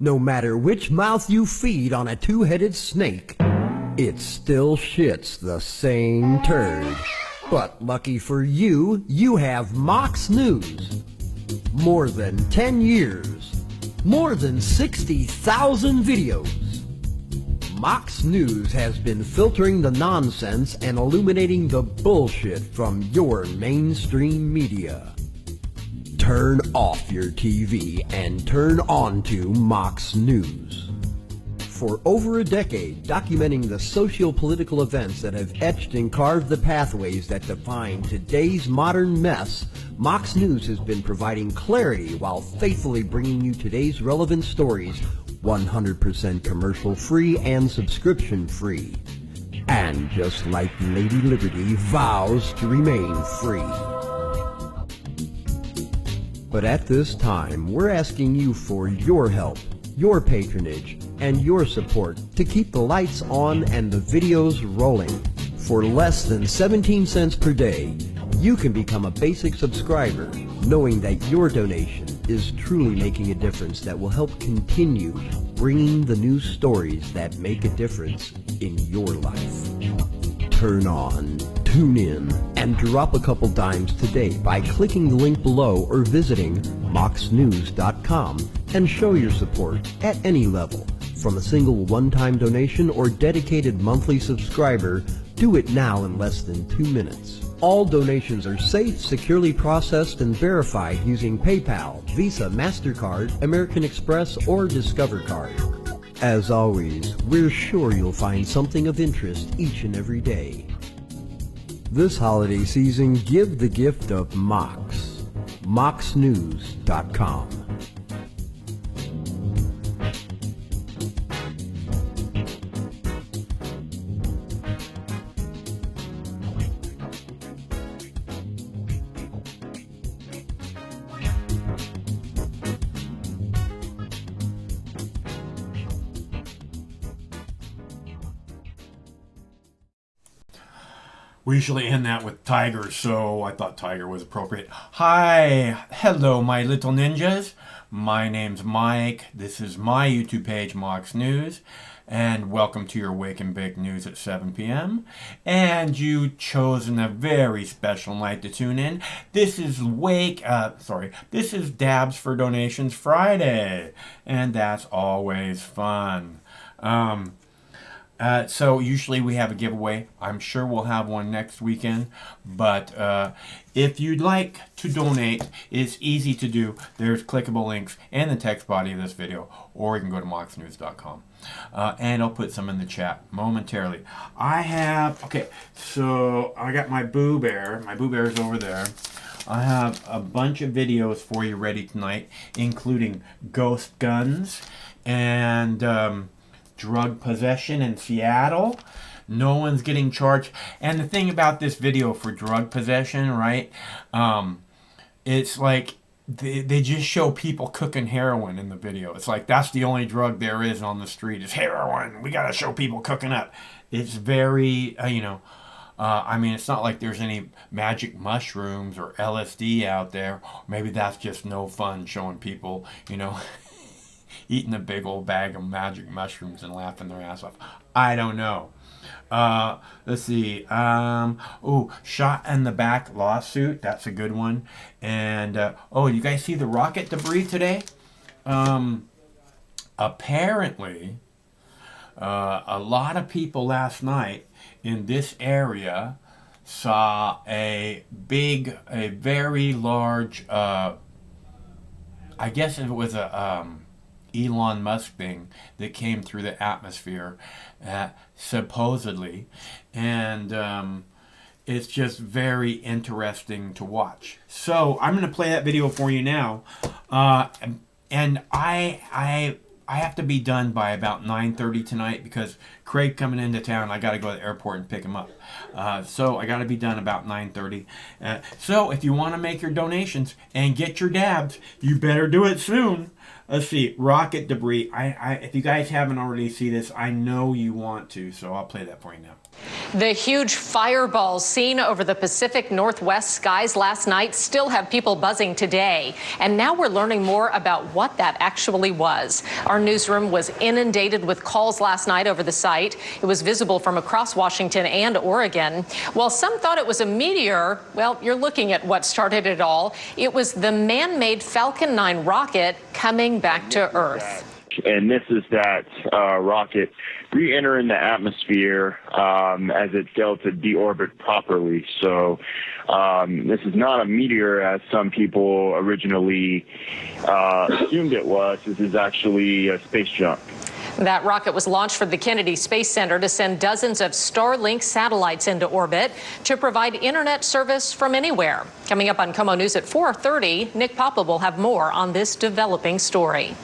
No matter which mouth you feed on a two-headed snake, it still shits the same turd. But lucky for you, you have Mox News. More than 10 years. More than 60,000 videos. Mox News has been filtering the nonsense and illuminating the bullshit from your mainstream media. Turn off your TV and turn on to Mox News. For over a decade, documenting the socio-political events that have etched and carved the pathways that define today's modern mess, Mox News has been providing clarity while faithfully bringing you today's relevant stories 100% commercial-free and subscription-free. And just like Lady Liberty vows to remain free. But at this time, we're asking you for your help, your patronage, and your support to keep the lights on and the videos rolling. For less than 17 cents per day, you can become a basic subscriber, knowing that your donation is truly making a difference that will help continue bringing the news stories that make a difference in your life. Turn on, tune in, and drop a couple dimes today by clicking the link below or visiting moxnews.com and show your support at any level. From a single one-time donation or dedicated monthly subscriber, do it now in less than 2 minutes. All donations are safe, securely processed, and verified using PayPal, Visa, MasterCard, American Express, or Discover Card. As always, we're sure you'll find something of interest each and every day. This holiday season, give the gift of Mox. moxnews.com. We usually end that with Tiger, so I thought Tiger was appropriate. Hi, hello my little ninjas. My name's Mike. This is my YouTube page, Mox News. And welcome to your Wake and Bake News at 7 p.m. And you've chosen a very special night to tune in. This is this is Dabs for Donations Friday. And that's always fun. So usually we have a giveaway. I'm sure we'll have one next weekend. But if you'd like to donate, it's easy to do. There's clickable links in the text body of this video. Or you can go to moxnews.com. And I'll put some in the chat momentarily. So I got my Boo Bear. My Boo Bear's over there. I have a bunch of videos for you ready tonight, including ghost guns and drug possession in Seattle. No one's getting charged. And the thing about this video for drug possession, right? It's like they just show people cooking heroin in the video. It's like that's the only drug there is on the street is heroin. We got to show people cooking up. It's very, I mean, it's not like there's any magic mushrooms or LSD out there. Maybe that's just no fun showing people, eating a big old bag of magic mushrooms and laughing their ass off. I don't know. Let's see. Shot in the back lawsuit. That's a good one. And, you guys see the rocket debris today? Apparently, a lot of people last night in this area saw a very large, I guess it was a, Elon Musk thing that came through the atmosphere, supposedly, and it's just very interesting to watch. So I'm going to play that video for you now, and I have to be done by about 9:30 tonight because Craig coming into town. I got to go to the airport and pick him up, so I got to be done about 9:30. So if you want to make your donations and get your dabs, you better do it soon. Let's see, rocket debris. If you guys haven't already seen this, I know you want to, so I'll play that for you now. The huge fireballs seen over the Pacific Northwest skies last night still have people buzzing today. And now we're learning more about what that actually was. Our newsroom was inundated with calls last night over the site. It was visible from across Washington and Oregon. While some thought it was a meteor, well, you're looking at what started it all. It was the man-made Falcon 9 rocket coming back to Earth. And this is that rocket re-entering the atmosphere as it failed to deorbit properly. So this is not a meteor as some people originally assumed it was. This is actually a space junk. That rocket was launched from the Kennedy Space Center to send dozens of Starlink satellites into orbit to provide internet service from anywhere. Coming up on Como News at 4:30, Nick Papa will have more on this developing story.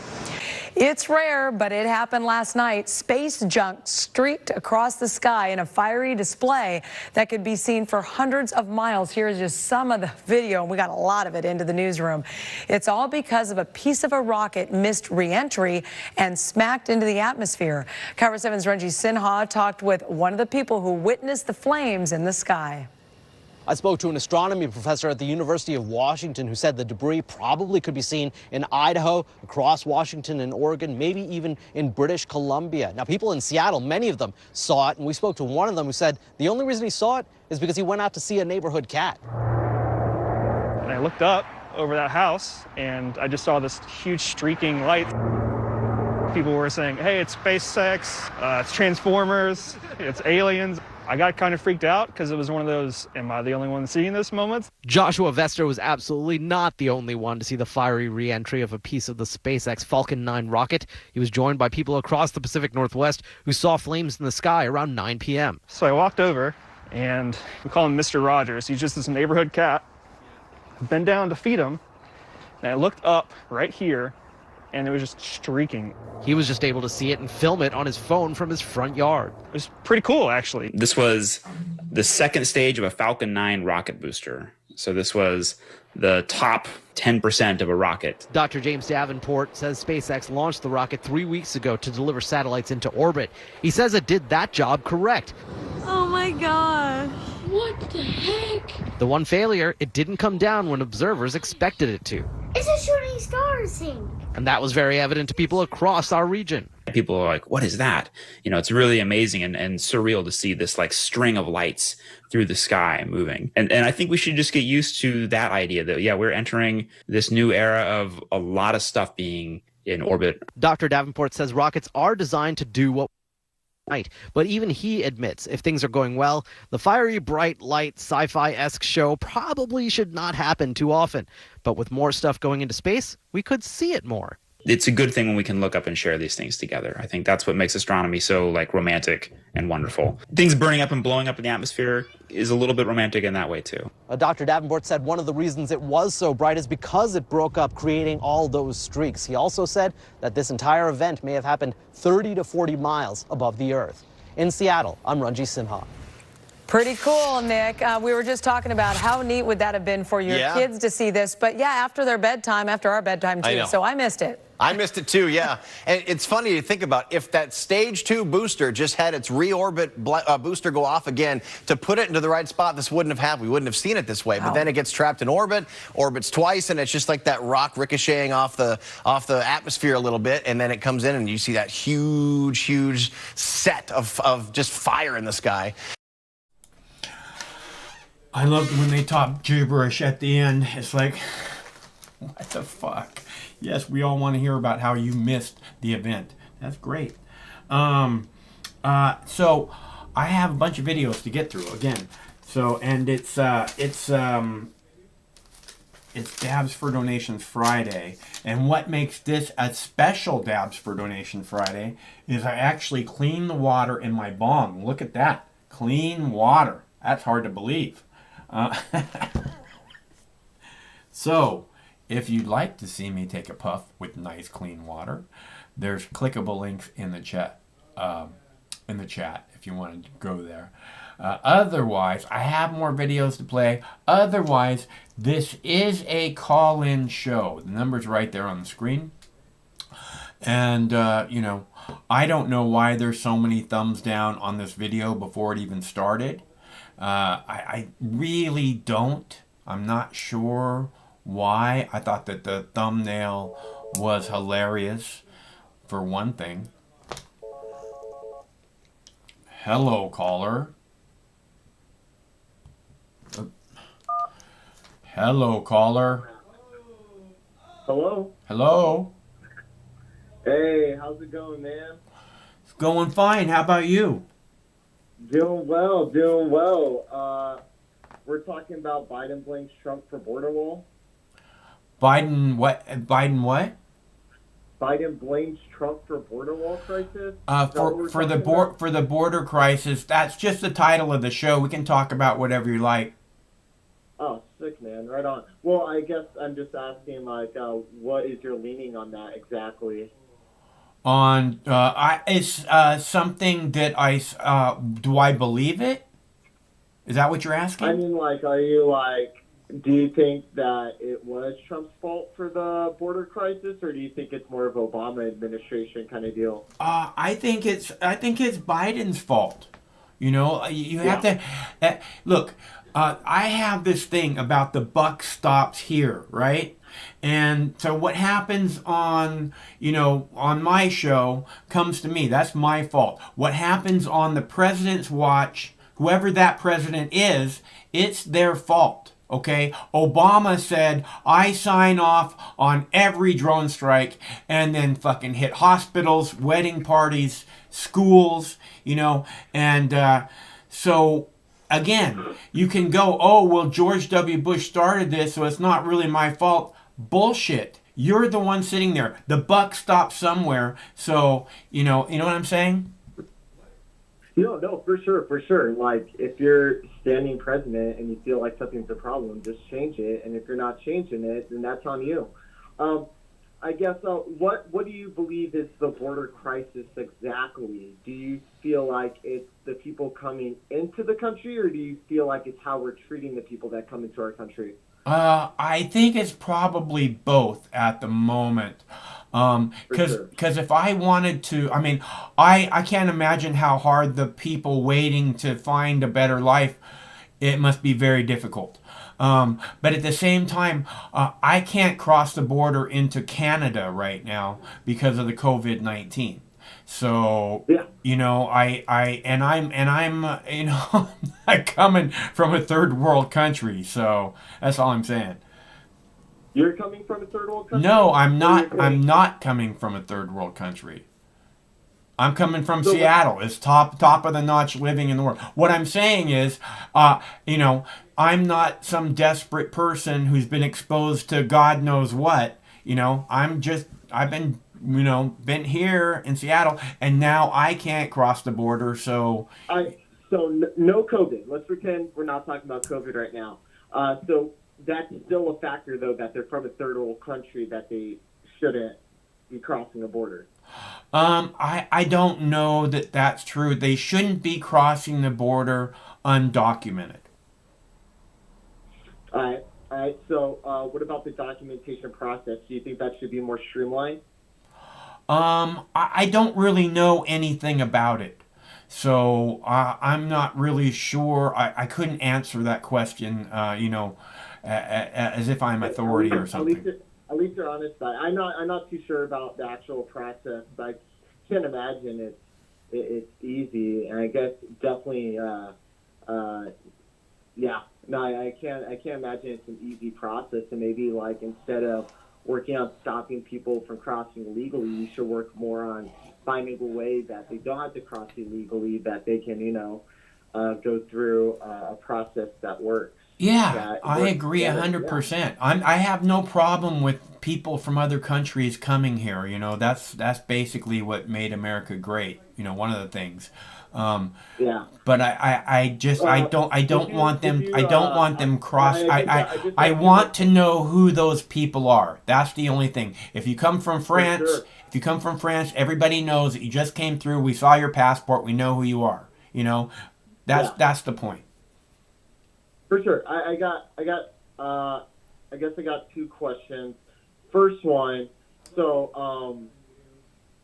It's rare, but it happened last night. Space junk streaked across the sky in a fiery display that could be seen for hundreds of miles. Here's just some of the video, and we got a lot of it into the newsroom. It's all because of a piece of a rocket missed re-entry and smacked into the atmosphere. Cover 7's Ranji Sinha talked with one of the people who witnessed the flames in the sky. I spoke to an astronomy professor at the University of Washington who said the debris probably could be seen in Idaho, across Washington and Oregon, maybe even in British Columbia. Now, people in Seattle, many of them saw it, and we spoke to one of them who said the only reason he saw it is because he went out to see a neighborhood cat. And I looked up over that house, and I just saw this huge streaking light. People were saying, hey, it's SpaceX, it's Transformers, it's aliens. I got kind of freaked out because it was one of those, am I the only one seeing this moments? Joshua Vester was absolutely not the only one to see the fiery re-entry of a piece of the SpaceX Falcon 9 rocket. He was joined by people across the Pacific Northwest who saw flames in the sky around 9 p.m. So I walked over, and we call him Mr. Rogers. He's just this neighborhood cat. I bent down to feed him, and I looked up right here, and it was just streaking. He was just able to see it and film it on his phone from his front yard. It was pretty cool, actually. This was the second stage of a Falcon 9 rocket booster. So this was the top 10% of a rocket. Dr. James Davenport says SpaceX launched the rocket 3 weeks ago to deliver satellites into orbit. He says it did that job correct. Oh my gosh. What the heck? The one failure, it didn't come down when observers expected it to. It's a shooting star thing. And that was very evident to people across our region. People are like, what is that? You know, it's really amazing and surreal to see this like string of lights through the sky moving. And I think we should just get used to that idea that, yeah, we're entering this new era of a lot of stuff being in orbit. Dr. Davenport says rockets are designed to do what night, but even he admits if things are going well, the fiery, bright light, sci-fi-esque show probably should not happen too often. But with more stuff going into space, we could see it more. It's a good thing when we can look up and share these things together. I think that's what makes astronomy so like romantic and wonderful. Things burning up and blowing up in the atmosphere is a little bit romantic in that way too. Dr. Davenport said one of the reasons it was so bright is because it broke up, creating all those streaks. He also said that this entire event may have happened 30 to 40 miles above the Earth. In Seattle, I'm Ranji Sinha. Pretty cool, Nick. We were just talking about how neat would that have been for your kids to see this. But yeah, after their bedtime, after our bedtime too. So I missed it. I missed it too, yeah. And it's funny to think about if that stage 2 booster just had its reorbit booster go off again to put it into the right spot, this wouldn't have happened. We wouldn't have seen it this way. But then it gets trapped in orbit, orbits twice, and it's just like that rock ricocheting off the atmosphere a little bit, and then it comes in and you see that huge set of just fire in the sky. I love when they talk gibberish at the end. It's like, what the fuck? Yes, we all want to hear about how you missed the event. That's great. So I have a bunch of videos to get through again. So, and it's Dabs for Donations Friday. And what makes this a special Dabs for Donation Friday is I actually clean the water in my bong. Look at that. Clean water. That's hard to believe. So, if you'd like to see me take a puff with nice clean water, there's clickable links in the chat. If you want to go there. Otherwise, I have more videos to play. Otherwise, this is a call-in show. The number's right there on the screen. And, I don't know why there's so many thumbs down on this video before it even started. I really don't. I'm not sure why. I thought that the thumbnail was hilarious, for one thing. Hello, caller. Hello, caller. Hello? Hello. Hey, how's it going, man? It's going fine. How about you? Doing well, doing well. We're talking about Biden blames Trump for border wall. Biden what? Biden what? Biden blames Trump for border wall crisis. For the border crisis. That's just the title of the show. We can talk about whatever you like. Oh, sick, man. Right on. Well, I guess I'm just asking, what is your leaning on that exactly? It's something that do I believe it? Is that what you're asking? I mean, do you think that it was Trump's fault for the border crisis, or do you think it's more of Obama administration kind of deal? I think it's Biden's fault. You have to look. I have this thing about the buck stops here, right? And so what happens on my show comes to me. That's my fault. What happens on the president's watch, whoever that president is, it's their fault. Okay? Obama said, I sign off on every drone strike, and then fucking hit hospitals, wedding parties, schools, and so again, you can go, oh, well, George W. Bush started this, so it's not really my fault. Bullshit. You're the one sitting there. The buck stops somewhere. So, you know what I'm saying? No, for sure. Like, if you're standing president and you feel like something's a problem, just change it. And if you're not changing it, then that's on you. I guess, what do you believe is the border crisis exactly? Do you feel like it's the people coming into the country, or do you feel like it's how we're treating the people that come into our country? I think it's probably both at the moment. Because if I wanted to, I mean, I can't imagine how hard the people waiting to find a better life, it must be very difficult. But at the same time, I can't cross the border into Canada right now because of the COVID-19. So, I'm coming from a third world country. So that's all I'm saying. You're coming from a third world country? No, I'm not. I'm not coming from a third world country. I'm coming from Seattle. It's top of the notch living in the world. What I'm saying is, I'm not some desperate person who's been exposed to God knows what. I've been here in Seattle, and now I can't cross the border. So no COVID. Let's pretend we're not talking about COVID right now. So that's still a factor, though, that they're from a third world country, that they shouldn't be crossing the border. I don't know that that's true. They shouldn't be crossing the border undocumented. All right. So what about the documentation process? Do you think that should be more streamlined? I don't really know anything about it. So I'm not really sure. I couldn't answer that question, as if I'm authority or something. At least you're honest. I'm not too sure about the actual process, but I can't imagine it's easy. And I guess definitely, I can't imagine it's an easy process. And maybe like instead of working on stopping people from crossing legally, you should work more on finding a way that they don't have to cross illegally, that they can, go through a process that works. Yeah, I agree 100%. I have no problem with people from other countries coming here. That's basically what made America great. One of the things. But I don't want them cross. I want to know who those people are. That's the only thing. If you come from France, everybody knows that you just came through. We saw your passport. We know who you are. That's the point. For sure. I guess I got two questions. First one, so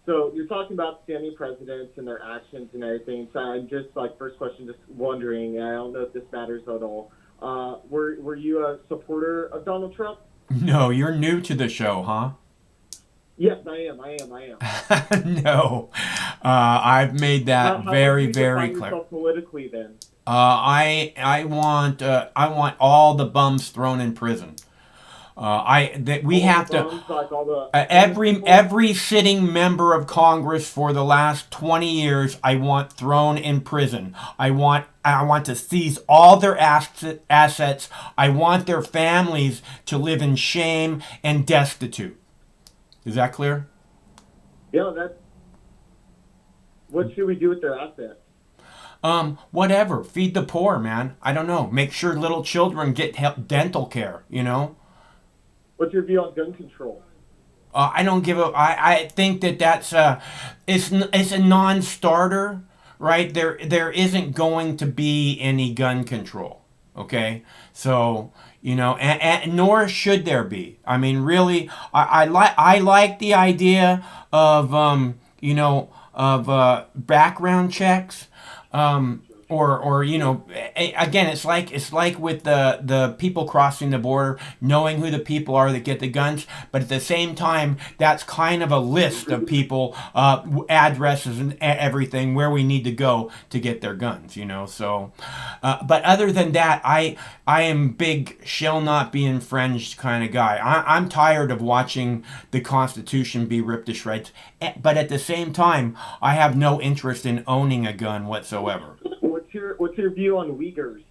So you're talking about standing presidents and their actions and everything. So I'm just like, first question, just wondering. I don't know if this matters at all. Were you a supporter of Donald Trump? No, you're new to the show, huh? Yes, I am. No, I've made that very, very clear. Yourself politically, then. I want all the bums thrown in prison. We have to. Every sitting member of Congress for the last 20 years, I want thrown in prison. I want to seize all their assets. I want their families to live in shame and destitute. Is that clear? Yeah, what should we do with their assets? Whatever. Feed the poor, man. I don't know. Make sure little children get dental care, you know? What's your view on gun control? I don't give a... I think that's it's a non-starter, right? There isn't going to be any gun control, okay? So... You know, and nor should there be. I mean, really, I like the idea of background checks, or you know, again, it's like with the people crossing the border, knowing who the people are that get the guns, but at the same time, that's kind of a list of people, addresses and everything where we need to go to get their guns, you know. So, but other than that, I am big shall not be infringed kind of guy. I'm tired of watching the Constitution be ripped to shreds, but at the same time, I have no interest in owning a gun whatsoever. What's your view on Uyghurs?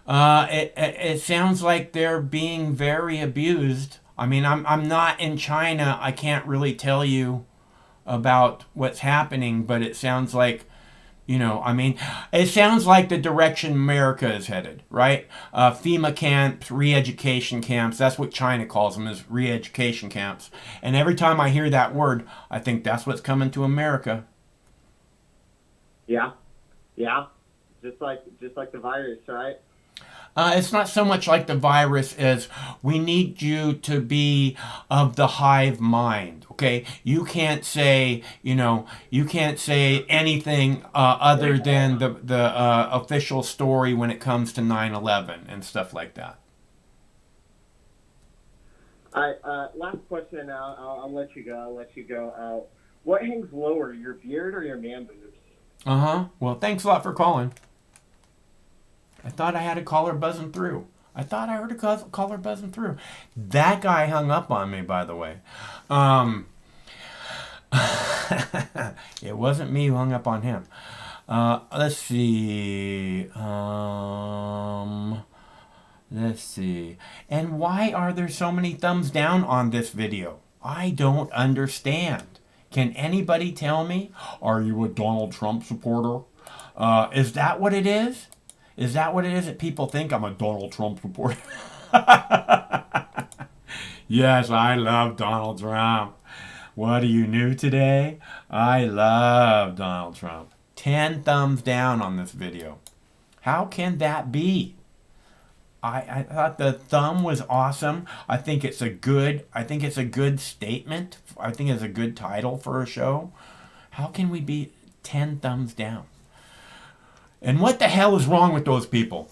It sounds like they're being very abused. I mean, I'm not in China. I can't really tell you about what's happening, but it sounds like, you know, I mean, it sounds like the direction America is headed, right? FEMA camps, re-education camps, that's what China calls them, is re-education camps. And every time I hear that word, I think that's what's coming to America. Yeah. Yeah, just like the virus, right? It's not so much like the virus as we need you to be of the hive mind, okay? You can't say, you can't say anything other than the official story when it comes to 9/11 and stuff like that. All right, last question now. I'll let you go. What hangs lower, your beard or your man boobs? Well, thanks a lot for calling. I thought I had a caller buzzing through. I thought I heard a caller buzzing through. That guy hung up on me, by the way. It wasn't me who hung up on him. Let's see. Let's see. And why are there so many thumbs down on this video? I don't understand. Can anybody tell me? Are you a Donald Trump supporter? Is that what it is? Is that what it is that people think I'm a Donald Trump supporter? Yes, I love Donald Trump. What are you new today? I love Donald Trump. 10 thumbs down on this video. How can that be? I thought the thumb was awesome. I think it's a good statement. I think it's a good title for a show. How can we be 10 thumbs down? And what the hell is wrong with those people?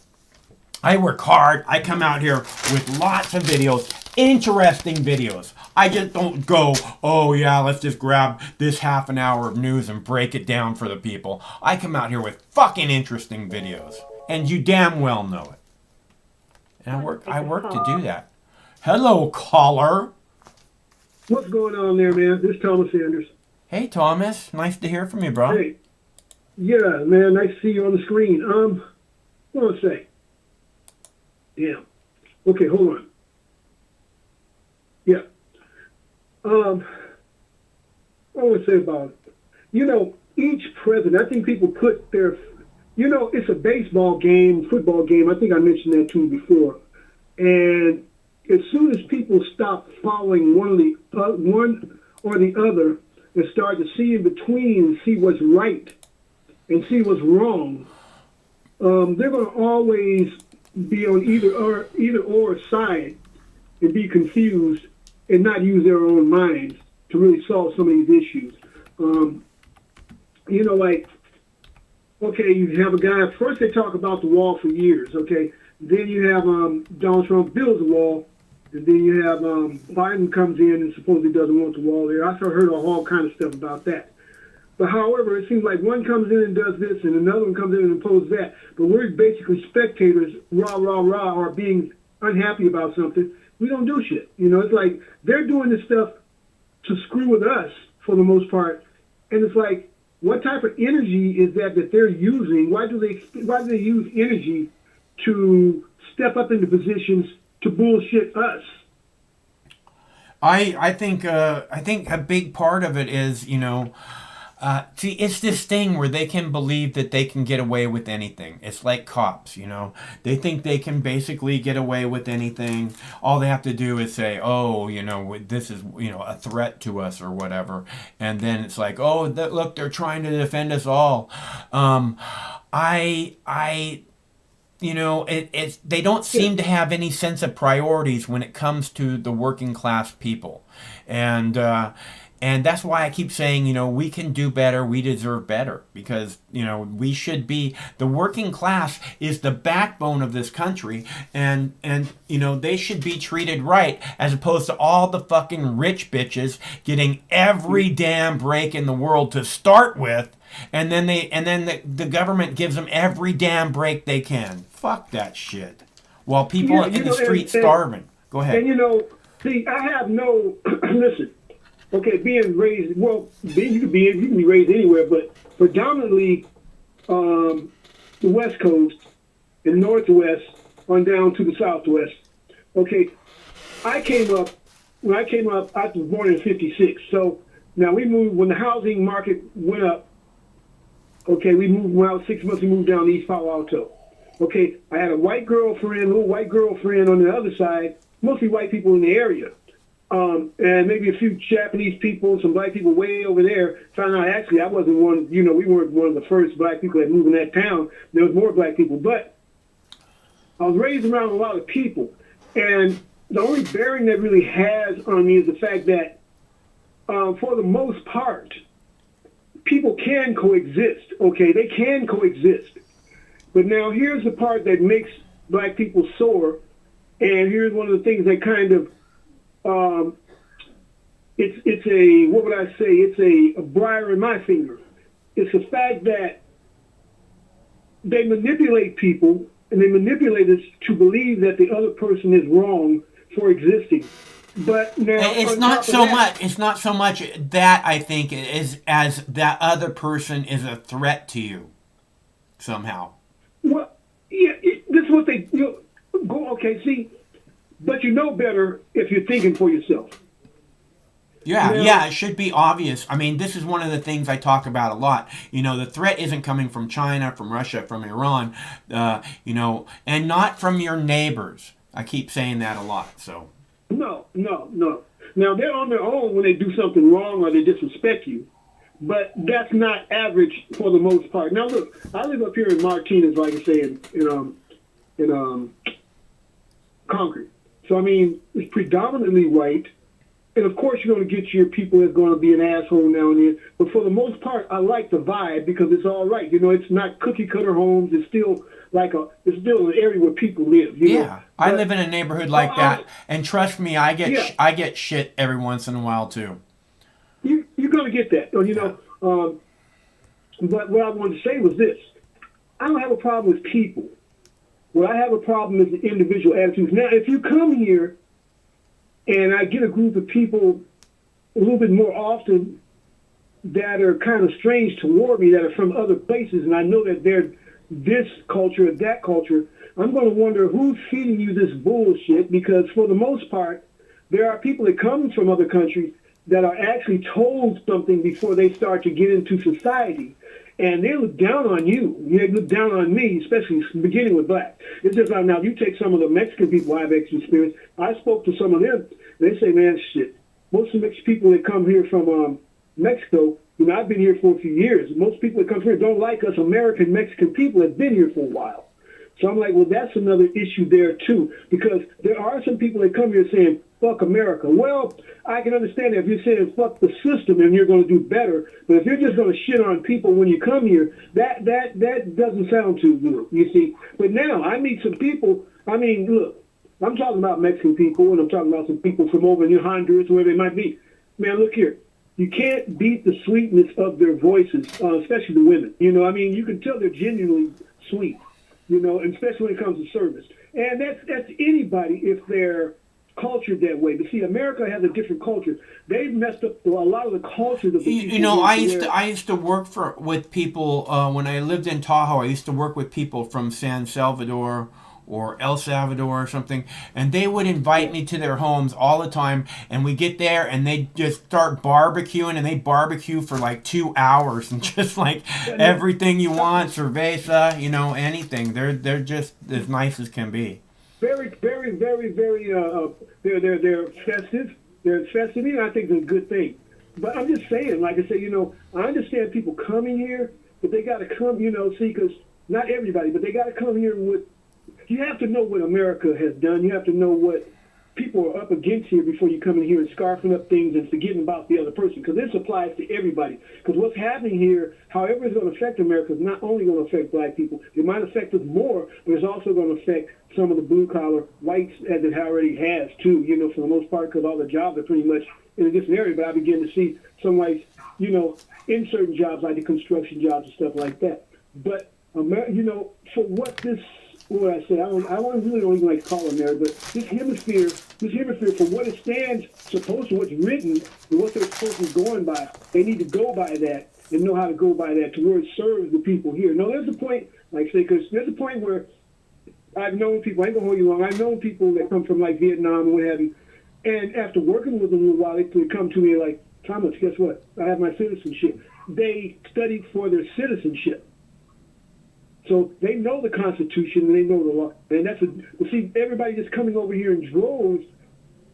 I work hard. I come out here with lots of videos, interesting videos. I just don't go, oh yeah, let's just grab this half an hour of news and break it down for the people. I come out here with fucking interesting videos. And you damn well know it. And I work to do that. Hello, caller. What's going on there, man? This is Thomas Sanders. Hey, Thomas. Nice to hear from you, bro. Hey. Yeah, man. Nice to see you on the screen. What do I say? Yeah. Okay, hold on. Yeah. What do I say about it? Each president, I think people put their... it's a baseball game, football game. I think I mentioned that to you before. And as soon as people stop following one or the other and start to see in between and see what's right and see what's wrong, they're going to always be on either or side and be confused and not use their own minds. to really solve some of these issues. You know, like, okay, you have a guy, first they talk about the wall for years, okay? Then you have Donald Trump builds a wall, and then you have Biden comes in and supposedly doesn't want the wall there. I heard all kind of stuff about that. But however, it seems like one comes in and does this, and another one comes in and imposes that. But we're basically spectators, rah, rah, rah, or being unhappy about something. We don't do shit. You know, it's like they're doing this stuff to screw with us for the most part. And it's like, what type of energy is that they're using? Why do they use energy to step up into positions to bullshit us? I think a big part of it is, you know, see, it's this thing where they can believe that they can get away with anything. It's like cops, you know. They think they can basically get away with anything. All they have to do is say, oh, you know, this is, you know, a threat to us or whatever. And then it's like, oh, look, they're trying to defend us all. You know, they don't seem to have any sense of priorities when it comes to the working class people. And that's why I keep saying, you know, we can do better, we deserve better, because, you know, we should be, the working class is the backbone of this country, and you know, they should be treated right, as opposed to all the fucking rich bitches getting every damn break in the world to start with, and then the government gives them every damn break they can. Fuck that shit. While people in the street starving. Go ahead. And you know, see, I have no, listen, okay, being raised, well, you can be raised anywhere, but predominantly the West Coast and Northwest on down to the Southwest. Okay, when I came up, I was born in '56. So now we moved, when the housing market went up, okay, we moved, when I was 6 months, we moved down to East Palo Alto. Okay, I had a little white girlfriend on the other side, mostly white people in the area. And maybe a few Japanese people, some black people way over there. Found out actually I wasn't one, you know, we weren't one of the first black people that moved in that town. There was more black people, but I was raised around a lot of people. And the only bearing that really has on me is the fact that for the most part, people can coexist, okay? They can coexist. But now here's the part that makes black people sore, and here's one of the things that kind of, it's a, what would I say? It's a briar in my finger. It's the fact that they manipulate people, and they manipulate us to believe that the other person is wrong for existing. But now it's not so much. It's not so much that I think is as that other person is a threat to you somehow. Well, yeah, this is what they go. Okay, see, but you know better if you're thinking for yourself. Yeah, it should be obvious. I mean, this is one of the things I talk about a lot. You know, the threat isn't coming from China, from Russia, from Iran, you know, and not from your neighbors. I keep saying that a lot, so. No. Now, they're on their own when they do something wrong or they disrespect you, but that's not average for the most part. Now, look, I live up here in Martinez, like I say, in Concord. So, I mean, it's predominantly white. And, of course, you're going to get your people that's going to be an asshole now and then. But for the most part, I like the vibe because it's all right. You know, it's not cookie-cutter homes. It's still it's still an area where people live. You know? I live in a neighborhood like that. And trust me, I get shit every once in a while, too. You're going to get that. You know, but what I wanted to say was this. I don't have a problem with people. What I have a problem is the individual attitudes. Now, if you come here and I get a group of people a little bit more often that are kind of strange toward me, that are from other places, and I know that they're this culture or that culture, I'm going to wonder who's feeding you this bullshit, because for the most part, there are people that come from other countries that are actually told something before they start to get into society. And they look down on you. They look down on me, especially beginning with black. It's just like, now, you take some of the Mexican people I've experienced. I spoke to some of them. They say, man, shit. Most of the Mexican people that come here from Mexico, you know, I've been here for a few years. Most people that come here don't like us American Mexican people that have been here for a while. So I'm like, well, that's another issue there too, because there are some people that come here saying, fuck America. Well, I can understand that if you're saying fuck the system and you're going to do better, but if you're just going to shit on people when you come here, that doesn't sound too good, you see. But now I meet some people, I mean, look, I'm talking about Mexican people, and I'm talking about some people from over in Honduras, wherever they might be. Man, look here. You can't beat the sweetness of their voices, especially the women. You know, I mean, you can tell they're genuinely sweet, you know, especially when it comes to service. And that's anybody if they're cultured that way. But see, America has a different culture. They've messed up a lot of the cultures of the people. You know, I used to work with people when I lived in Tahoe. I used to work with people from San Salvador or El Salvador or something, and they would invite me to their homes all the time, and we get there and they just start barbecuing, and they barbecue for like 2 hours and just like everything you want, cerveza, you know, anything. They're just as nice as can be. Very, very, very, very. They're festive. They're festive, and I think it's a good thing. But I'm just saying, like I say, you know, I understand people coming here, but they got to come, you know, see, because not everybody, but they got to come here with. You have to know what America has done. You have to know what people are up against here before you come in here and scarfing up things and forgetting about the other person, because this applies to everybody. Because what's happening here, however it's going to affect America, is not only going to affect black people. It might affect us more, but it's also going to affect some of the blue-collar whites, as it already has, too, you know, for the most part, because all the jobs are pretty much in a different area. But I begin to see some whites, you know, in certain jobs, like the construction jobs and stuff like that. But, you know, for what this... What I say, I really don't even like to call it America, but this hemisphere, for what it stands, supposed to what's written, and what they're supposed to be going by, they need to go by that and know how to go by that to where it serves the people here. No, there's a point, like I say, because there's a point where I've known people, I ain't gonna hold you long, I've known people that come from like Vietnam and what have you, and after working with them a little while, they come to me like, Thomas, guess what? I have my citizenship. They studied for their citizenship. So they know the Constitution and they know the law. And see, everybody just coming over here in droves,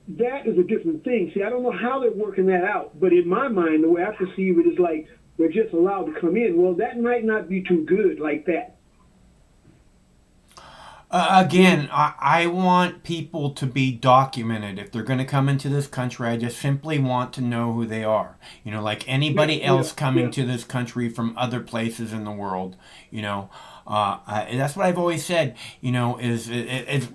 that is a different thing. See, I don't know how they're working that out, but in my mind, the way I perceive it is like they're just allowed to come in. Well, that might not be too good like that. Again, I want people to be documented. If they're going to come into this country, I just simply want to know who they are. You know, like anybody else coming to this country from other places in the world, you know. That's what I've always said, you know, is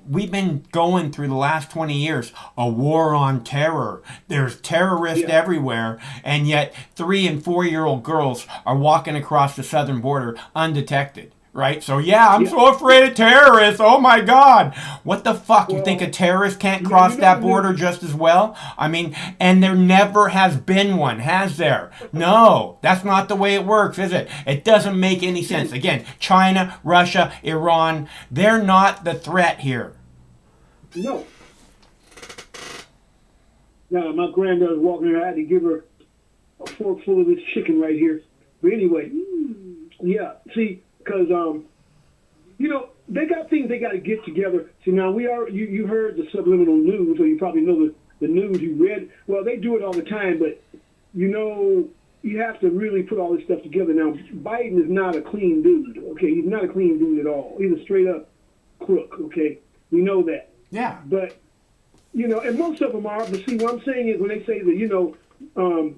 we've been going through the last 20 years a war on terror. There's terrorists everywhere, and yet 3- and 4-year-old girls are walking across the southern border undetected. Right? So, I'm so afraid of terrorists. Oh, my God. What the fuck? You think a terrorist can't cross that border just as well? I mean, and there never has been one, has there? No, that's not the way it works, is it? It doesn't make any sense. Again, China, Russia, Iran, they're not the threat here. No. Now, my granddaughter's walking here. I had to give her a fork full of this chicken right here. But anyway, see... Because, you know, they got things they got to get together. See, now you heard the subliminal news, or you probably know the news you read. Well, they do it all the time, but, you know, you have to really put all this stuff together. Now, Biden is not a clean dude, okay? He's not a clean dude at all. He's a straight-up crook, okay? We know that. Yeah. But, you know, and most of them are. But see, what I'm saying is when they say that, you know,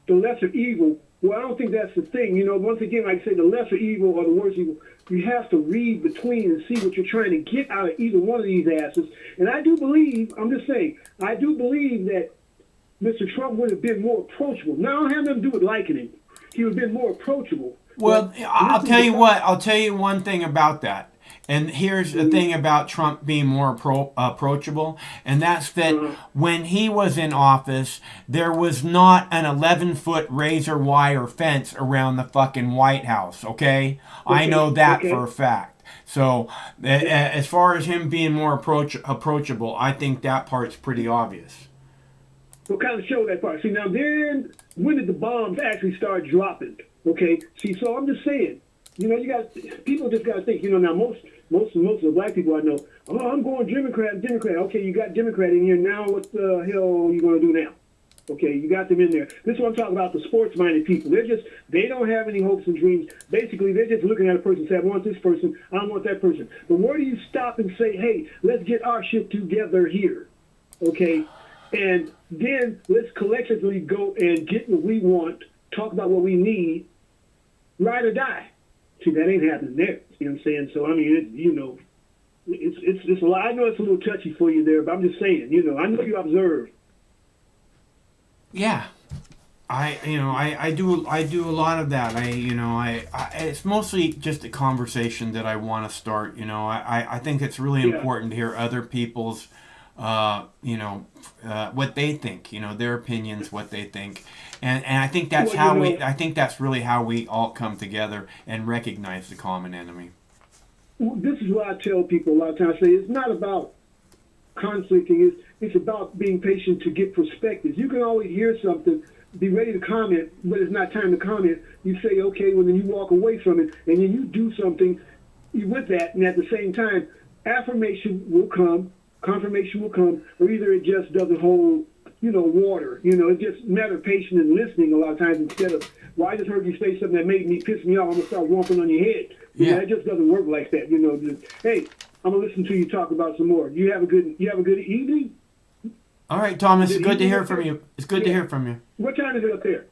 the lesser evil, well, I don't think that's the thing. You know, once again, like I say, the lesser evil or the worse evil, you have to read between and see what you're trying to get out of either one of these asses. And I do believe, I'm just saying, I do believe that Mr. Trump would have been more approachable. Now, I don't have nothing to do with liking him. He would have been more approachable. Well, I'll tell you what. I'll tell you one thing about that. And here's the thing about Trump being more approachable, and that's that when he was in office, there was not an 11-foot razor wire fence around the fucking White House, okay? I know that for a fact. So as far as him being more approachable, I think that part's pretty obvious. So kind of show that part. See, now then, when did the bombs actually start dropping? Okay? See, so I'm just saying, you know, people just got to think, you know, now most of the black people I know, oh, I'm going Democrat. Okay, you got Democrat in here. Now what the hell are you going to do now? Okay, you got them in there. This is what I'm talking about, the sports-minded people. They don't have any hopes and dreams. Basically, they're just looking at a person and say, I want this person, I don't want that person. But where do you stop and say, hey, let's get our shit together here, okay? And then let's collectively go and get what we want, talk about what we need, ride or die. See, that ain't happening there. You know what I'm saying? So, I mean, it's a lot. I know it's a little touchy for you there, but I'm just saying, I know you observe. Yeah, I do a lot of that. It's mostly just a conversation that I want to start. I think it's really important to hear other people's, what they think. Their opinions, what they think, and I think that's I think that's really how we all come together and recognize the common enemy. Well, this is what I tell people a lot of times. I say it's not about conflicting. It's about being patient to get perspectives. You can always hear something, be ready to comment, but it's not time to comment. You say, okay, well, then you walk away from it, and then you do something with that, and at the same time, affirmation will come, confirmation will come, or either it just doesn't hold, water. It's just a matter of patience and listening a lot of times instead of, well, I just heard you say something that made me piss me off, I'm going to start whomping on your head. It just doesn't work like that. Just, hey, I'm going to listen to you talk about some more. You have a good evening? All right, Thomas, it's good to hear from you. It's good to hear from you. What time is it up there?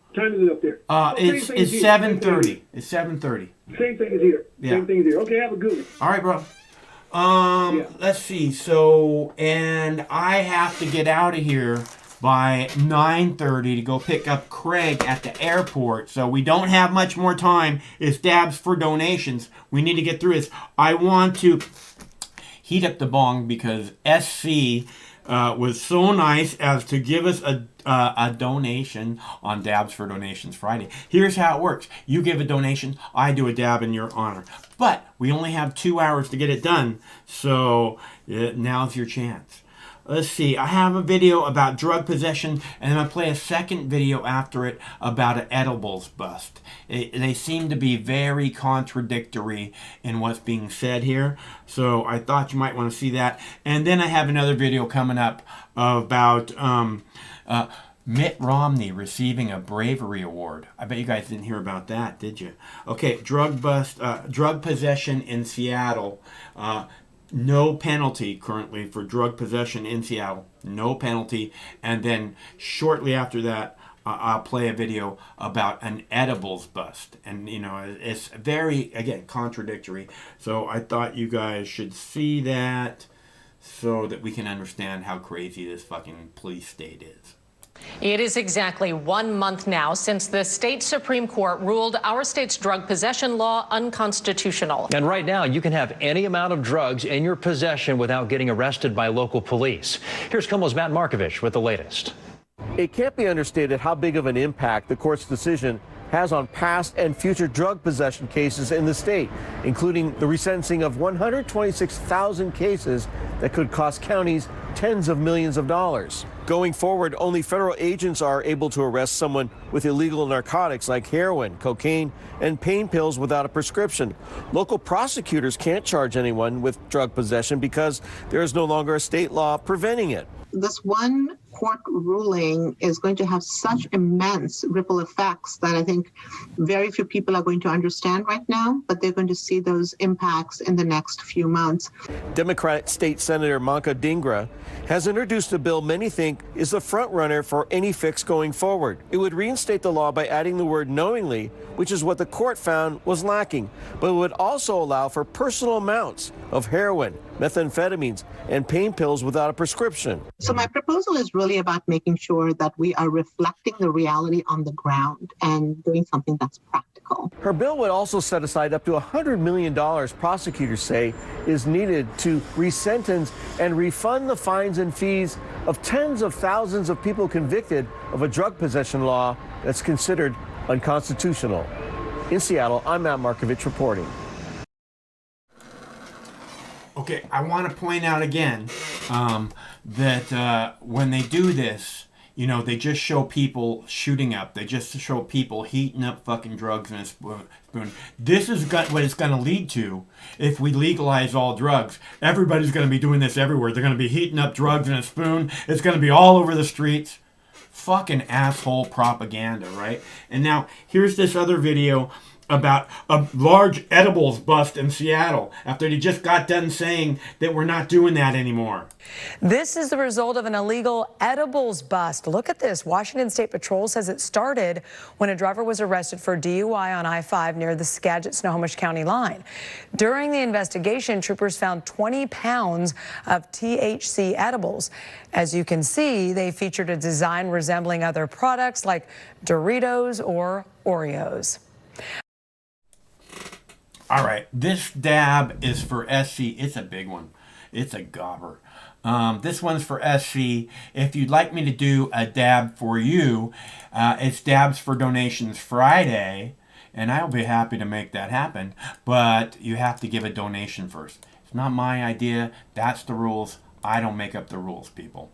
It's 7:30. It's 7:30. Same thing as here. Yeah. Same thing as here. Okay, have a good one. All right, bro. Let's see. So, and I have to get out of here by 9:30 to go pick up Craig at the airport. So we don't have much more time. It's dabs for donations. We need to get through this. I want to heat up the bong because SC was so nice as to give us a donation on Dabs for Donations Friday. Here's how it works. You give a donation, I do a dab in your honor. But we only have 2 hours to get it done, so now's your chance. Let's see, I have a video about drug possession, and then I play a second video after it about an edibles bust. They seem to be very contradictory in what's being said here, so I thought you might want to see that. And then I have another video coming up about Mitt Romney receiving a bravery award. I bet you guys didn't hear about that, did you? Okay, drug possession in Seattle. No penalty currently for drug possession in Seattle. No penalty. And then shortly after that, I'll play a video about an edibles bust. And, it's very, again, contradictory. So I thought you guys should see that so that we can understand how crazy this fucking police state is. It is exactly 1 month now since the state Supreme Court ruled our state's drug possession law unconstitutional. And right now, you can have any amount of drugs in your possession without getting arrested by local police. Here's KOMO's Matt Markovich with the latest. It can't be understated how big of an impact the court's decision has on past and future drug possession cases in the state, including the resentencing of 126,000 cases that could cost counties tens of millions of dollars. Going forward, only federal agents are able to arrest someone with illegal narcotics like heroin, cocaine, and pain pills without a prescription. Local prosecutors can't charge anyone with drug possession because there is no longer a state law preventing it. This one court ruling is going to have such immense ripple effects that I think very few people are going to understand right now, but they're going to see those impacts in the next few months. Democratic State Senator Manka Dhingra has introduced a bill many think is the front runner for any fix going forward. It would reinstate the law by adding the word knowingly, which is what the court found was lacking, but it would also allow for personal amounts of heroin, methamphetamines, and pain pills without a prescription. So my proposal is really about making sure that we are reflecting the reality on the ground and doing something that's practical. Her bill would also set aside up to $100 million prosecutors say is needed to resentence and refund the fines and fees of tens of thousands of people convicted of a drug possession law that's considered unconstitutional. In Seattle, I'm Matt Markovich reporting. Okay, I want to point out again that when they do this, they just show people shooting up. They just show people heating up fucking drugs in a spoon. This is what it's going to lead to if we legalize all drugs. Everybody's going to be doing this everywhere. They're going to be heating up drugs in a spoon. It's going to be all over the streets. fucking asshole propaganda, right? And now here's this other video about a large edibles bust in Seattle after they just got done saying that we're not doing that anymore. This is the result of an illegal edibles bust. Look at this. Washington State Patrol says it started when a driver was arrested for DUI on I-5 near the Skagit-Snohomish County line. During the investigation, troopers found 20 pounds of THC edibles. As you can see, they featured a design resembling other products like Doritos or Oreos. All right, this dab is for SC. It's a big one. It's a gobber. This one's for SC. If you'd like me to do a dab for you, it's Dabs for Donations Friday, and I'll be happy to make that happen. But you have to give a donation first. It's not my idea. That's the rules. I don't make up the rules, people.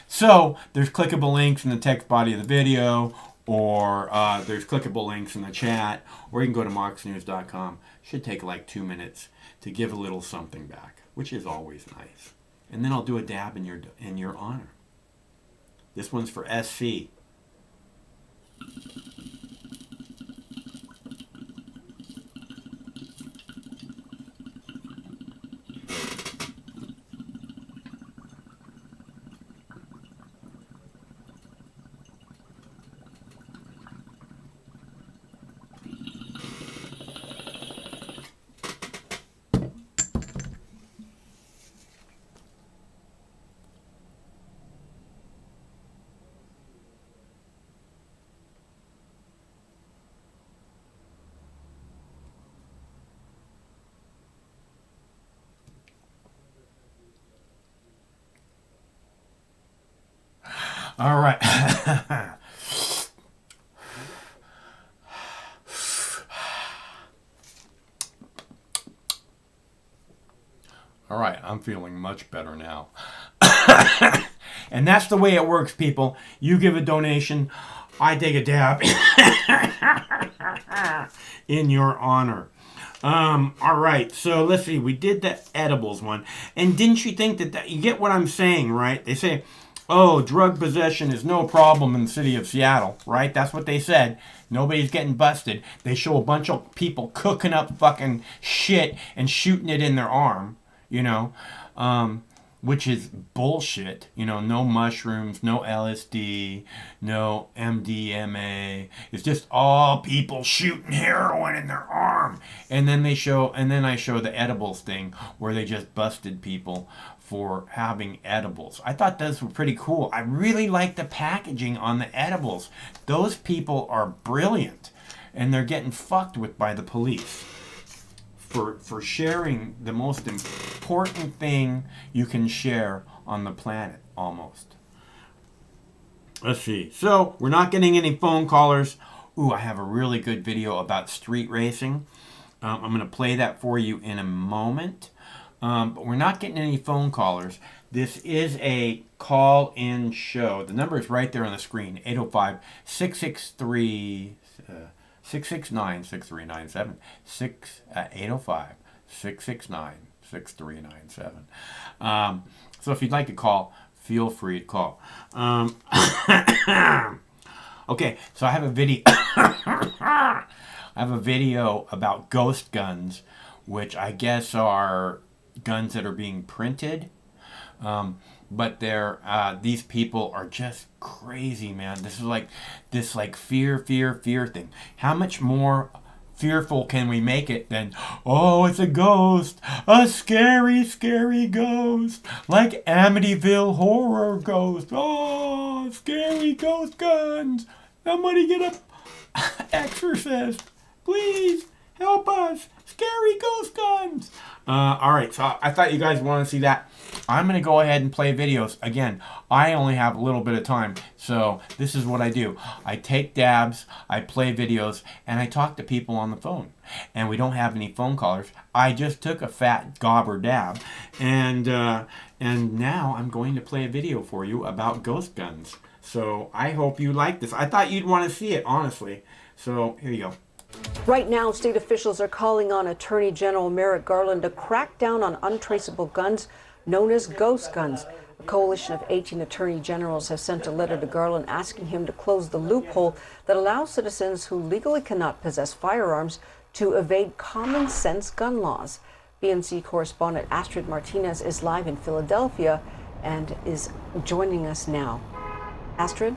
So there's clickable links in the text body of the video, or there's clickable links in the chat, or you can go to marksnews.com. Should take like 2 minutes to give a little something back, which is always nice. And then I'll do a dab in your honor. This one's for SC. All right. All right, I'm feeling much better now. And that's the way it works, people. You give a donation, I take a dab in your honor. All right, so let's see. We did the edibles one. And didn't you think that you get what I'm saying, right? They say, oh, drug possession is no problem in the city of Seattle, right? That's what they said. Nobody's getting busted. They show a bunch of people cooking up fucking shit and shooting it in their arm, you know, which is bullshit. You know, no mushrooms, no LSD, no MDMA. It's just all people shooting heroin in their arm. And then I show the edibles thing where they just busted people for having edibles. I thought those were pretty cool. I really like the packaging on the edibles. Those people are brilliant, and they're getting fucked with by the police for sharing the most important thing you can share on the planet, almost. Let's see. So, we're not getting any phone callers. Ooh, I have a really good video about street racing. I'm going to play that for you in a moment. But we're not getting any phone callers. This is a call-in show. The number is right there on the screen, 805-663-669-6397. 805-669-6397. So if you'd like to call, feel free to call. Okay, so I have a video. I have a video about ghost guns, which I guess are guns that are being printed, but these people are just crazy, man. This is like this fear thing. How much more fearful can we make it than, oh, it's a ghost, a scary ghost, like Amityville Horror ghost. Oh, scary ghost guns. Somebody get a exorcist, please help us. Scary ghost guns. All right, so I thought you guys want to see that. I'm going to go ahead and play videos. Again, I only have a little bit of time, so this is what I do. I take dabs, I play videos, and I talk to people on the phone. And we don't have any phone callers. I just took a fat gobber dab, and now I'm going to play a video for you about ghost guns. So I hope you like this. I thought you'd want to see it, honestly. So here you go. Right now, state officials are calling on Attorney General Merrick Garland to crack down on untraceable guns known as ghost guns. A coalition of 18 attorney generals has sent a letter to Garland asking him to close the loophole that allows citizens who legally cannot possess firearms to evade common sense gun laws. BNC correspondent Astrid Martinez is live in Philadelphia and is joining us now. Astrid?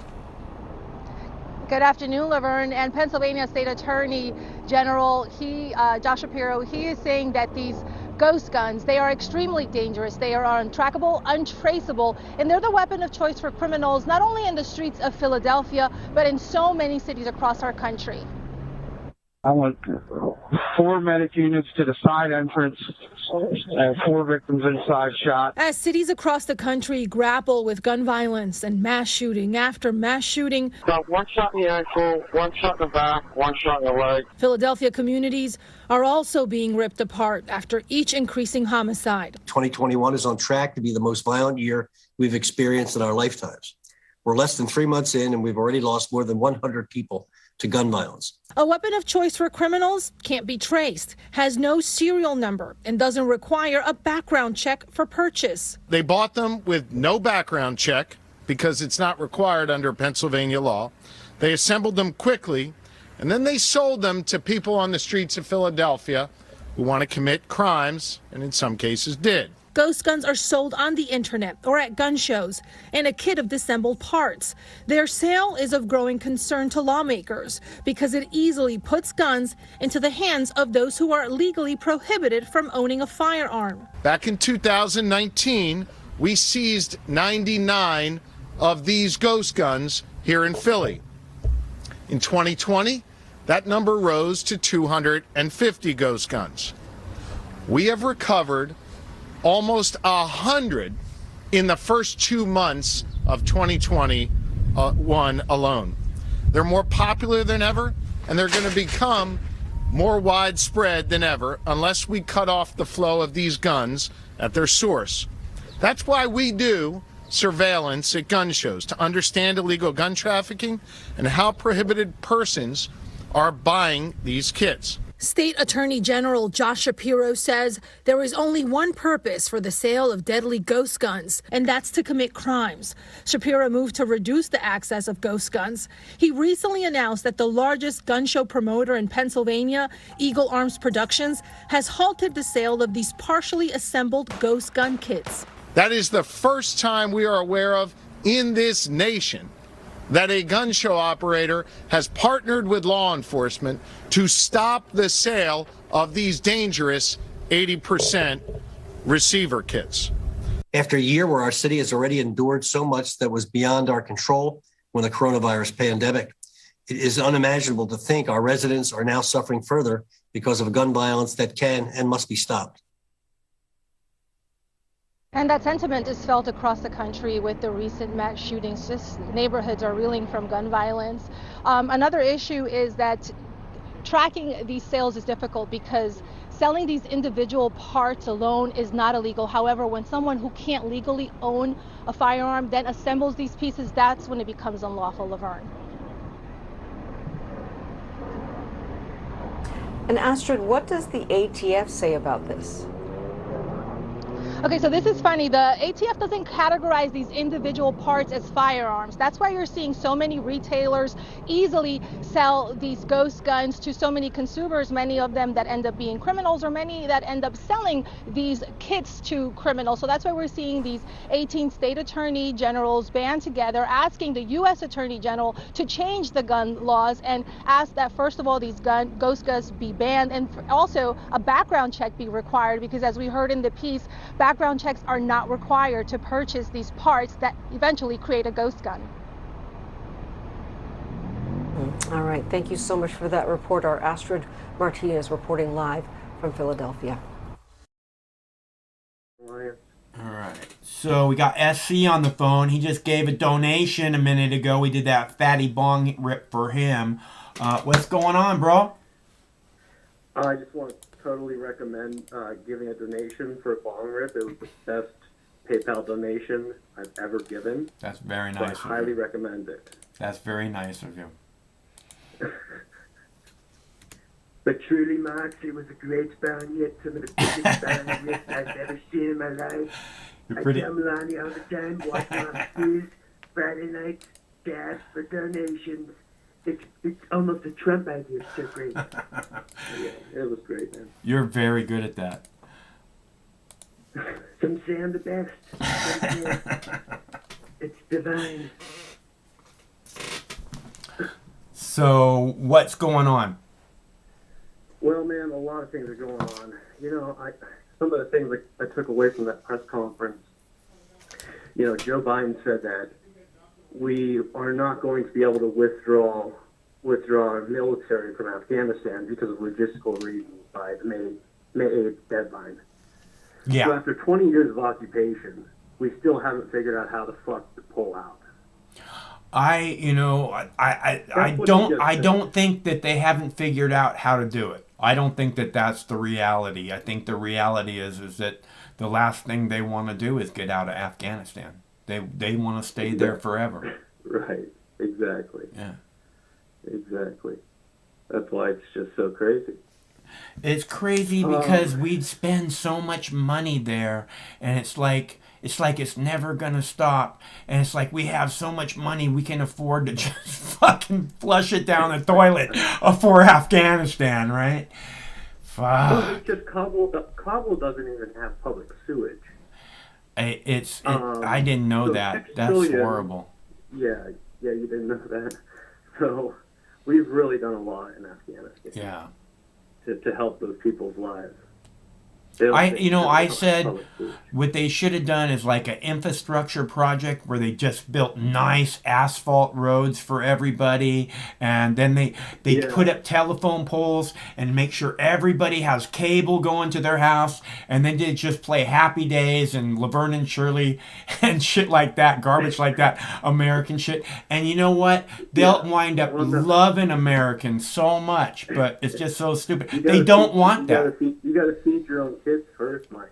Good afternoon, Laverne. And Pennsylvania State Attorney General, Josh Shapiro, he is saying that these ghost guns, they are extremely dangerous. They are untrackable, untraceable, and they're the weapon of choice for criminals, not only in the streets of Philadelphia, but in so many cities across our country. I want 4 medic units to the side entrance and 4 victims inside shot. As cities across the country grapple with gun violence and mass shooting after mass shooting. Got 1 shot in the ankle, 1 shot in the back, 1 shot in the leg. Philadelphia communities are also being ripped apart after each increasing homicide. 2021 is on track to be the most violent year we've experienced in our lifetimes. We're less than 3 months in, and we've already lost more than 100 people to gun violence. A weapon of choice for criminals can't be traced, has no serial number, and doesn't require a background check for purchase. They bought them with no background check because it's not required under Pennsylvania law. They assembled them quickly, and then they sold them to people on the streets of Philadelphia who want to commit crimes, and in some cases did. Ghost guns are sold on the internet or at gun shows in a kit of disassembled parts. Their sale is of growing concern to lawmakers because it easily puts guns into the hands of those who are legally prohibited from owning a firearm. Back in 2019, we seized 99 of these ghost guns here in Philly. In 2020, that number rose to 250 ghost guns. We have recovered almost 100 in the first 2 months of 2021 alone. They're more popular than ever, and they're going to become more widespread than ever unless we cut off the flow of these guns at their source. That's why we do surveillance at gun shows, to understand illegal gun trafficking and how prohibited persons are buying these kits. State Attorney General Josh Shapiro says there is only one purpose for the sale of deadly ghost guns, and that's to commit crimes. Shapiro moved to reduce the access of ghost guns. He recently announced that the largest gun show promoter in Pennsylvania, Eagle Arms Productions, has halted the sale of these partially assembled ghost gun kits. That is the first time we are aware of in this nation that a gun show operator has partnered with law enforcement to stop the sale of these dangerous 80% receiver kits. After a year where our city has already endured so much that was beyond our control when the coronavirus pandemic, it is unimaginable to think our residents are now suffering further because of gun violence that can and must be stopped. And that sentiment is felt across the country with the recent mass shootings. Just neighborhoods are reeling from gun violence. Another issue is that tracking these sales is difficult because selling these individual parts alone is not illegal. However, when someone who can't legally own a firearm then assembles these pieces, that's when it becomes unlawful, Laverne. And Astrid, what does the ATF say about this? Okay, so this is funny. The ATF doesn't categorize these individual parts as firearms. That's why you're seeing so many retailers easily sell these ghost guns to so many consumers, many of them that end up being criminals or many that end up selling these kits to criminals. So that's why we're seeing these 18 state attorney generals band together asking the U.S. Attorney General to change the gun laws and ask that, first of all, these ghost guns be banned and also a background check be required, because as we heard in the piece, background checks are not required to purchase these parts that eventually create a ghost gun. All right, thank you so much for that report. Our Astrid Martinez reporting live from Philadelphia. All right, so we got SC on the phone. He just gave a donation a minute ago. We did that fatty bong rip for him. What's going on, bro? I just want to totally recommend giving a donation for a bong rip. It was the best PayPal donation I've ever given. That's very So nice. I highly recommend it. That's very nice of you. But truly, Max, it was a great bong rip. Some of the biggest bong rips I've ever seen in my life. You're pretty. I tell Melania all the time, watch my quiz, Friday night, dad for donations. It's almost a Trump idea. It's so great. Yeah, it was great, man. You're very good at that. Some say I'm the best. Some say it's divine. So, what's going on? Well, man, a lot of things are going on. You know, some of the things that I took away from that press conference, you know, Joe Biden said that we are not going to be able to withdraw our military from Afghanistan because of logistical reasons by the May 8th deadline. Yeah. So after 20 years of occupation, we still haven't figured out how the fuck to pull out. I don't think that they haven't figured out how to do it. I don't think that that's the reality. I think the reality is that the last thing they want to do is get out of Afghanistan. They want to stay there forever. Right. Exactly. Yeah. Exactly. That's why it's just so crazy. It's crazy because we'd spend so much money there, and it's like it's never gonna stop. And it's like we have so much money we can afford to just fucking flush it down the toilet for Afghanistan, right? Fuck. Well, it's just Kabul doesn't even have public sewage. I didn't know so that. $6 That's trillion, horrible. Yeah, you didn't know that. So we've really done a lot in Afghanistan. Yeah. To help those people's lives. I said what they should have done is like an infrastructure project where they just built nice asphalt roads for everybody, and then they put up telephone poles and make sure everybody has cable going to their house, and then they just play Happy Days and Laverne and Shirley and shit like that, garbage like that, American shit. And you know what? They'll wind up loving Americans so much, but it's just so stupid. They don't want that. You got to feed your own kids first, Mike.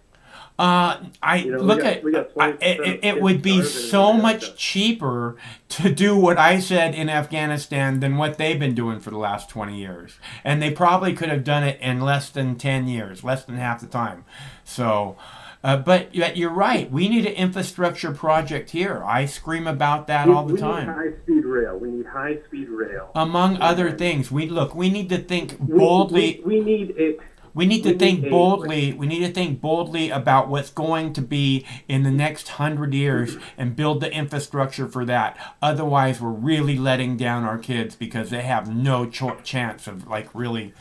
It would be so much cheaper to do what I said in Afghanistan than what they've been doing for the last 20 years. And they probably could have done it in less than 10 years, less than half the time. So, but you're right. We need an infrastructure project here. I scream about that all the time. We need high-speed rail. We need high-speed rail. Among other things, we need to think boldly. We need it. We need to think boldly. We need to think boldly about what's going to be in the next 100 years and build the infrastructure for that. Otherwise, we're really letting down our kids because they have no chance of like really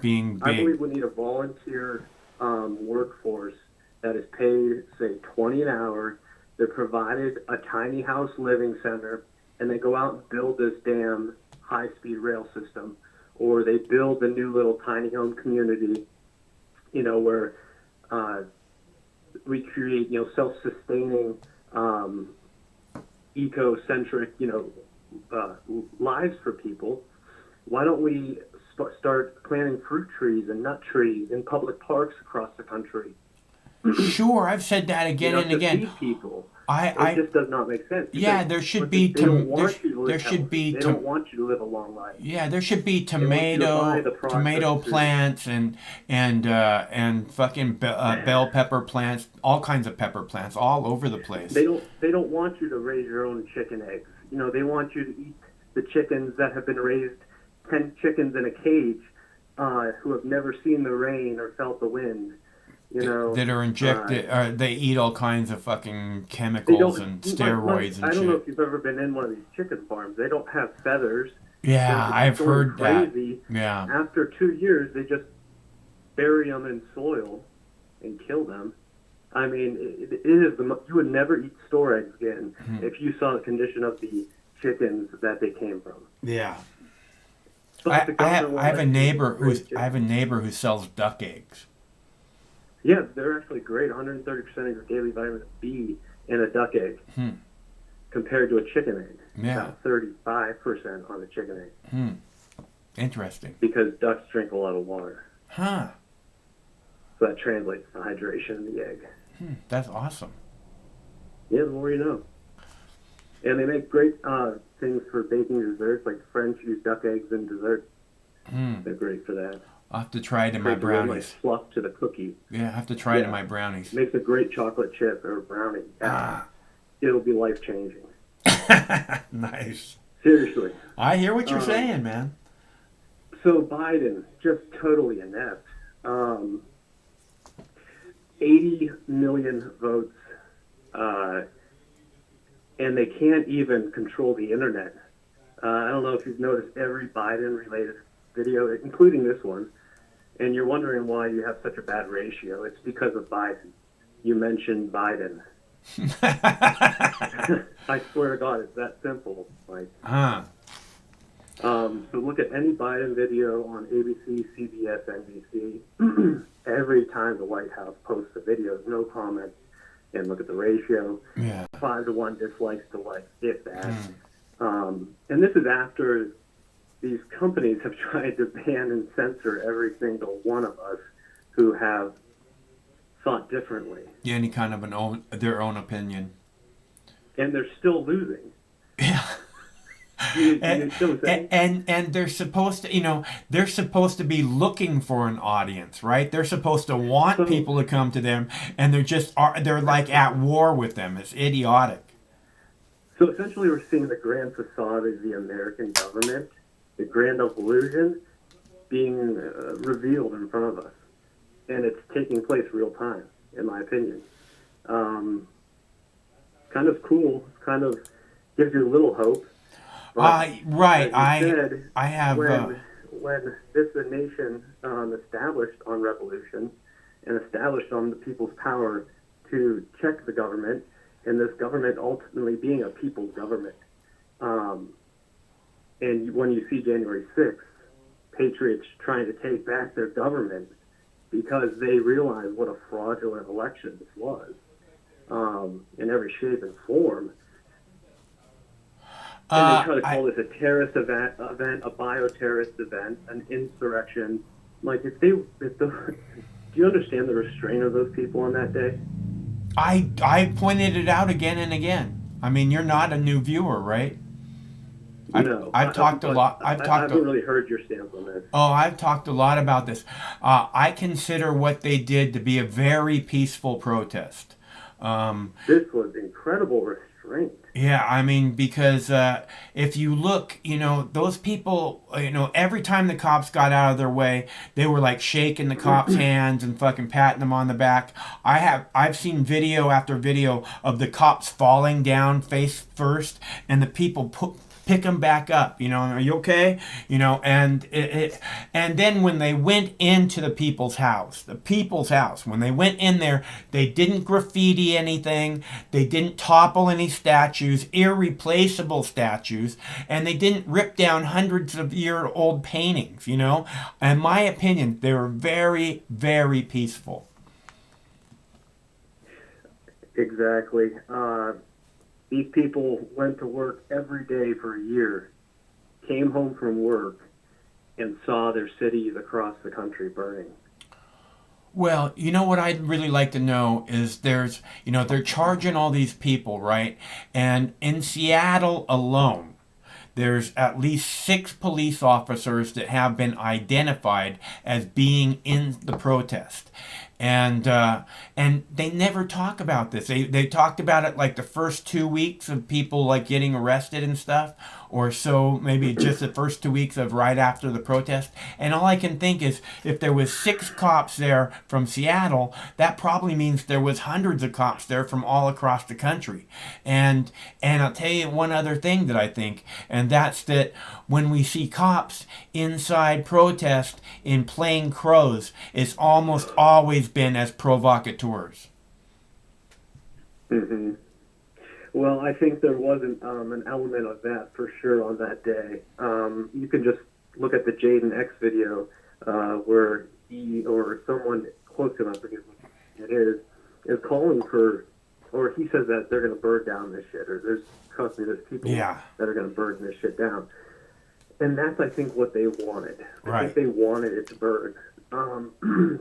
being big. I believe we need a volunteer workforce that is paid, say, $20 an hour. They're provided a tiny house living center, and they go out and build this damn high-speed rail system. Or they build a new little tiny home community, you know, where we create, you know, self-sustaining, eco-centric, you know, lives for people. Why don't we start planting fruit trees and nut trees in public parks across the country? Sure, I've said that again and again. To feed people. It just does not make sense. Yeah, there should be. They don't want you to live a long life. Yeah, there should be tomato plants and fucking bell pepper plants, all kinds of pepper plants, all over the place. They don't want you to raise your own chicken eggs. You know, they want you to eat the chickens that have been raised, 10 chickens in a cage, who have never seen the rain or felt the wind. You know, that are injected, they eat all kinds of fucking chemicals and steroids and shit. I don't know if you've ever been in one of these chicken farms. They don't have feathers. Yeah, I've heard crazy. That. Yeah. After 2 years, they just bury them in soil and kill them. I mean, it is you would never eat store eggs again if you saw the condition of the chickens that they came from. Yeah. I have a neighbor who sells duck eggs. Yeah, they're actually great. 130% of your daily vitamin B in a duck egg compared to a chicken egg. Yeah. About 35% on a chicken egg. Interesting. Because ducks drink a lot of water. Huh. So that translates to hydration in the egg. That's awesome. Yeah, the more you know. And they make great things for baking desserts, like French use duck eggs in dessert. They're great for that. I'll have to try it in my Takes away brownies. fluff to the cookie. Yeah, I have to try it in my brownies. Makes a great chocolate chip or brownie. It'll be life changing. Nice. Seriously. I hear what you're saying, man. So Biden, just totally inept. 80 million votes, and they can't even control the internet. I don't know if you've noticed every Biden-related video, including this one, and you're wondering why you have such a bad ratio. It's because of Biden. You mentioned Biden. I swear to God, it's that simple. Like, so look at any Biden video on ABC, CBS, NBC. Every time the White House posts a video, no comments, and look at the ratio. 5-to-1 dislikes to likes, if that. And this is after these companies have tried to ban and censor every single one of us who have thought differently. Yeah, any kind of their own opinion. And they're still losing. Yeah. And they're supposed to, they're supposed to be looking for an audience, right? They're supposed to want people to come to them, and they're like at war with them. It's idiotic. So essentially, we're seeing the grand facade of the American government, the grand illusion, being revealed in front of us, and it's taking place real time, in my opinion. Kind of cool. Kind of gives you a little hope. Right. I have. When this nation established on revolution and established on the people's power to check the government, and this government ultimately being a people's government. And when you see January 6th, patriots trying to take back their government because they realize what a fraudulent election this was in every shape and form. And they try to call this a terrorist event, a bioterrorist event, an insurrection. Like, do you understand the restraint of those people on that day? I pointed it out again and again. I mean, you're not a new viewer, right? No. I've talked a lot. I haven't really heard your stance on this. Oh, I've talked a lot about this. I consider what they did to be a very peaceful protest. This was incredible restraint. Yeah, I mean, because if you look, those people, every time the cops got out of their way, they were like shaking the cops' hands and fucking patting them on the back. I've seen video after video of the cops falling down face first, and the people pick them back up. Are you okay? And and then when they went into the people's house, when they went in there, they didn't graffiti anything, they didn't topple any statues, irreplaceable statues, and they didn't rip down hundreds of year old paintings. In my opinion, they were very, very peaceful. Exactly. These people went to work every day for a year, came home from work, and saw their cities across the country burning. Well, what I'd really like to know is they're charging all these people, right? And in Seattle alone, there's at least 6 police officers that have been identified as being in the protest. And they never talk about this. They talked about it like the first 2 weeks of people like getting arrested and stuff, or so maybe just the first 2 weeks of right after the protest. And all I can think is if there was 6 cops there from Seattle, that probably means there was hundreds of cops there from all across the country. And I'll tell you one other thing that I think, and that's that when we see cops inside protest in plain clothes, it's almost always been as provocateurs. Mm-hmm. Well, I think there was an element of that for sure on that day. You can just look at the Jaden X video where he or someone close to him, I forget what it is calling for, or he says that they're going to burn down this shit, or trust me, there's people that are going to burn this shit down. And that's, I think, what they wanted. I think they wanted it to burn.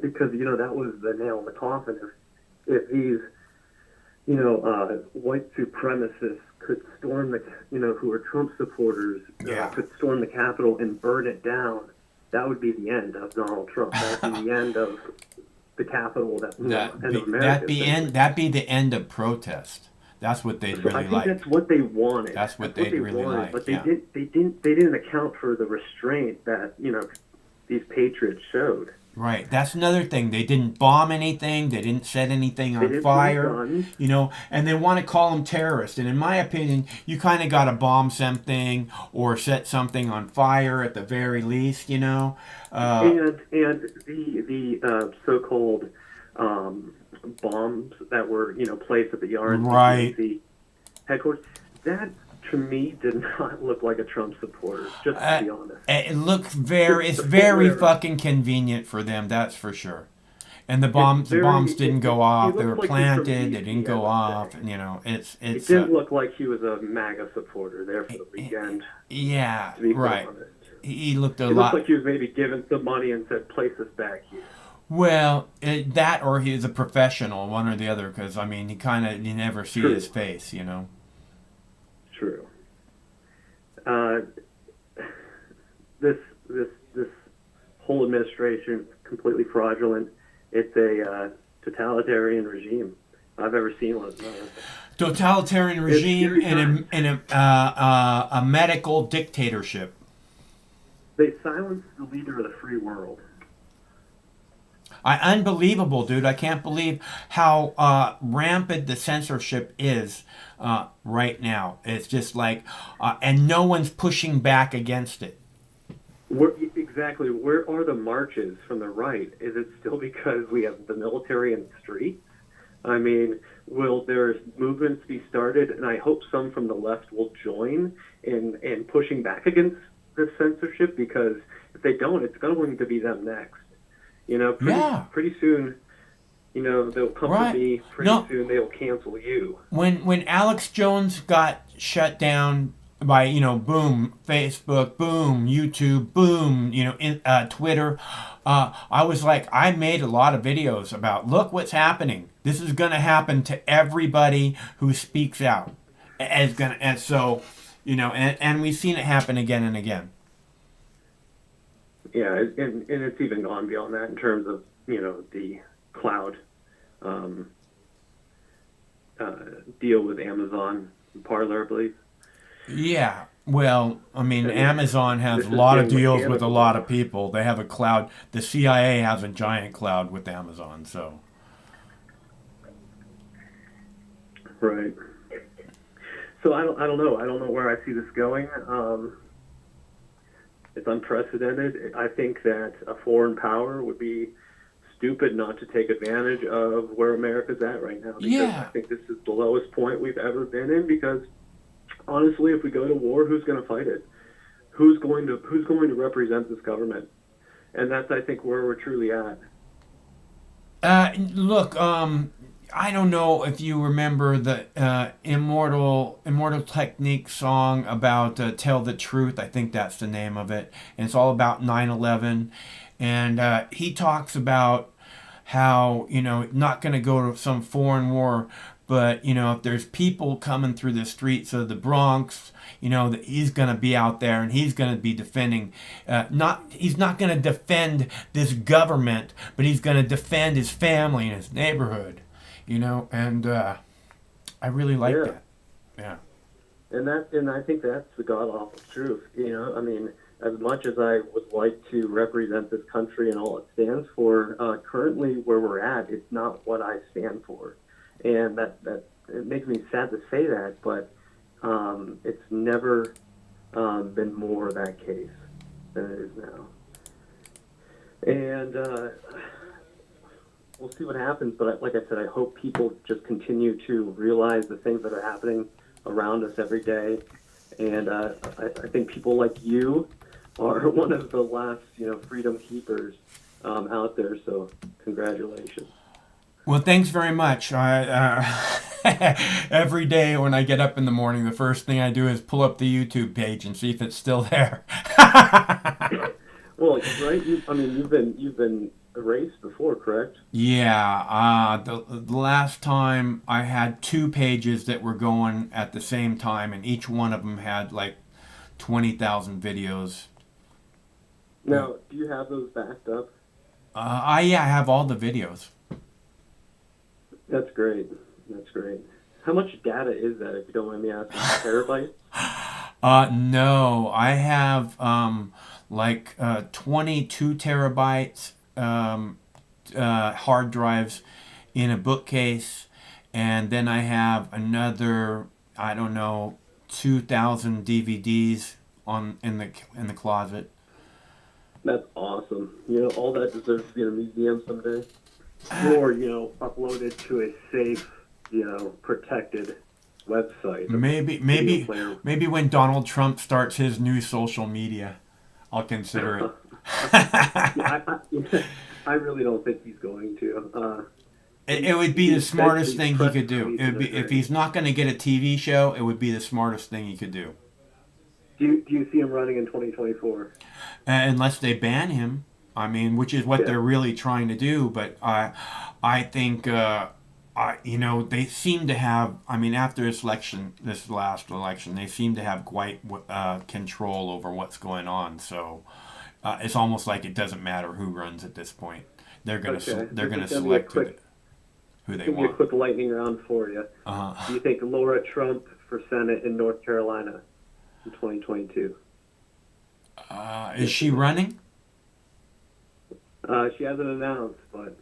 Because, that was the nail in the coffin. If these, white supremacists could storm who are Trump supporters, could storm the Capitol and burn it down, that would be the end of Donald Trump. That would be the end of the capital. End of America. That'd be the end of protest. That's what they'd really like. That's what they wanted. That's what they'd really like. But they didn't account for the restraint that these patriots showed. Right. That's another thing. They didn't bomb anything. They didn't set anything on fire. And they want to call them terrorists. And in my opinion, you kind of got to bomb something or set something on fire at the very least. And the so-called bombs that were placed at the RNC headquarters, that to me did not look like a Trump supporter, just to be honest. It's very fucking convenient for them, that's for sure. And the bombs didn't go off. They were planted. They didn't go off. And, it didn't look like he was a MAGA supporter there for the weekend. Yeah, to be right. honest. He looked a lot. It looked like he was maybe given some money and said, "Place us back here." Well, that or he's a professional, one or the other. Because you never see his face, True. This whole administration is completely fraudulent. It's a totalitarian regime. I've ever seen one. Totalitarian regime and a medical dictatorship. They silenced the leader of the free world. Unbelievable, dude. I can't believe how rampant the censorship is right now. It's just like, and no one's pushing back against it. Exactly. Where are the marches from the right? Is it still because we have the military in the streets? I mean, will there movements be started? And I hope some from the left will join in pushing back against this censorship, because if they don't, it's going to be them next. Pretty soon, they'll come to me. Pretty soon they'll cancel you. When Alex Jones got shut down by, boom, Facebook, boom, YouTube, boom, Twitter, I was like, I made a lot of videos about, look what's happening. This is going to happen to everybody who speaks out. And so, and we've seen it happen again and again. Yeah, and it's even gone beyond that in terms of, the cloud deal with Amazon Parler, I believe. Yeah, well, Amazon has a lot of deals with a lot of people. They have a cloud. The CIA has a giant cloud with Amazon, so. Right. So I don't know. I don't know where I see this going. It's unprecedented. I think that a foreign power would be stupid not to take advantage of where America's at right now. Because I think this is the lowest point we've ever been in, because honestly, if we go to war, who's going to fight it? Who's going to represent this government? And that's, I think, where we're truly at. Look, I don't know if you remember the Immortal Technique song about Tell the Truth. I think that's the name of it. And it's all about 9/11. And he talks about how, not going to go to some foreign war, but, if there's people coming through the streets of the Bronx, that he's going to be out there and he's going to be defending, he's not going to defend this government, but he's going to defend his family and his neighborhood. And I really like that. Yeah. And I think that's the god-awful truth. As much as I would like to represent this country and all it stands for, currently where we're at, it's not what I stand for. And that it makes me sad to say that, but it's never been more that case than it is now. And we'll see what happens, but like I said, I hope people just continue to realize the things that are happening around us every day. And I think people like you are one of the last, freedom keepers out there. So congratulations. Well, thanks very much. Every day when I get up in the morning, the first thing I do is pull up the YouTube page and see if it's still there. Well, right? You've been erased before, correct? Yeah. The last time I had 2 pages that were going at the same time, and each one of them had like 20,000 videos. Now, do you have those backed up? I have all the videos. That's great. That's great. How much data is that, if you don't mind me asking? Terabytes? No, I have like 22 terabytes hard drives in a bookcase, and then I have another, I don't know, 2,000 DVDs in the closet. That's awesome. You know, all that deserves to be in a museum someday. Or, you know, uploaded to a safe, you know, protected website. Maybe when Donald Trump starts his new social media, I'll consider it. I really don't think he's going to. It would be the smartest thing he could do. It would be, if he's not going to get a TV show, it would be the smartest thing he could do. Do you see him running in 2024? Unless they ban him, I mean, which is what they're really trying to do. But I think you know, they seem to have. I mean, after this last election, they seem to have quite control over what's going on. So it's almost like it doesn't matter who runs at this point. They're gonna select who they want. Give me a quick lightning round for you. Do you think Laura Trump for Senate in North Carolina in 2022? Is she running? She hasn't announced, but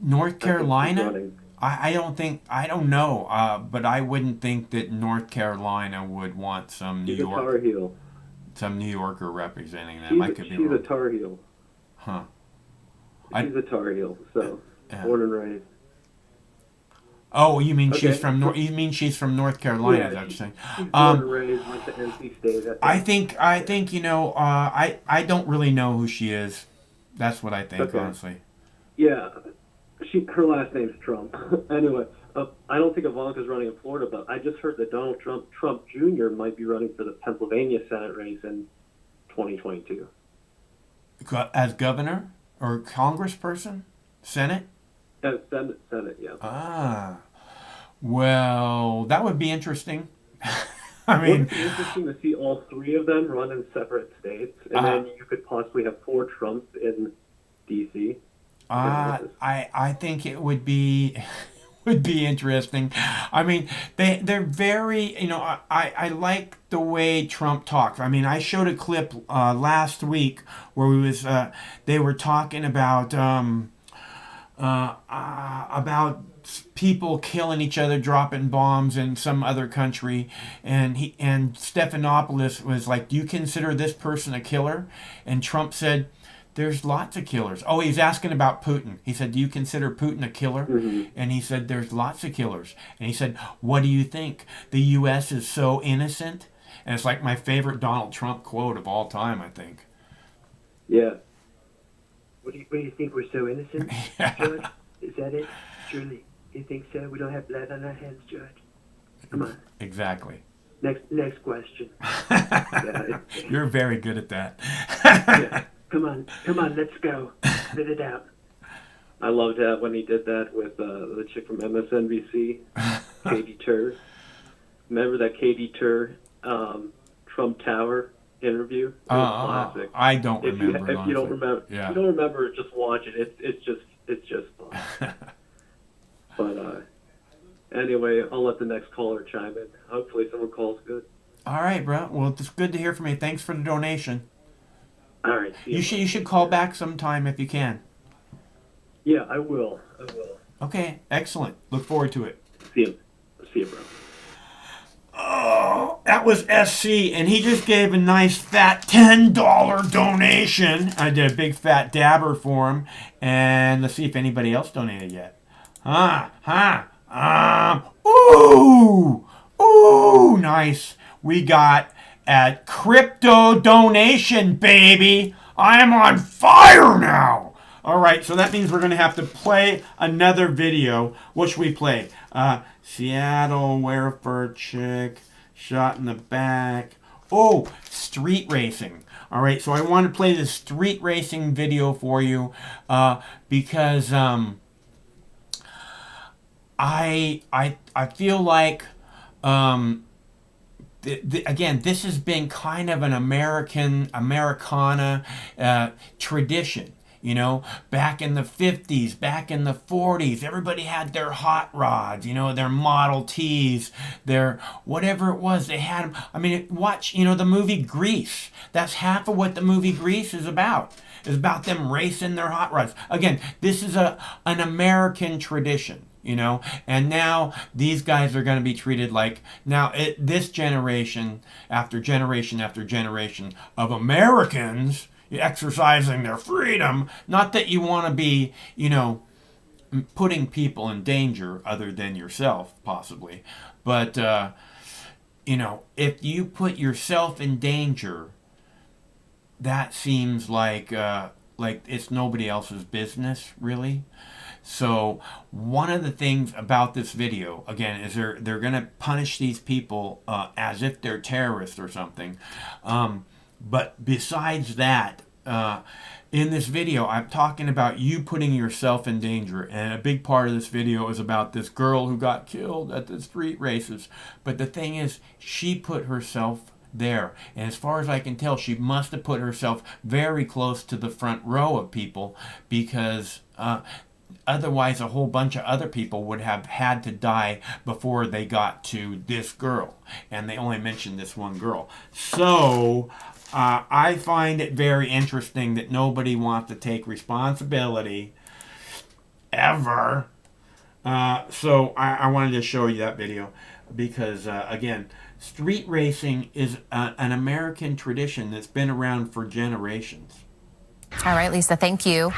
North Carolina? I don't know. But I wouldn't think that North Carolina would want some New Yorker representing them. She's a Tar Heel. Huh. She's a Tar Heel, so born and raised. Oh, you mean she's from North Carolina? Yeah, is that what you're saying? She's born and raised, went to NC State. I think you know. I don't really know who she is. That's what I think, honestly. Yeah, her last name's Trump. Anyway, I don't think Ivanka's running in Florida, but I just heard that Donald Trump Jr. might be running for the Pennsylvania Senate race in 2022. As governor or congressperson, Senate? As Senate, yeah. Ah, well, that would be interesting. I mean, wouldn't it be interesting to see all three of them run in separate states, and then you could possibly have 4 Trumps in D.C. I think it would be interesting. I mean, they're very, you know, I like the way Trump talks. I mean, I showed a clip last week where they were talking about people killing each other, dropping bombs in some other country, and Stephanopoulos was like, "Do you consider this person a killer?" And Trump said, "There's lots of killers." Oh, he's asking about Putin. He said, "Do you consider Putin a killer?" Mm-hmm. And he said, "There's lots of killers." And he said, "What do you think? The U.S. is so innocent?" And it's like my favorite Donald Trump quote of all time, I think. Yeah. What do you think, we're so innocent, Judge? Is that it? Surely you think so? We don't have blood on our hands, Judge. Come on. Exactly. Next question. You're very good at that. Yeah. Come on, let's go. Spit it out. I loved that when he did that with the chick from MSNBC, Katie Tur. Remember that Katie Tur Trump Tower interview? It was classic. I don't remember. If you don't remember, yeah. If you don't remember, just watch it. It's just fun. But anyway, I'll let the next caller chime in. Hopefully, someone calls good. All right, bro. Well, it's good to hear from you. Thanks for the donation. All right. You should call back sometime if you can. Yeah, I will. Okay, excellent. Look forward to it. See you, bro. Oh, that was SC, and he just gave a nice fat $10 donation. I did a big fat dabber for him, and let's see if anybody else donated yet. Ooh, nice. We got a crypto donation, baby. I am on fire now. All right, so that means we're going to have to play another video. What should we play? Seattle, wear fur chick, shot in the back. Oh, street racing. All right, so I want to play the street racing video for you because I feel like again, this has been kind of an Americana tradition. You know, back in the 50s, back in the 40s, everybody had their hot rods, you know, their Model Ts, their whatever it was. They had them. I mean, watch, you know, the movie Grease. That's half of what the movie Grease is about. It's about them racing their hot rods. Again, this is an American tradition. You know, and now these guys are going to be treated like, now this generation after generation after generation of Americans exercising their freedom, not that you want to be, you know, putting people in danger other than yourself, possibly, but, you know, if you put yourself in danger, that seems like it's nobody else's business, really. So one of the things about this video, again, is they're going to punish these people as if they're terrorists or something. But besides that, in this video, I'm talking about you putting yourself in danger. And a big part of this video is about this girl who got killed at the street races. But the thing is, she put herself there. And as far as I can tell, she must have put herself very close to the front row of people, because otherwise a whole bunch of other people would have had to die before they got to this girl. And they only mentioned this one girl. So I find it very interesting that nobody wants to take responsibility ever. So I wanted to show you that video because, again, street racing is an American tradition that's been around for generations. All right, Lisa, thank you.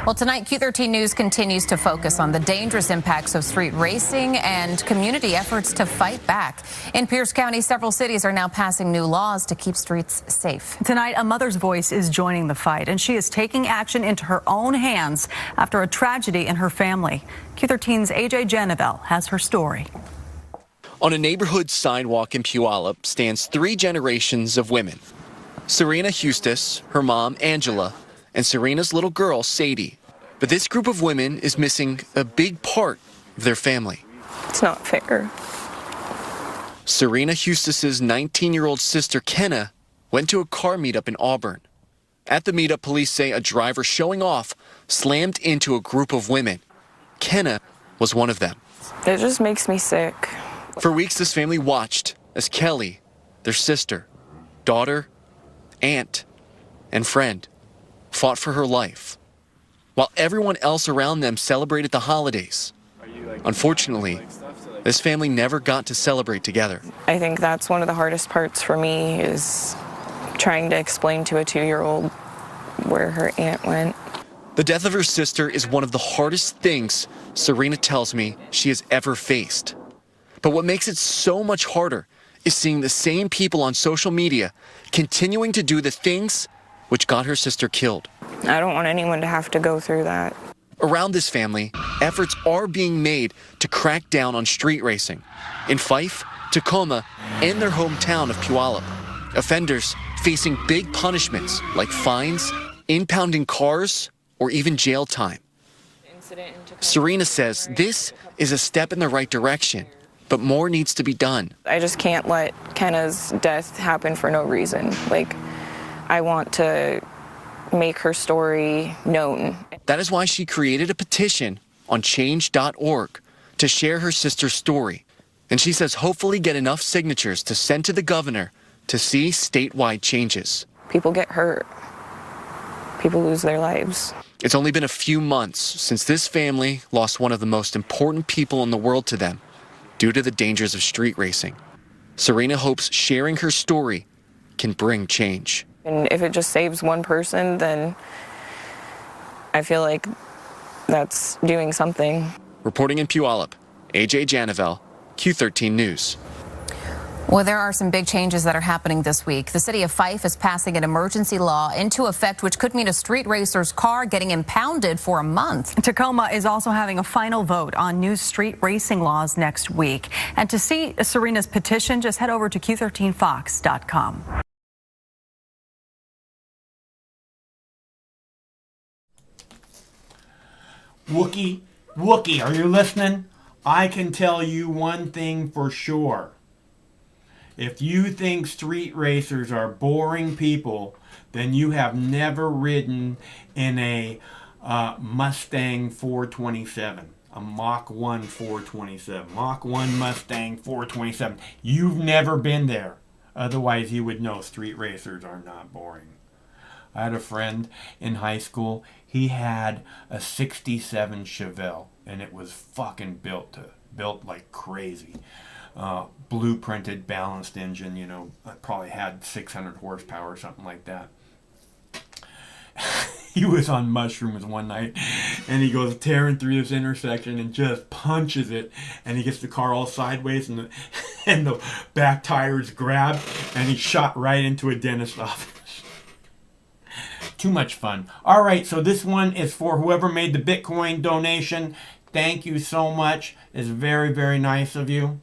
Well, tonight, Q13 News continues to focus on the dangerous impacts of street racing and community efforts to fight back. In Pierce County, several cities are now passing new laws to keep streets safe. Tonight, a mother's voice is joining the fight, and she is taking action into her own hands after a tragedy in her family. Q13's AJ Janavel has her story. On a neighborhood sidewalk in Puyallup stands 3 generations of women. Serena Hustis, her mom, Angela, and Serena's little girl, Sadie. But this group of women is missing a big part of their family. It's not fair. Serena Hustis's 19-year-old sister, Kenna, went to a car meetup in Auburn. At the meetup, police say a driver showing off slammed into a group of women. Kenna was one of them. It just makes me sick. For weeks, this family watched as Kelly, their sister, daughter, aunt, and friend, fought for her life, while everyone else around them celebrated the holidays. Unfortunately, this family never got to celebrate together. I think that's one of the hardest parts for me, is trying to explain to a 2-year-old where her aunt went. The death of her sister is one of the hardest things Serena tells me she has ever faced. But what makes it so much harder is seeing the same people on social media continuing to do the things which got her sister killed. I don't want anyone to have to go through that. Around this family, efforts are being made to crack down on street racing. In Fife, Tacoma, and their hometown of Puyallup, offenders facing big punishments like fines, impounding cars, or even jail time. Serena says this is a step in the right direction, but more needs to be done. I just can't let Kenna's death happen for no reason. I want to make her story known. That is why she created a petition on change.org to share her sister's story. And she says hopefully get enough signatures to send to the governor to see statewide changes. People get hurt. People lose their lives. It's only been a few months since this family lost one of the most important people in the world to them due to the dangers of street racing. Serena hopes sharing her story can bring change. And if it just saves one person, then I feel like that's doing something. Reporting in Puyallup, AJ Janavel, Q13 News. Well, there are some big changes that are happening this week. The city of Fife is passing an emergency law into effect, which could mean a street racer's car getting impounded for a month. Tacoma is also having a final vote on new street racing laws next week. And to see Serena's petition, just head over to Q13Fox.com. Wookie, are you listening? I can tell you one thing for sure. If you think street racers are boring people, then you have never ridden in a Mustang 427. A Mach 1 427. Mach 1 Mustang 427. You've never been there. Otherwise, you would know street racers are not boring. I had a friend in high school. He had a 67 Chevelle, and it was fucking built like crazy. Blueprinted, balanced engine, you know, probably had 600 horsepower or something like that. He was on mushrooms one night, and he goes tearing through this intersection and just punches it, and he gets the car all sideways, and the back tires grabbed, and he shot right into a dentist's office. Too much fun. All right, so this one is for whoever made the Bitcoin donation. Thank you so much. It's very, very nice of you.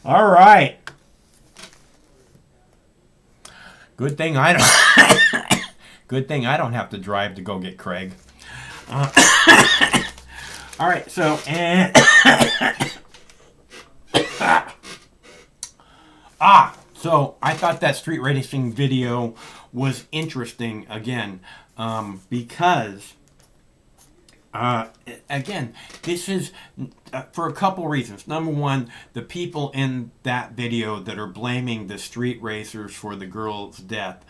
All right. Good thing I don't. Good thing I don't have to drive to go get Craig. All right. So so I thought that street racing video was interesting again because. Again, this is for a couple reasons. Number one, the people in that video that are blaming the street racers for the girl's death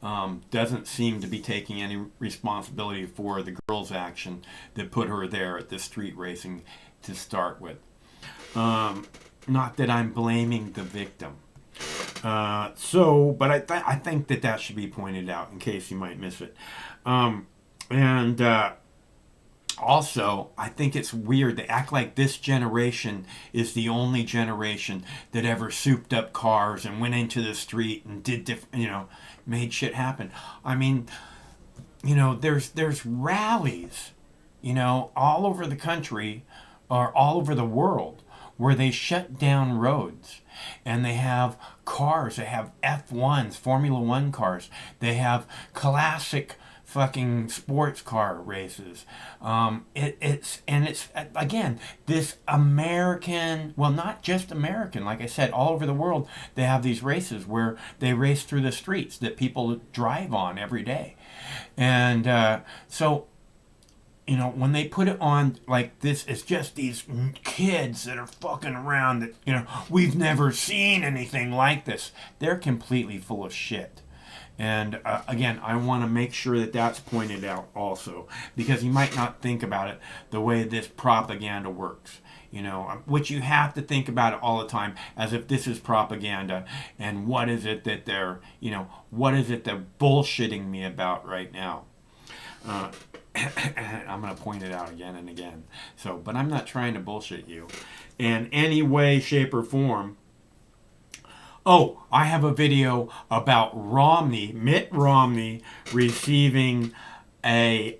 doesn't seem to be taking any responsibility for the girl's action that put her there at the street racing to start with. Not that I'm blaming the victim. But I think that should be pointed out in case you might miss it. Also, I think it's weird. They act like this generation is the only generation that ever souped up cars and went into the street and did made shit happen. I mean, there's rallies, all over the country or all over the world where they shut down roads and they have cars. They have F1s, Formula One cars. They have classic fucking sports car races. It's again this American, well, not just American, like I said, all over the world they have these races where they race through the streets that people drive on every day. And so when they put it on like this, it's just these kids that are fucking around that, we've never seen anything like this. They're completely full of shit. And again, I want to make sure that that's pointed out also, because you might not think about it the way this propaganda works, which you have to think about it all the time as if this is propaganda. And what is it that they're, what is it they're bullshitting me about right now? I'm going to point it out again and again. But I'm not trying to bullshit you in any way, shape, or form. Oh, I have a video about Mitt Romney, receiving a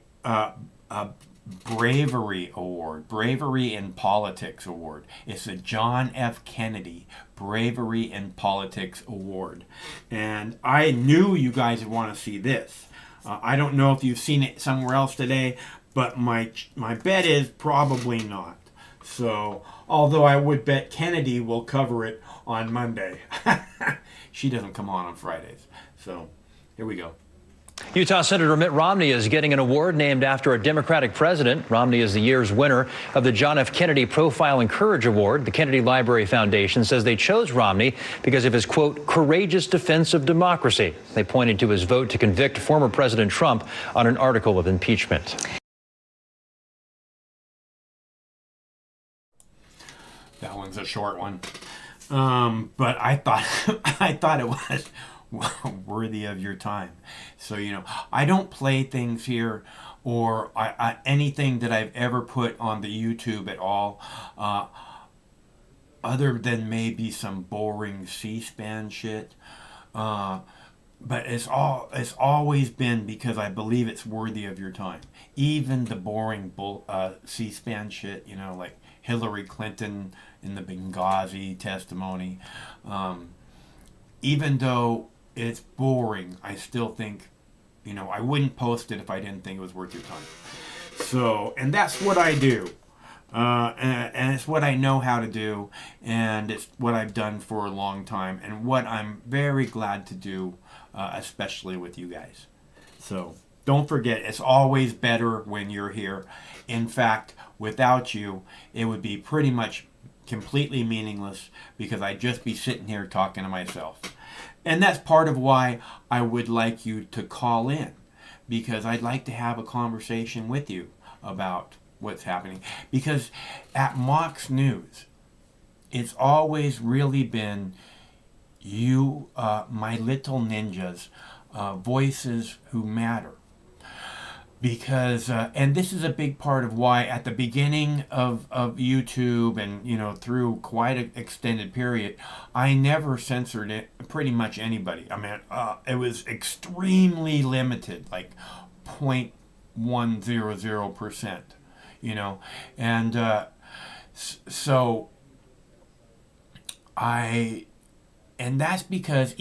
Bravery Award, Bravery in Politics Award. It's a John F. Kennedy Bravery in Politics Award. And I knew you guys would want to see this. I don't know if you've seen it somewhere else today, but my bet is probably not. So, although I would bet Kennedy will cover it on Monday. She doesn't come on Fridays. So, here we go. Utah Senator Mitt Romney is getting an award named after a Democratic president. Romney is the year's winner of the John F. Kennedy Profile and Courage Award. The Kennedy Library Foundation says they chose Romney because of his, quote, courageous defense of democracy. They pointed to his vote to convict former President Trump on an article of impeachment. That one's a short one. But I thought it was worthy of your time. So, you know, I don't play things here or anything that I've ever put on the YouTube at all, other than maybe some boring C-SPAN shit. But it's always been because I believe it's worthy of your time. Even the boring C-SPAN shit, you know, like Hillary Clinton in the Benghazi testimony. Even though it's boring, I still think, you know, I wouldn't post it if I didn't think it was worth your time. So, and that's what I do. And it's what I know how to do, and it's what I've done for a long time, and what I'm very glad to do, especially with you guys. So, don't forget, it's always better when you're here. In fact, without you, it would be pretty much completely meaningless because I'd just be sitting here talking to myself. And that's part of why I would like you to call in, because I'd like to have a conversation with you about what's happening. Because at Mox News, it's always really been you, my little ninjas, voices who matter. Because, and this is a big part of why at the beginning of YouTube and, you know, through quite an extended period, I never censored it, pretty much anybody. I mean, it was extremely limited, like 0.100%, you know, and so that's because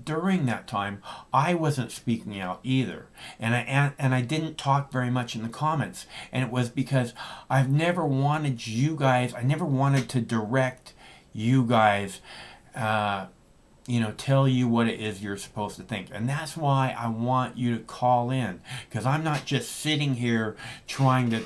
during that time, I wasn't speaking out either, and I didn't talk very much in the comments, and it was because I've never wanted you guys. I never wanted to direct you guys, you know, tell you what it is you're supposed to think, and that's why I want you to call in, because I'm not just sitting here trying to,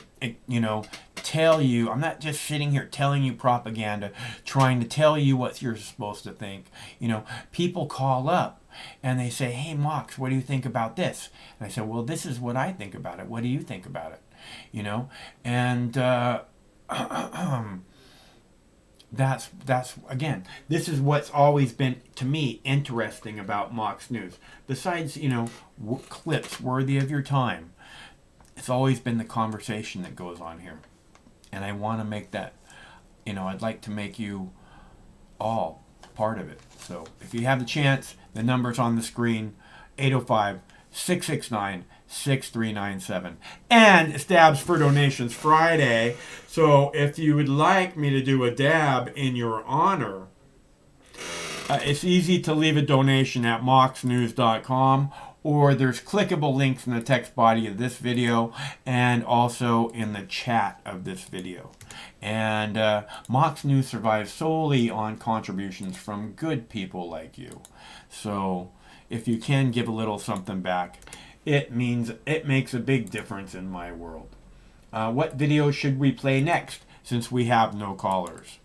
you know, tell you. I'm not just sitting here telling you propaganda, trying to tell you what you're supposed to think. You know, people call up and they say, "Hey, Mox, what do you think about this?" And I say, "Well, this is what I think about it. What do you think about it?" You know, and that's again, this is what's always been to me interesting about Mox News. Besides, you know, clips worthy of your time, it's always been the conversation that goes on here. And I want to make that, you know, I'd like to make you all part of it. So if you have the chance, the number's on the screen, 805-669-6397. And it's Dabs for Donations Friday. So if you would like me to do a dab in your honor, it's easy to leave a donation at moxnews.com, or there's clickable links in the text body of this video and also in the chat of this video. And Mox News survives solely on contributions from good people like you. So if you can give a little something back, it makes a big difference in my world. What video should we play next, since we have no callers?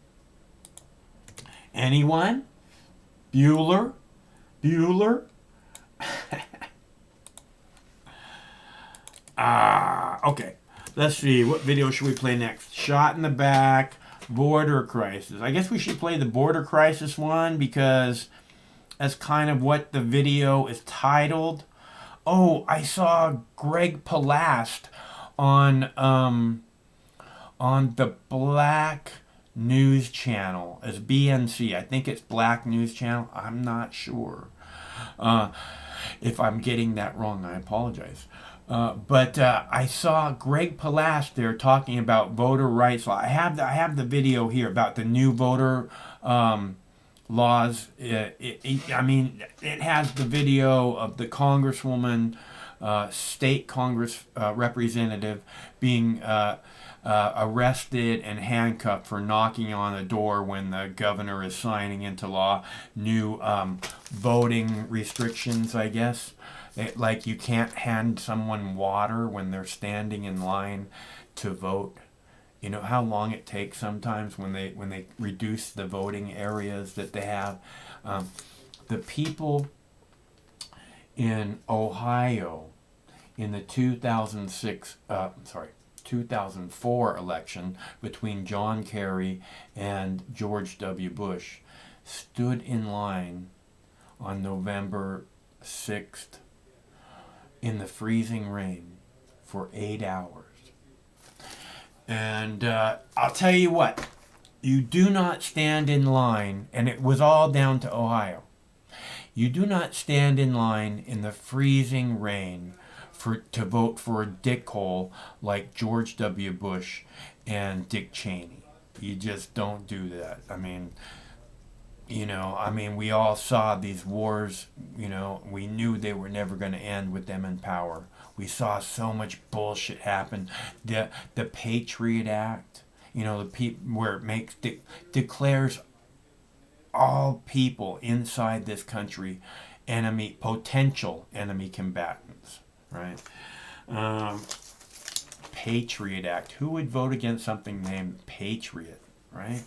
Anyone? Bueller? Okay. Let's see. What video should we play next? Shot in the back. Border crisis. I guess we should play the border crisis one because that's kind of what the video is titled. Oh, I saw Greg Palast on the Black News Channel as BNC. I think it's Black News Channel. I'm not sure. If I'm getting that wrong, I apologize. But I saw Greg Palast there talking about voter rights law. I have the video here about the new voter laws. I mean, it has the video of the congresswoman, state Congress representative being arrested and handcuffed for knocking on a door when the governor is signing into law new voting restrictions, I guess. Like you can't hand someone water when they're standing in line to vote. You know how long it takes sometimes when they reduce the voting areas that they have. The people in Ohio in the 2004 election between John Kerry and George W. Bush stood in line on November 6th in the freezing rain for 8 hours. And I'll tell you what, you do not stand in line, and it was all down to Ohio. You do not stand in line in the freezing rain to vote for a dickhole like George W. Bush and Dick Cheney. You just don't do that. I mean, we all saw these wars, we knew they were never going to end with them in power. We saw so much bullshit happen. The Patriot Act, where it declares all people inside this country potential enemy combatants, right? Patriot Act. Who would vote against something named Patriot, right?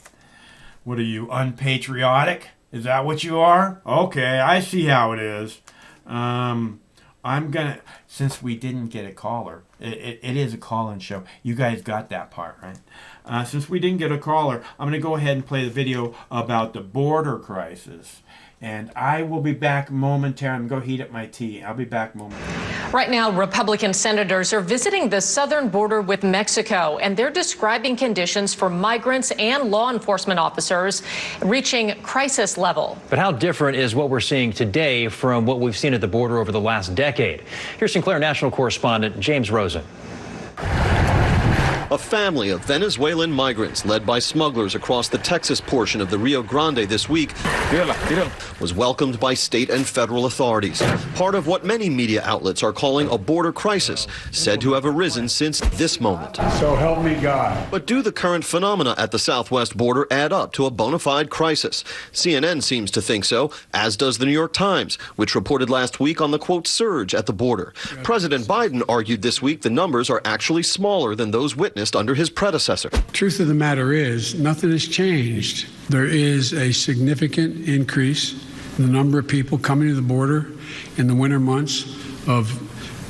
What are you, unpatriotic? Is that what you are? Okay, I see how it is. Since we didn't get a caller, it is a call-in show. You guys got that part, right? Since we didn't get a caller, I'm going to go ahead and play the video about the border crisis. And I will be back momentarily. I'm going to go heat up my tea. I'll be back momentarily. Right now, Republican senators are visiting the southern border with Mexico, and they're describing conditions for migrants and law enforcement officers reaching crisis level. But how different is what we're seeing today from what we've seen at the border over the last decade? Here's Sinclair National correspondent James Rosen. A family of Venezuelan migrants led by smugglers across the Texas portion of the Rio Grande this week was welcomed by state and federal authorities. Part of what many media outlets are calling a border crisis, said to have arisen since this moment. So help me God. But do the current phenomena at the southwest border add up to a bona fide crisis? CNN seems to think so, as does the New York Times, which reported last week on the, quote, surge at the border. President Biden argued this week the numbers are actually smaller than those witnessed under his predecessor. Truth of the matter is, nothing has changed. There is a significant increase in the number of people coming to the border in the winter months of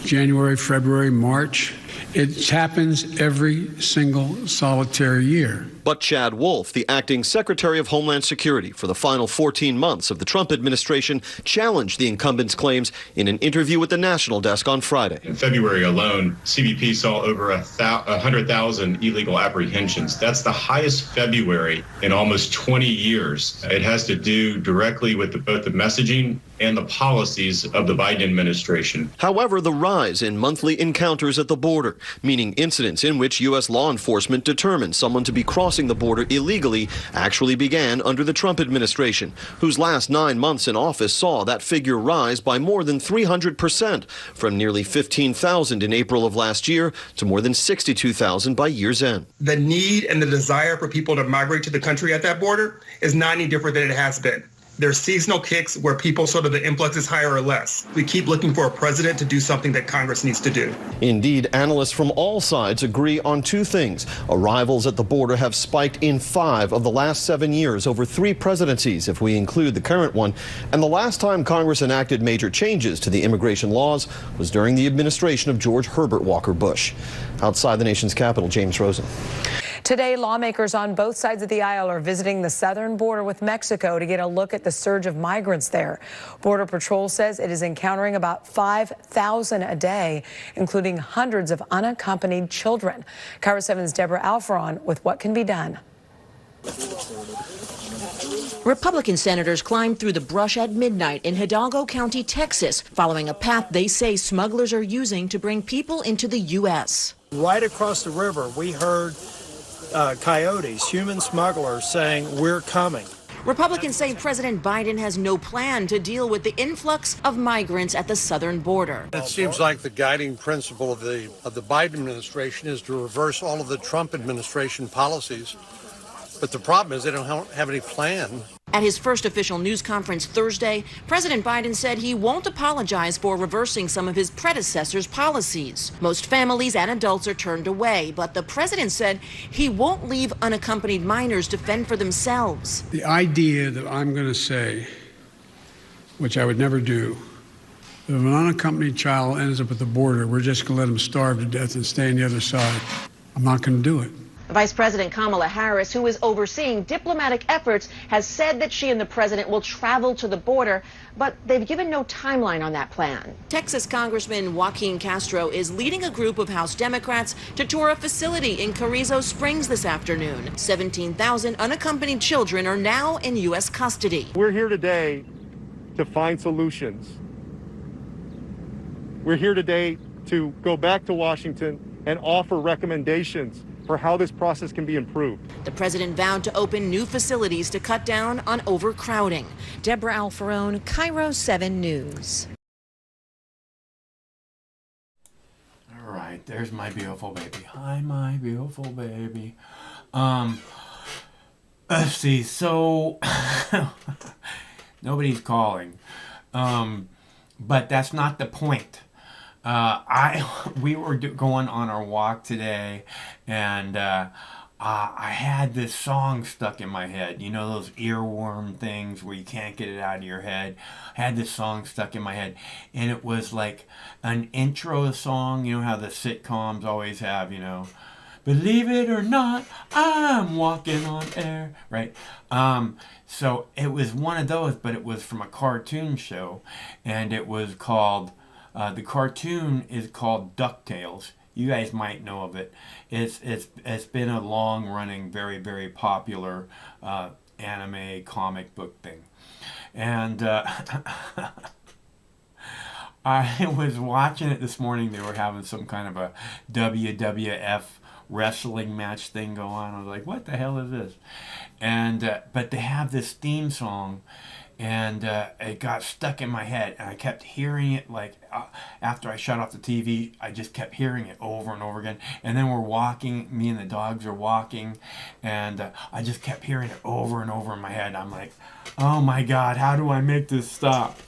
January, February, March. It happens every single solitary year. But Chad Wolf, the acting Secretary of Homeland Security for the final 14 months of the Trump administration, challenged the incumbent's claims in an interview with the National Desk on Friday. In February alone, CBP saw over 100,000 illegal apprehensions. That's the highest February in almost 20 years. It has to do directly with both the messaging and the policies of the Biden administration. However, the rise in monthly encounters at the border, meaning incidents in which U.S. law enforcement determined someone to be crossing the border illegally, actually began under the Trump administration, whose last 9 months in office saw that figure rise by more than 300%, from nearly 15,000 in April of last year to more than 62,000 by year's end. The need and the desire for people to migrate to the country at that border is not any different than it has been. There's seasonal kicks where people sort of the influx is higher or less. We keep looking for a president to do something that Congress needs to do. Indeed, analysts from all sides agree on two things. Arrivals at the border have spiked in 5 of the last 7 years, over 3 presidencies if we include the current one. And the last time Congress enacted major changes to the immigration laws was during the administration of George Herbert Walker Bush. Outside the nation's capital, James Rosen. Today, lawmakers on both sides of the aisle are visiting the southern border with Mexico to get a look at the surge of migrants there. Border Patrol says it is encountering about 5,000 a day, including hundreds of unaccompanied children. KIRO 7's Deborah Alferon with what can be done. Republican senators climbed through the brush at midnight in Hidalgo County, Texas, following a path they say smugglers are using to bring people into the U.S. Right across the river, we heard coyotes, human smugglers, saying, "We're coming." Republicans say President Biden has no plan to deal with the influx of migrants at the southern border. It seems like the guiding principle of the Biden administration is to reverse all of the Trump administration policies. But the problem is they don't have any plan. At his first official news conference Thursday, President Biden said he won't apologize for reversing some of his predecessor's policies. Most families and adults are turned away, but the president said he won't leave unaccompanied minors to fend for themselves. The idea that I'm going to say, which I would never do, if an unaccompanied child ends up at the border, we're just going to let them starve to death and stay on the other side. I'm not going to do it. Vice President Kamala Harris, who is overseeing diplomatic efforts, has said that she and the president will travel to the border, but they've given no timeline on that plan. Texas Congressman Joaquin Castro is leading a group of House Democrats to tour a facility in Carrizo Springs this afternoon. 17,000 unaccompanied children are now in U.S. custody. We're here today to find solutions. We're here today to go back to Washington and offer recommendations for how this process can be improved. The president vowed to open new facilities to cut down on overcrowding. Deborah Alfarone, Cairo 7 News. All right, there's my beautiful baby. Hi, my beautiful baby. Let's see. So nobody's calling, but that's not the point. We were going on our walk today, and I had this song stuck in my head. You know those earworm things where you can't get it out of your head? I had this song stuck in my head, and it was like an intro song. You know how the sitcoms always have, you know, believe it or not, I'm walking on air, right? So it was one of those, but it was from a cartoon show, and it was called... the cartoon is called DuckTales. You guys might know of it. It's been a long-running, very, very popular anime comic book thing. And I was watching it this morning. They were having some kind of a WWF wrestling match thing go on. I was like, what the hell is this? And but they have this theme song, and it got stuck in my head, and I kept hearing it, like after I shut off the TV, I just kept hearing it over and over again. And then we're walking, me and the dogs are walking, and I just kept hearing it over and over in my head. I'm like, oh my God, how do I make this stop?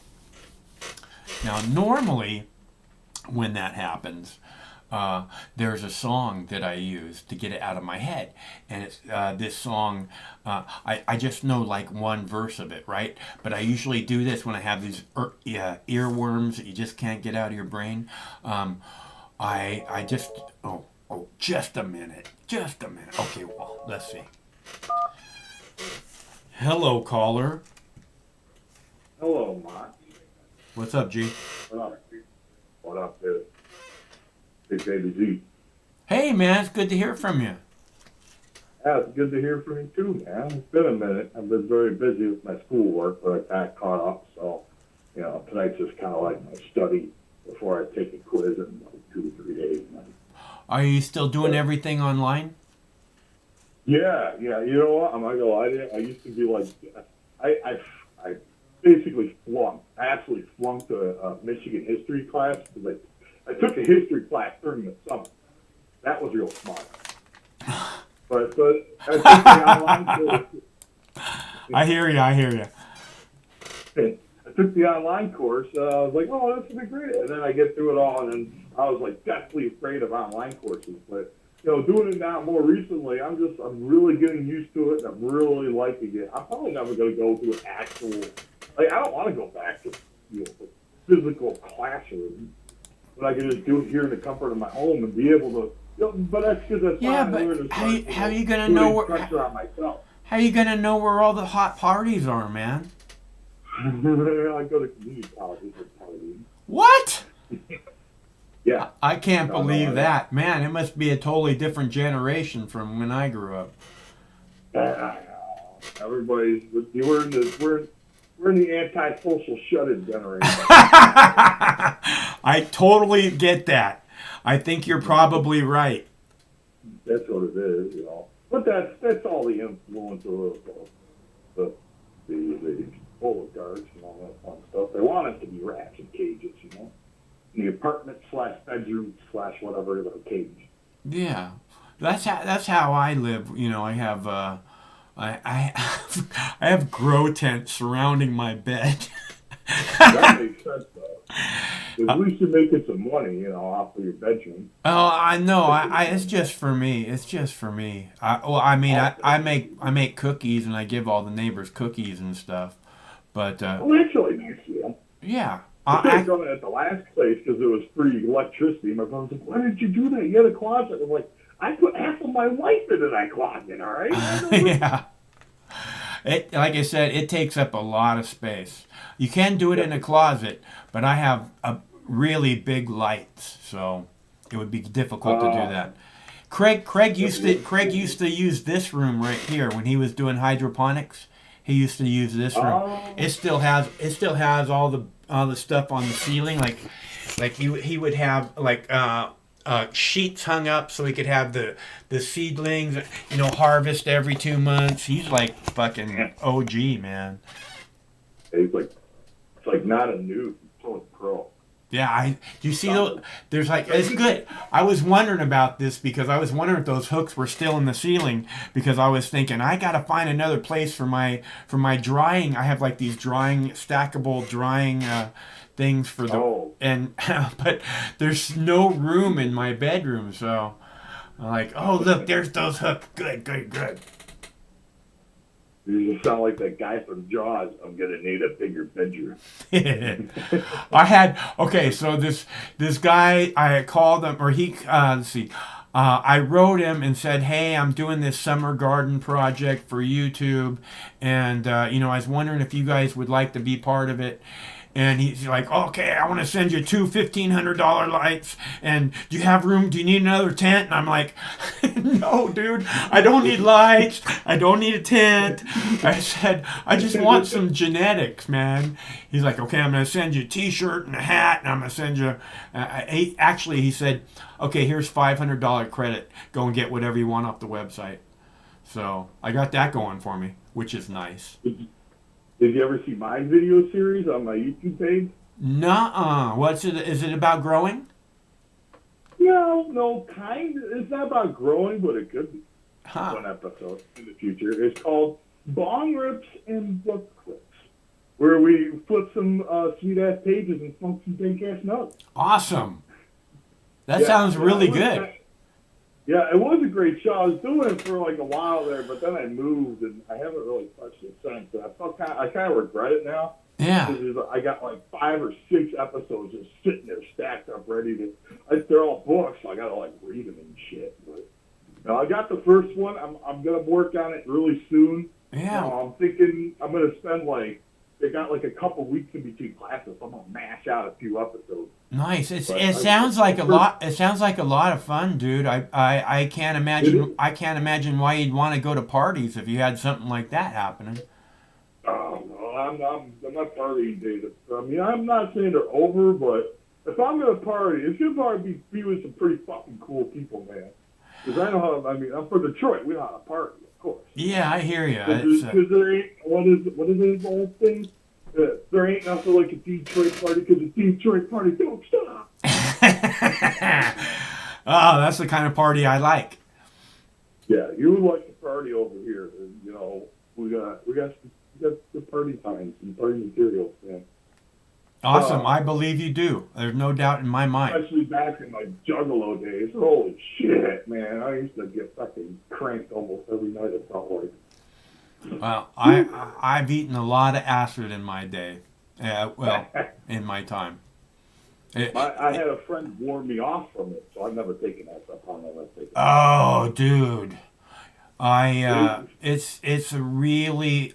Now, normally, when that happens, there's a song that I use to get it out of my head, and it's this song. I just know like one verse of it, right? But I usually do this when I have these earworms that you just can't get out of your brain. I just just a minute. Okay, well, let's see. Hello, caller. Hello, Mott. What's up, G? What up, dude? Big Baby Z. Hey, man, it's good to hear from you. Yeah, it's good to hear from you too, man. It's been a minute. I've been very busy with my schoolwork, but I got caught up. So, you know, tonight's just kind of like my study before I take a quiz in like 2 or 3 days. Are you still doing everything online? Yeah. You know what? I'm not gonna lie to you. I used to be like, I basically flunked. I absolutely flunked a Michigan history class because I took a history class during the summer. That was real smart. But I took the online course. I hear you. I took the online course. I was like, oh, this will be great. And then I get through it all, and then I was like deathly afraid of online courses. But you know, doing it now more recently, I'm really getting used to it, and I'm really liking it. I'm probably never going to go to an actual, I don't want to go back to physical classroom. But I can just do it here in the comfort of my home and be able to. But that's because that's yeah. But how are you gonna know where? Pressure on myself. How are you gonna know where all the hot parties are, man? I go to community colleges for parties. What? Yeah. I can't believe that, man. It must be a totally different generation from when I grew up. Everybody's we're in the anti-social shut-in generation. I totally get that. I think you're probably right. That's what it is, you know. But that's all the influence of the oligarchs and all that fun stuff. They want us to be rats in cages, you know. In the apartment / bedroom / whatever the cage. Yeah, that's how I live. You know, I have I have grow tents surrounding my bed. That makes sense, though. At least you're making some money, off of your bedroom. Oh, I know. It's just for me. It's just for me. I make cookies and I give all the neighbors cookies and stuff. But well, that's really nice, yeah. I started done it at the last place because it was free electricity. My brother's like, "Why did you do that? You had a closet." I'm like, "I put half of my life into that closet, all right?" Yeah. Like I said, it takes up a lot of space. You can do it in a closet, but I have a really big lights, so it would be difficult to do that. Craig used to use this room right here when he was doing hydroponics. He used to use this room. It still has all the stuff on the ceiling, like he would have sheets hung up so he could have the seedlings, harvest every 2 months. He's like fucking OG, man. It's like not a noob, it's totally pro. Yeah, do you see those? There's it's good. I was wondering about this because I was wondering if those hooks were still in the ceiling because I was thinking I gotta find another place for my drying. I have these stackable drying things for but there's no room in my bedroom, so I'm like, oh look, there's those hooks. Good. You just sound like that guy from Jaws. I'm gonna need a bigger bedroom. So this guy, I called him, or he, let's see, I wrote him and said, hey, I'm doing this summer garden project for YouTube, and I was wondering if you guys would like to be part of it. And he's like, okay, I want to send you 2 $1,500 lights. And do you have room? Do you need another tent? And I'm like, no, dude, I don't need lights. I don't need a tent. I said, I just want some genetics, man. He's like, okay, I'm going to send you a T-shirt and a hat. And I'm going to send you, he said, okay, here's $500 credit. Go and get whatever you want off the website. So I got that going for me, which is nice. Did you ever see my video series on my YouTube page? Nuh-uh. What's it? Is it about growing? No, kind of. It's not about growing, but it could be one episode in the future. It's called Bong Rips and Book Clips, where we flip some sweet-ass pages and funk some big-ass notes. Awesome. That sounds really good. Yeah, it was a great show. I was doing it for a while there, but then I moved, and I haven't really touched it since. And I kind of regret it now. Yeah. I got 5 or 6 episodes just sitting there stacked up, ready to. They're all books, so I gotta read them and shit. But I got the first one. I'm gonna work on it really soon. Yeah. I'm thinking I'm gonna spend they got a couple weeks in between classes. So I'm gonna mash out a few episodes. Nice. It sounds like a lot. It sounds like a lot of fun, dude. I can't imagine. I can't imagine why you'd want to go to parties if you had something like that happening. Oh no, I'm not partying days. I mean, I'm not saying they're over, but if I'm gonna party, it's gonna probably be with some pretty fucking cool people, man. Because I know how. I mean, I'm from Detroit. We know how to party, of course. Yeah, I hear you. Because there ain't what is the old thing? There ain't nothing like a Detroit party because a Detroit party don't stop. Oh, that's the kind of party I like. Yeah, you would like to party over here. We got the party times and party materials, man. Awesome, I believe you do. There's no doubt in my mind. Especially back in my Juggalo days. Holy shit, man! I used to get fucking cranked almost every night. It felt like. Well, I've eaten a lot of acid in my day. In my time. I had a friend warn me off from it, so I've never taken that stuff on unless they. Oh, dude. It's a really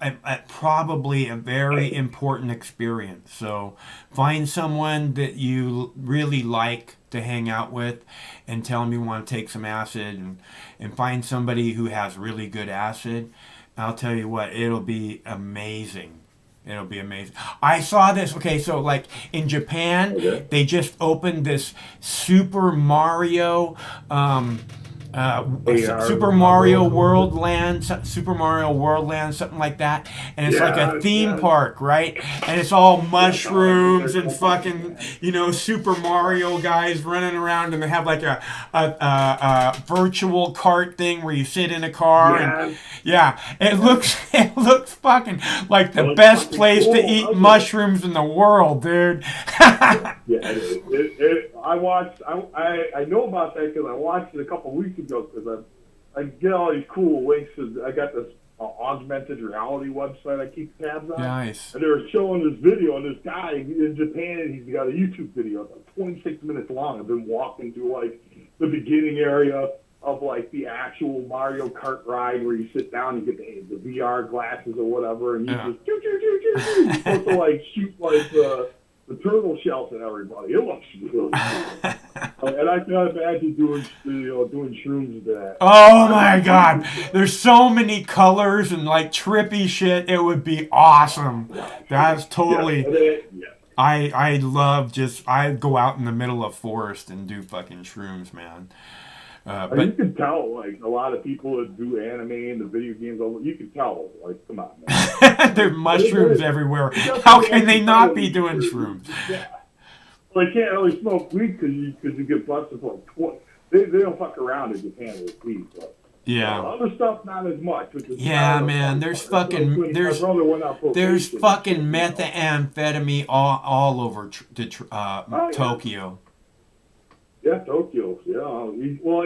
probably a very important experience. So find someone that you really like to hang out with and tell them you want to take some acid and find somebody who has really good acid. I'll tell you what, it'll be amazing. It'll be amazing. I saw this, so in Japan, they just opened this Super Mario Super Mario World Land, something like that, and it's like a theme park, right? And it's all mushrooms and fucking, Super Mario guys running around, and they have like a virtual cart thing where you sit in a car, and it looks fucking like the best place to eat mushrooms in the world, dude. I know about that because I watched it a couple weeks ago because I get all these cool links. I got this augmented reality website I keep tabs on. Nice. And they were showing this video, and this guy in Japan, he's got a YouTube video that's 26 minutes long of him walking through like the beginning area of like the actual Mario Kart ride where you sit down, you get the VR glasses or whatever, and you just you're supposed to like shoot like the turtle shells at everybody. It looks really cool. And I can imagine doing shrooms with that. Oh my god. There's so many colors and like trippy shit. It would be awesome. That's totally... I love I'd go out in the middle of forest and do fucking shrooms, man. But you can tell, like, a lot of people that do anime and the video games, you can tell, like, come on, man. There are mushrooms everywhere. How can they not be doing shrooms? Yeah. Well, they can't really smoke weed because you get busted for like 20. They don't fuck around in Japan with weed, but other stuff not as much. Yeah, man. There's fucking methamphetamine all over Tokyo. Yeah, Tokyo. Yeah.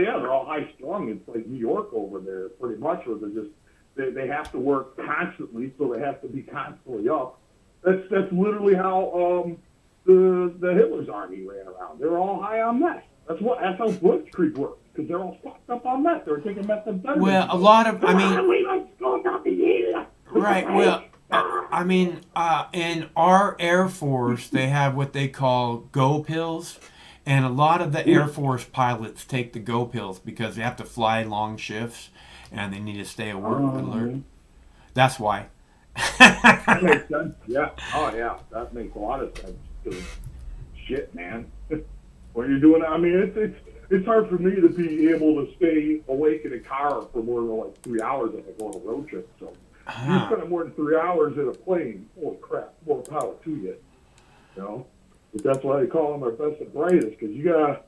They're all high strung. It's like New York over there, pretty much. Where they have to work constantly, so they have to be constantly up. That's literally how the Hitler's army ran around. They were all high on meth. That's how Blitzkrieg worked, because they're all fucked up on meth. They were taking methamphetamine. Well, a lot of, right. Well, in our Air Force, they have what they call go pills. And a lot of the Air Force pilots take the go pills because they have to fly long shifts and they need to stay alert. That's why. That makes sense. Yeah. Oh, yeah. That makes a lot of sense. Shit, man. When you're doing that, it's hard for me to be able to stay awake in a car for more than like 3 hours if I go on a road trip. So you spend more than 3 hours in a plane. Holy crap. More power to you. But that's why they call them our best and brightest, because you gotta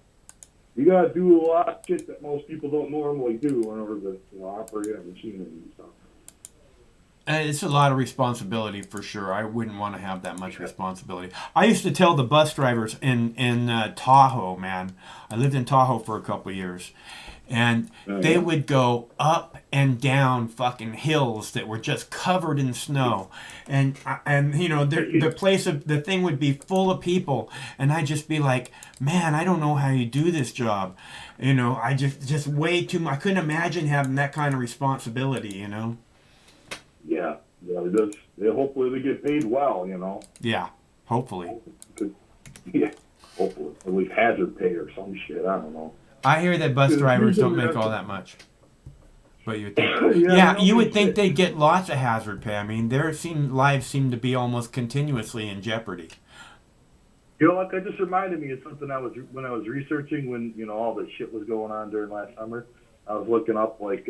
do a lot of shit that most people don't normally do in order to operate a machinery and stuff. It's a lot of responsibility for sure. I wouldn't want to have that much responsibility. I used to tell the bus drivers in Tahoe, man. I lived in Tahoe for a couple of years. And they would go up and down fucking hills that were just covered in snow, and the thing would be full of people, and I'd just be like, man, I don't know how you do this job, I just way too much. I couldn't imagine having that kind of responsibility, Yeah, hopefully they get paid well, Yeah, hopefully. Yeah, hopefully at least hazard pay or some shit. I don't know. I hear that bus drivers don't make all that much. But you would think, you would think they'd get lots of hazard pay. I mean, their lives seem to be almost continuously in jeopardy. That just reminded me of something when I was researching when all this shit was going on during last summer. I was looking up like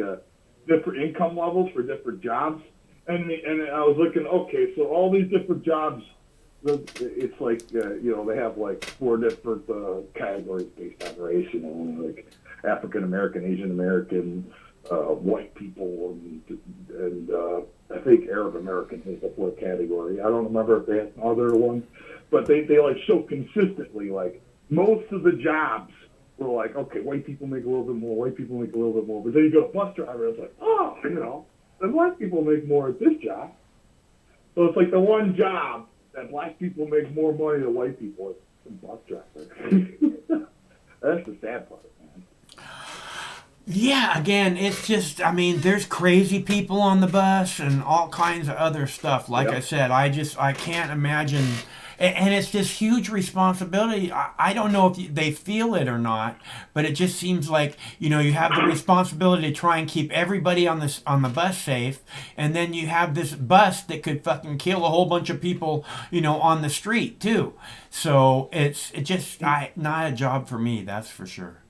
different income levels for different jobs, and I was looking. Okay, so all these different jobs. It's like, they have like 4 different categories based on race, like African American, Asian American, white people, and I think Arab American is the 4th category. I don't remember if they had other ones, but they like show consistently, like most of the jobs were like, okay, white people make a little bit more, white people make a little bit more. But then you go to bus driver, it's like, then black people make more at this job. So it's like the one job that black people make more money than white people as a bus driver. That's the sad part, man. Yeah, again, it's just, there's crazy people on the bus and all kinds of other stuff. Like I said, I can't imagine. And it's this huge responsibility. I don't know if they feel it or not, but it just seems like, you have the responsibility to try and keep everybody on the bus safe, and then you have this bus that could fucking kill a whole bunch of people, on the street too. So it's just not a job for me, that's for sure.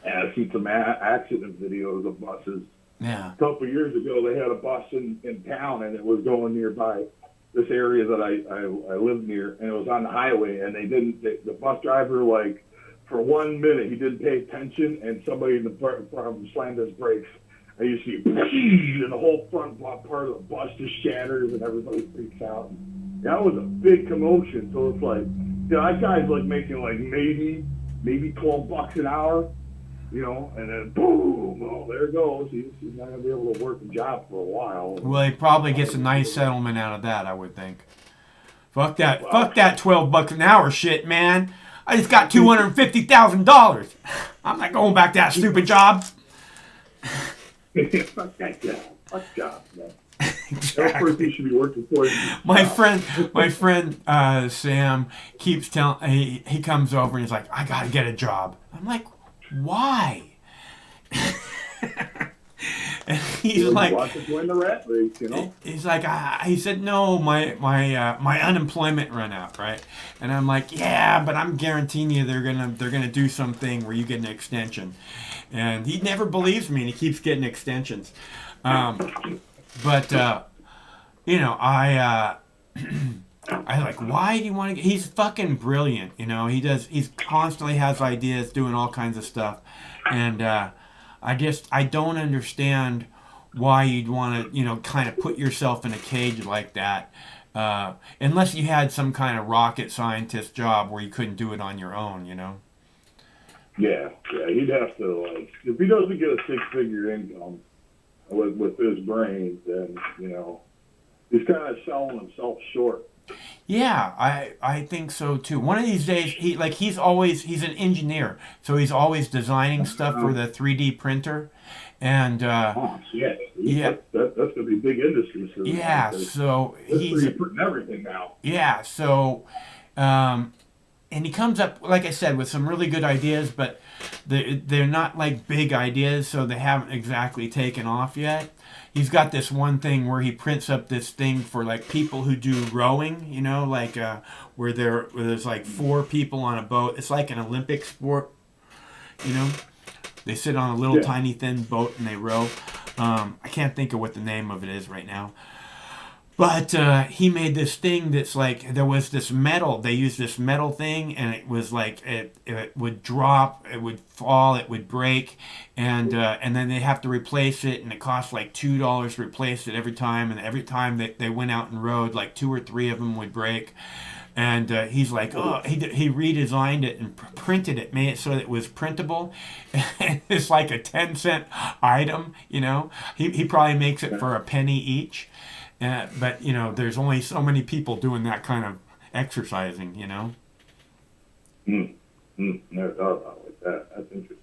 And I've seen some accident videos of buses. Yeah. A couple of years ago, they had a bus in town, and it was going nearby this area that I lived near, and it was on the highway, and the bus driver, like, for 1 minute, he didn't pay attention, and somebody in the front of him slammed his brakes. And you see, and the whole front part of the bus just shatters, and everybody freaks out. That was a big commotion. So it's like, that guy's like making like maybe $12 an hour, and then boom, well, there it goes. He's not gonna be able to work a job for a while. Well, he probably gets a nice settlement out of that, I would think. Fuck that $12 an hour shit, man. I just got $250,000. I'm not going back to that stupid job. Fuck that job. Fuck jobs, man. That person should be working for you. My friend Sam keeps telling. He comes over and he's like, I gotta get a job. I'm like, why? And he's like, want to join the rat race, He's like, he said, no, my unemployment run out, right? And I'm like, yeah, but I'm guaranteeing you they're gonna do something where you get an extension. And he never believes me, and he keeps getting extensions. But I like, why do you want to get... He's fucking brilliant, He's constantly has ideas, doing all kinds of stuff. And I don't understand why you'd want to, kind of put yourself in a cage like that. Unless you had some kind of rocket scientist job where you couldn't do it on your own, Yeah, he'd have to, like, if he doesn't get a six-figure income with his brains, then, he's kind of selling himself short. Yeah, I think so too. One of these days, he's an engineer, so he's always designing stuff for the 3D printer, and yeah, that's gonna be big industry soon. Yeah, so he's printing everything now. Yeah, so and he comes up, like I said, with some really good ideas, but they're not like big ideas, so they haven't exactly taken off yet. He's got this one thing where he prints up this thing for like people who do rowing, where there's like 4 people on a boat. It's like an Olympic sport, They sit on a little tiny thin boat and they row. I can't think of what the name of it is right now. But he made this thing that's like, there was this metal, they used this metal thing, and it was like, it would drop, it would fall, it would break, and then they have to replace it, and it cost like $2 to replace it every time, and every time that they went out and rode, like 2 or 3 of them would break. And he's like, he redesigned it and printed it, made it so that it was printable. It's like a 10-cent item, He probably makes it for a penny each. But, there's only so many people doing that kind of exercising, Never thought about it like that. That's interesting.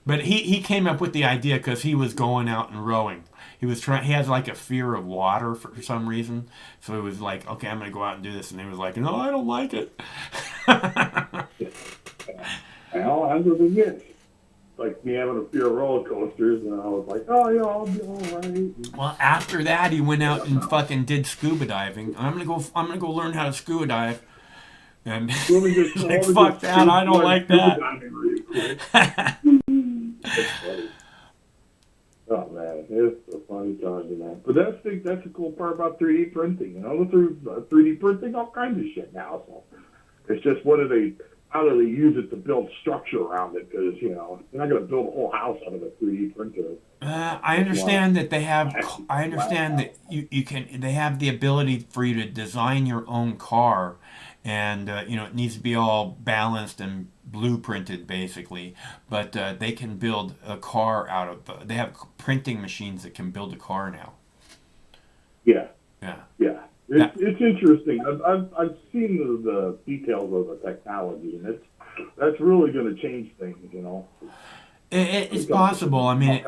But he came up with the idea because he was going out and rowing. He has like a fear of water for some reason. So he was like, okay, I'm going to go out and do this. And he was like, no, I don't like it. Well, that's what it is. Like me having a fear of roller coasters, and I was like, oh, yeah, I'll be all right. Well, after that, he went out and fucking did scuba diving. I'm gonna go learn how to scuba dive. And like, fuck that, I don't like that. Oh man, it's a funny time, man. But that's the cool part about 3D printing. Through 3D printing, all kinds of shit now. So it's just how do they use it to build structure around it? Because you're not going to build a whole house out of a 3D printer. I understand that they have. I understand that you can. They have the ability for you to design your own car, and it needs to be all balanced and blueprinted basically. But they can build a car out of. They have printing machines that can build a car now. Yeah. Yeah. Yeah. It's interesting. I've seen the details of the technology, and that's really going to change things. It's possible. I mean,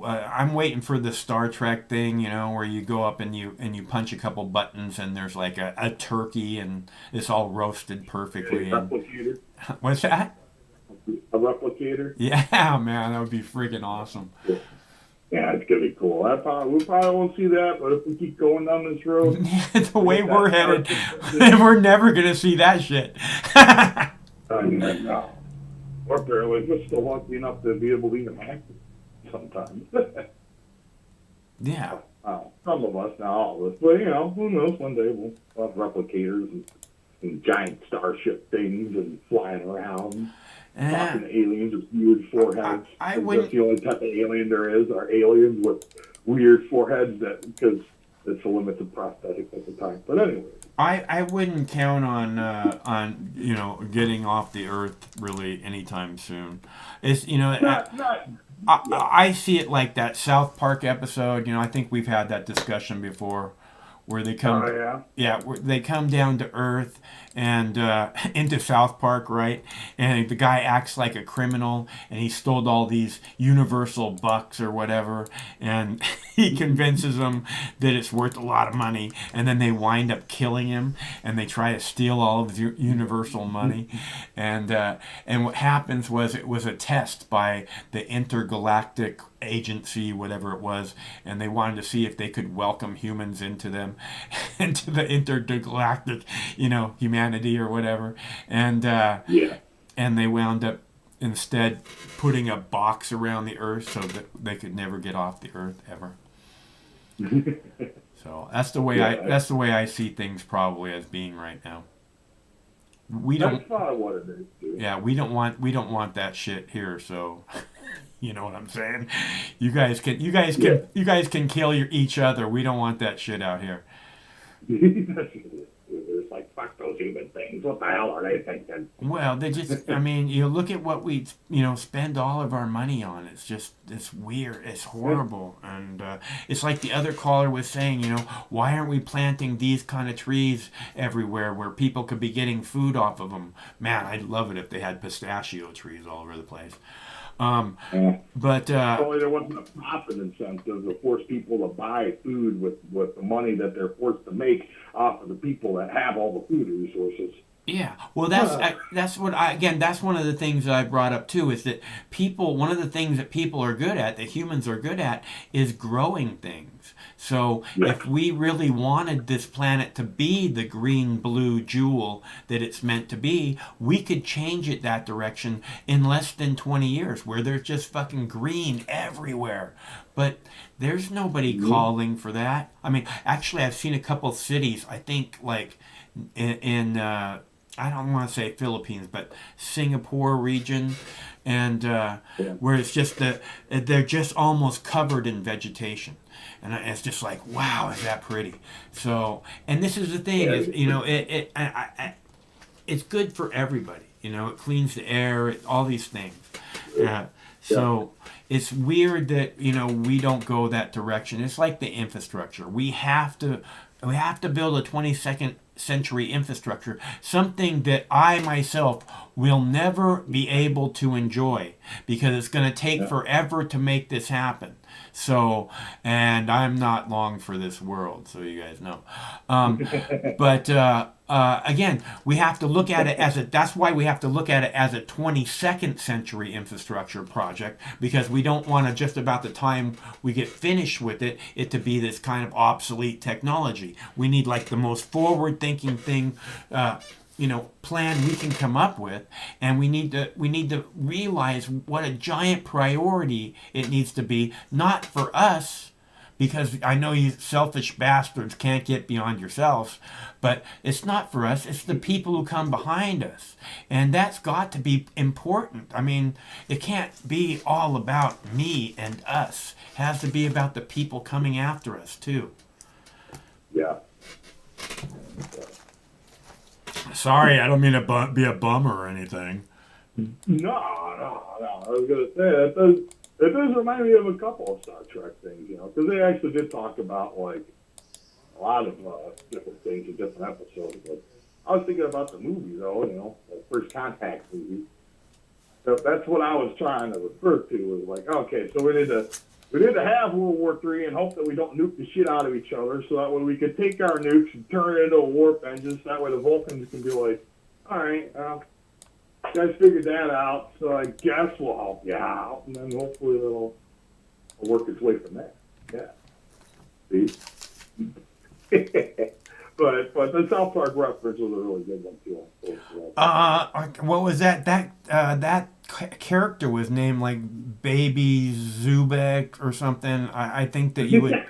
I'm waiting for the Star Trek thing, where you go up and you punch a couple buttons, and there's like a turkey, and it's all roasted perfectly. A replicator. What's that? A replicator. Yeah, man, that would be freaking awesome. Yeah, it's gonna be cool. We probably won't see that, but if we keep going down this road, the way we're headed, we're never gonna see that shit. I mean, no. We're barely just still lucky enough to be able to even act sometimes. Yeah. Some of us, not all of us, but who knows? One day we'll have replicators and giant starship things and flying around, talking to aliens with weird foreheads. That's the only type of alien there is, are aliens with weird foreheads, because it's a limited prosthetic at the time. But anyway. I wouldn't count on getting off the Earth really anytime soon. It's I see it like that South Park episode. I think we've had that discussion before, where they come, where they come down to Earth and into South Park, right? And the guy acts like a criminal, and he stole all these Universal bucks or whatever, and he convinces them that it's worth a lot of money, and then they wind up killing him, and they try to steal all of his Universal money, and what happens was it was a test by the intergalactic agency, whatever it was, and they wanted to see if they could welcome humans into them, into the intergalactic, humanity or whatever, and they wound up instead putting a box around the Earth so that they could never get off the Earth ever. So that's the way I see things probably as being right now. That's probably what it is, too. Yeah, we don't want that shit here, so you know what I'm saying? You guys can kill each other. We don't want that shit out here. It's like, fuck those human things. What the hell are they thinking? Well, they just, you look at what we, spend all of our money on. It's weird. It's horrible. And it's like the other caller was saying, why aren't we planting these kind of trees everywhere where people could be getting food off of them? Man, I'd love it if they had pistachio trees all over the place. But only there wasn't a profit incentive to force people to buy food with the money that they're forced to make off of the people that have all the food resources. Yeah, well, that's one of the things that I brought up too, is that one of the things that people are good at, that humans are good at, is growing things. So if we really wanted this planet to be the green, blue jewel that it's meant to be, we could change it that direction in less than 20 years, where there's just fucking green everywhere. But there's nobody calling for that. I mean, actually, I've seen a couple cities, I think, like in I don't want to say Philippines, but Singapore region, and where it's just they're just almost covered in vegetation, and it's just like, wow, is that pretty? So, and this is the thing, is it's good for everybody. It cleans the air, all these things. So it's weird that we don't go that direction. It's like the infrastructure. We have to build a 22nd century infrastructure, something that I myself will never be able to enjoy, because it's going to take forever to make this happen. So, and I'm not long for this world, so you guys know. But again, we have to look at it that's why we have to look at it as a 22nd century infrastructure project, because we don't want to, just about the time we get finished with it to be this kind of obsolete technology. We need like the most forward-thinking thing, plan we can come up with, and we need to realize what a giant priority it needs to be, not for us, because I know you selfish bastards can't get beyond yourselves, but it's not for us, it's the people who come behind us, and that's got to be important. I mean, it can't be all about me and us. It has to be about the people coming after us too. Yeah. Sorry, I don't mean to be a bummer or anything. No. I was going to say, it does remind me of a couple of Star Trek things, because they actually did talk about, like, a lot of different things in different episodes. But I was thinking about the movie, though, the First Contact movie. So that's what I was trying to refer to, was like, okay, so we need to have World War III and hope that we don't nuke the shit out of each other, so that way we could take our nukes and turn it into a warp engine, so that way the Vulcans can be like, all right, you guys figured that out, so I guess we'll help you out, and then hopefully it'll work its way from there. Yeah. See? But the South Park reference was a really good one, too. What was that? That character was named like Baby Zubek or something. I think that you would.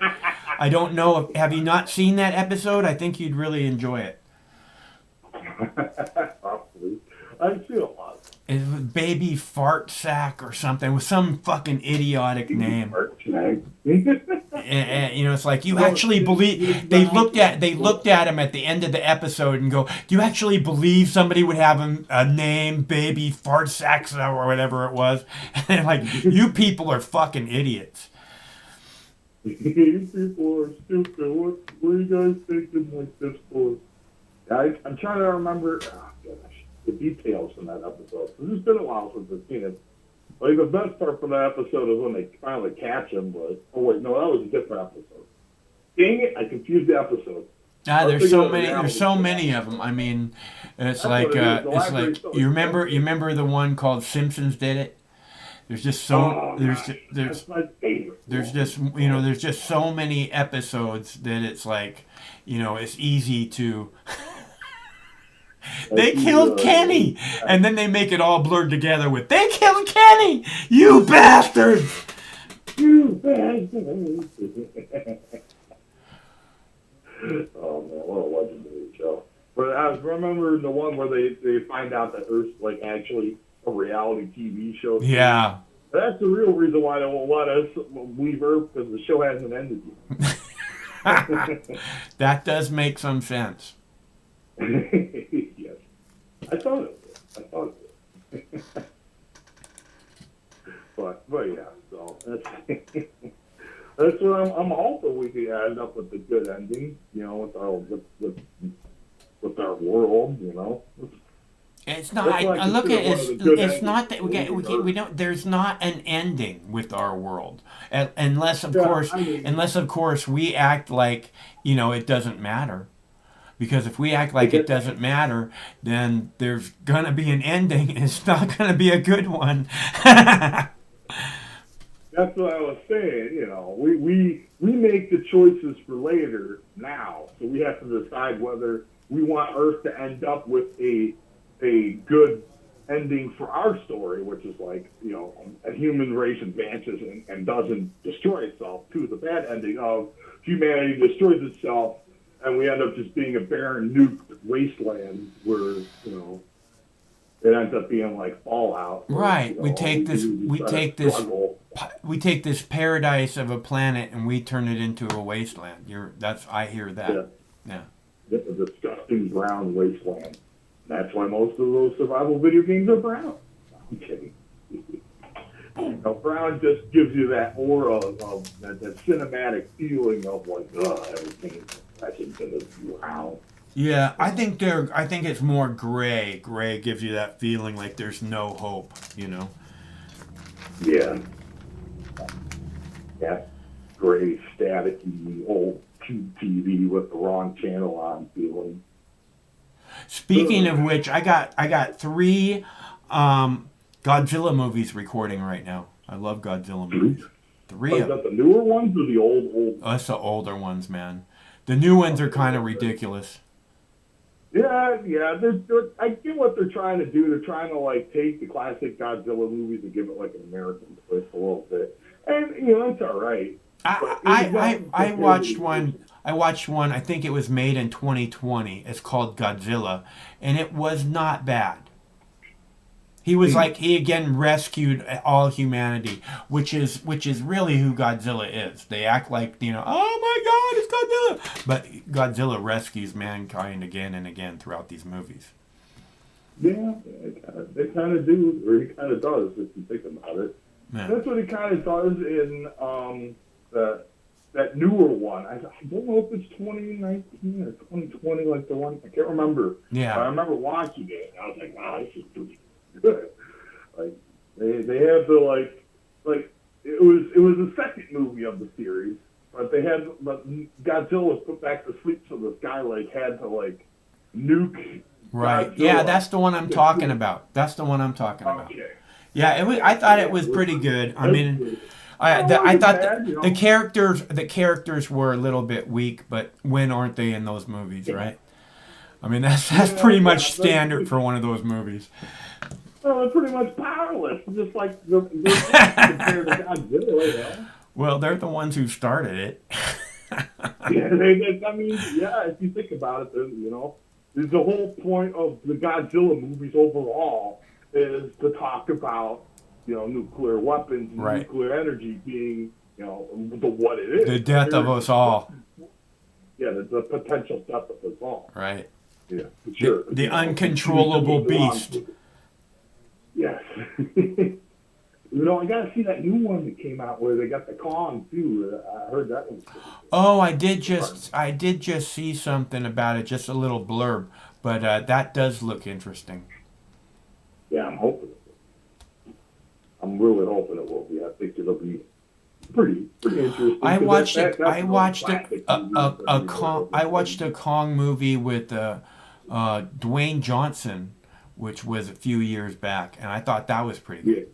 I don't know. Have you not seen that episode? I think you'd really enjoy it. Probably. I've seen a lot. It was Baby Fart Sack or something with some fucking idiotic name. Fart Sack. And, you know, it's like you actually believe. They looked at him at the end of the episode and go, "Do you actually believe somebody would have a name, Baby Fart Sack or whatever it was?" And they're like, "You people are fucking idiots." You people are stupid. What are you guys thinking like this for? I'm trying to remember the details from that episode. It's been a while since I've seen it. Like, the best part from that episode is when they finally catch him, but... Oh, wait, no, that was a different episode. Dang it, I confused the episode. There's so many of them. I mean, it's like you remember the one called Simpsons Did It? There's just there's just so many episodes that it's like, you know, it's easy to they killed Kenny, and then they make it all blurred together with "They killed Kenny, you bastards!" You bastards! Oh man, what a legendary show! But I remember the one where they find out that Earth's like actually a reality TV show. Yeah, that's the real reason why they won't let us leave Earth, because the show hasn't ended yet. That does make some sense. Yes, I thought it did. but yeah, so that's that's what I'm hoping we can end up with a good ending. You know, with our world. You know, it's not. I look at it. It's not that we don't. There's not an ending with our world, unless of course we act like, you know, it doesn't matter. Because if we act like it doesn't matter, then there's going to be an ending, and it's not going to be a good one. That's what I was saying. You know, we make the choices for later now. So we have to decide whether we want Earth to end up with a good ending for our story, which is like, you know, a human race advances and doesn't destroy itself, to the bad ending of humanity destroys itself, and we end up just being a barren, nuked wasteland where, you know, it ends up being like Fallout. Right. You know, we take this paradise of a planet and we turn it into a wasteland. I hear that. Yeah. It's a disgusting brown wasteland. That's why most of those survival video games are brown. I'm kidding. Now, brown just gives you that aura of that cinematic feeling of like, everything is wow. Yeah, I think it's more gray. Gray gives you that feeling like there's no hope, you know? Yeah. Yeah. Gray, staticky, old tube TV with the wrong channel on feeling. Speaking of which, I got 3 Godzilla movies recording right now. I love Godzilla movies. 3 Is that the newer ones or the old? That's the older ones, man. The new ones are kind of ridiculous. Yeah. I get what they're trying to do. They're trying to like take the classic Godzilla movies and give it like an American twist a little bit, and you know, it's all right. I watched one. I think it was made in 2020. It's called Godzilla, and it was not bad. He was like, he again rescued all humanity, which is really who Godzilla is. They act like, you know, oh my God, it's Godzilla. But Godzilla rescues mankind again and again throughout these movies. Yeah, they kind of do, or he kind of does, if you think about it. Yeah. That's what he kind of does in that newer one. I don't know if it's 2019 or 2020, like the one, I can't remember. Yeah. I remember watching it, and I was like, wow, this is pretty good. Like they had the like it was the second movie of the series, but Godzilla was put back to sleep, so this guy like had to like nuke. Right. Godzilla. Yeah, that's the one I'm talking about. Okay. Yeah, I thought it was pretty good. I mean, I thought the characters were a little bit weak, but when aren't they in those movies, right? I mean, that's pretty much standard for one of those movies. Well, they're pretty much powerless, just like they're compared to Godzilla, you know? Well, they're the ones who started it. Yeah, I mean, yeah, if you think about it, you know, the whole point of the Godzilla movies overall is to talk about, you know, nuclear weapons and nuclear energy being, you know, what it is. The death of us all. Yeah, the potential death of us all. Right. Yeah, for sure. The uncontrollable beast. Yes. You know, I got to see that new one that came out where they got the Kong too. I heard that one. Oh, I did just see something about it, just a little blurb, but that does look interesting. Yeah, I'm hoping. I'm really hoping it will be. I think it'll be pretty interesting. I watched a Kong movie with Dwayne Johnson, which was a few years back, and I thought that was pretty good.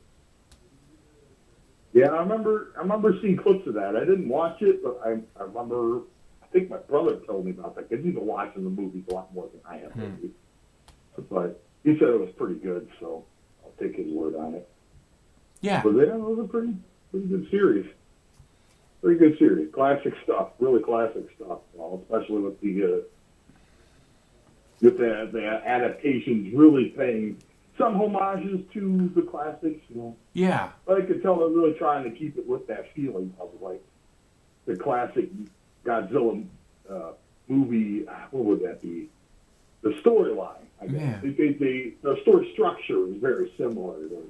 Yeah, I remember seeing clips of that. I didn't watch it, but I remember. I think my brother told me about that because he's been watching the movies a lot more than I have. But he said it was pretty good, so I'll take his word on it. Yeah. But yeah, it was a pretty good series. Pretty good series. Classic stuff. Really classic stuff. Well, especially with the adaptations really paying some homages to the classics, you know. Yeah. But I could tell they're really trying to keep it with that feeling of like the classic Godzilla movie. What would that be? The storyline, I guess. Yeah. The story structure is very similar. You know.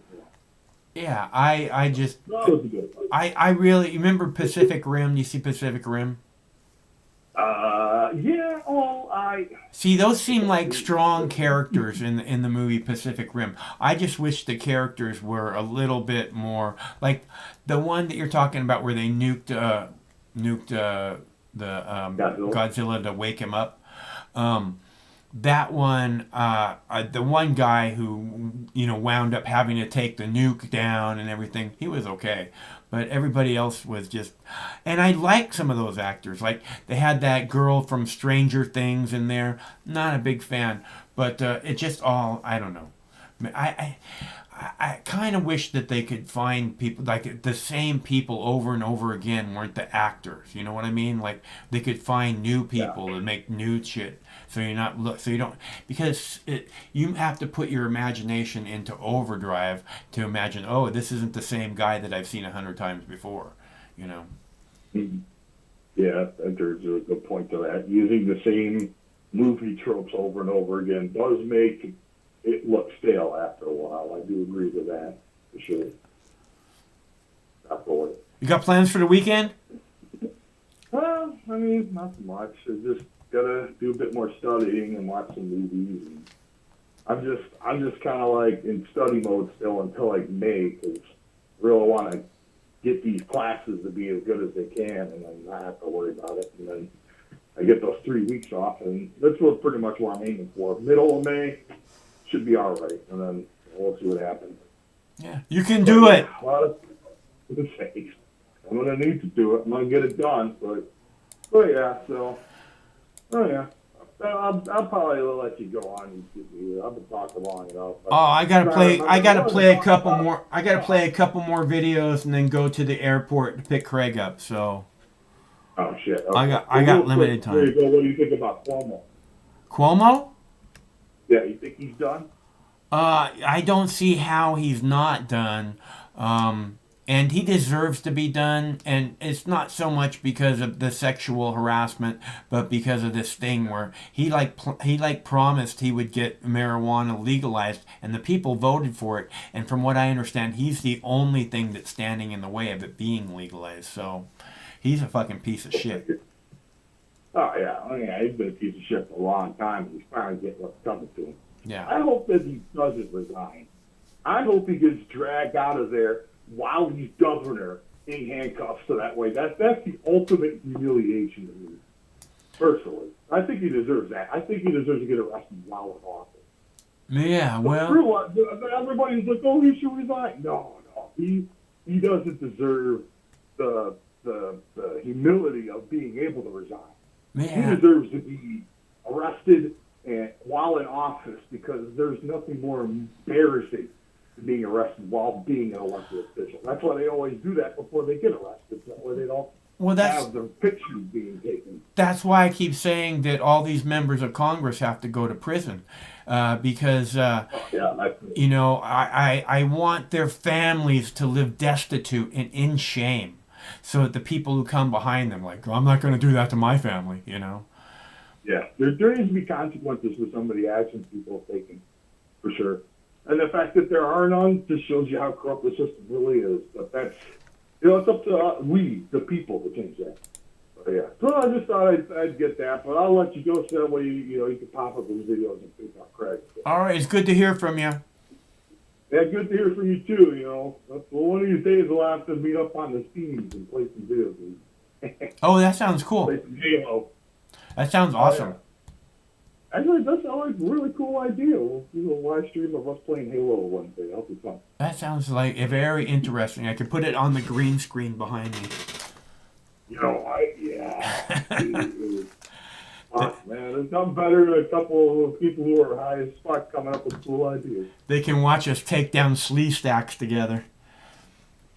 Yeah, I just That was a good one. I really remember Pacific Rim. You see Pacific Rim? Yeah. Oh, See, those seem like strong characters in the movie Pacific Rim. I just wish the characters were a little bit more like the one that you're talking about, where they nuked the Godzilla to wake him up. That one, the one guy who, you know, wound up having to take the nuke down and everything, he was okay. But everybody else was just... And I like some of those actors. Like, they had that girl from Stranger Things in there. Not a big fan. But it just all... I don't know. I kind of wish that they could find people, like the same people over and over again weren't the actors. You know what I mean? Like, they could find new people to make new shit. So you don't, because you have to put your imagination into overdrive to imagine, oh, this isn't the same guy that I've seen 100 times before, you know. Yeah, there's a good point to that. Using the same movie tropes over and over again does make it look stale after a while. I do agree with that, for sure. Absolutely. You got plans for the weekend? Well, I mean, not so much. I just gotta do a bit more studying and watch some movies. And I'm just kind of like in study mode still until like May, because I really want to get these classes to be as good as they can, and then not have to worry about it. And then I get those 3 weeks off, and that's what pretty much what I'm aiming for. Middle of May should be all right, and then we'll see what happens. Yeah, you can do it. A lot of mistakes. I'm gonna need to do it. I'm gonna get it done, but yeah. So, I'll probably let you go on. I've been talking long enough. Oh, I gotta play a couple more. I gotta play a couple more videos and then go to the airport to pick Craig up. So. Oh shit! Okay. I got limited time. There you go. What do you think about Cuomo? Cuomo? Yeah, you think he's done? I don't see how he's not done. And he deserves to be done, and it's not so much because of the sexual harassment, but because of this thing where he promised he would get marijuana legalized, and the people voted for it. And from what I understand, he's the only thing that's standing in the way of it being legalized. So he's a fucking piece of shit. Oh yeah, he's been a piece of shit for a long time, and he's finally getting what's coming to him. Yeah. I hope that he doesn't resign. I hope he gets dragged out of there while he's governor in handcuffs, so that way that's the ultimate humiliation to me, personally. I think he deserves that. I think he deserves to get arrested while in office. Yeah, well, everybody's like, oh, he should resign. No, he doesn't deserve the humility of being able to resign. Yeah. He deserves to be arrested and while in office, because there's nothing more embarrassing than being arrested while being an elected official. That's why they always do that before they get arrested, so that way they don't have their pictures being taken. That's why I keep saying that all these members of Congress have to go to prison, because you know, I want their families to live destitute and in shame, so that the people who come behind them, like, I'm not going to do that to my family, you know. Yeah, there needs to be consequences for some of the actions people have taken, for sure. And the fact that there are none just shows you how corrupt the system really is. But that's, you know, it's up to we, the people, to change that. So, yeah. So I just thought I'd get that, but I'll let you go so that way you can pop up those videos and think about Craig. So. All right, it's good to hear from you. Yeah, good to hear from you too. You know, well, one of these days we'll have to meet up on the Steams and play some video games. Oh, that sounds cool. Play some Halo. That sounds awesome. Yeah. Actually, that sounds like a really cool idea. We'll do a live stream of us playing Halo one day. That'll be fun. That sounds like very interesting. I could put it on the green screen behind me. You know, fuck, man, there's nothing better than a couple of people who are high as fuck coming up with cool ideas. They can watch us take down slee stacks together.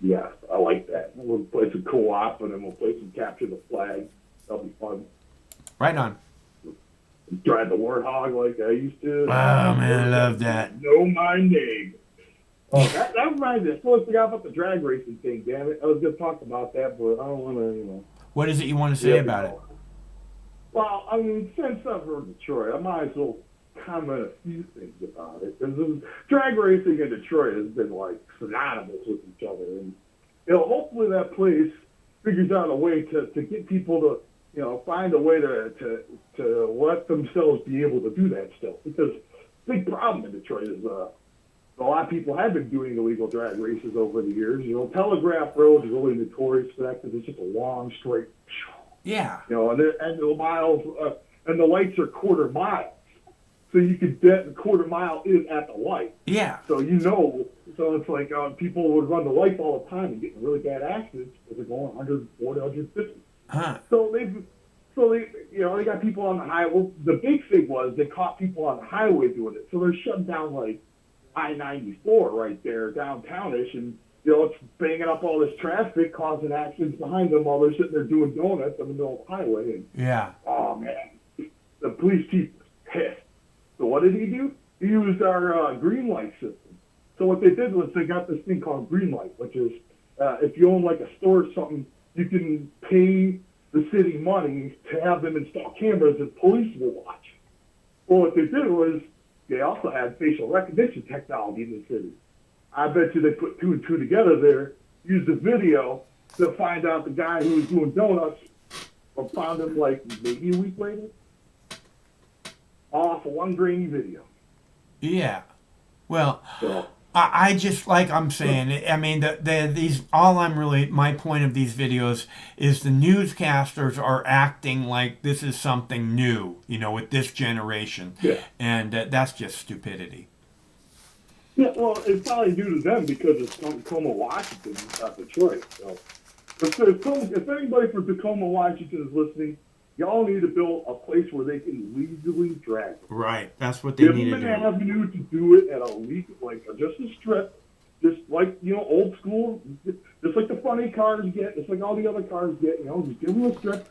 Yeah, I like that. We'll play some co-op, and then we'll play some capture the flag. That'll be fun. Right on. Drive the Warthog like I used to. Oh, man, I love that. Know my name. Oh, that reminds me. I totally forgot about the drag racing thing, damn it. I was going to talk about that, but I don't want to, you know. What is it you want to say about it? Well, I mean, since I'm from Detroit, I might as well comment a few things about it. Because drag racing in Detroit has been, like, synonymous with each other. And, you know, hopefully that place figures out a way to get people to, you know, find a way to let themselves be able to do that still. Because the big problem in Detroit is a lot of people have been doing illegal drag races over the years. You know, Telegraph Road is really notorious for that because it's just a long, straight. Yeah. You know, and the miles, and the lights are quarter miles. So you could bet the quarter mile is at the light. Yeah. So you know, so it's like people would run the lights all the time and get in really bad accidents because they're going 140, 150. Huh. So they, you know, they got people on the highway. Well, the big thing was they caught people on the highway doing it. So they're shutting down like I-94 right there, downtownish, and you know it's banging up all this traffic, causing accidents behind them while they're sitting there doing donuts in the middle of the highway. And, yeah. Oh man, the police chief was pissed. So what did he do? He used our green light system. So what they did was they got this thing called green light, which is if you own like a store or something, you can pay the city money to have them install cameras that police will watch. Well, what they did was they also had facial recognition technology in the city. I bet you they put two and two together there, used the video to find out the guy who was doing donuts, or found him like maybe a week later, off of one grainy video. Yeah. Well, so, I just, like I'm saying, I mean, my point of these videos is the newscasters are acting like this is something new, you know, with this generation. Yeah. And that's just stupidity. Yeah, well, it's probably due to them because it's from Tacoma, Washington, not Detroit. So, if anybody from Tacoma, Washington is listening, y'all need to build a place where they can legally drag them. Right, that's what they need to do. Give them an avenue to do it at a legal, like just a strip, just like, you know, old school, just like the funny cars get, just like all the other cars get, you know, just give them a strip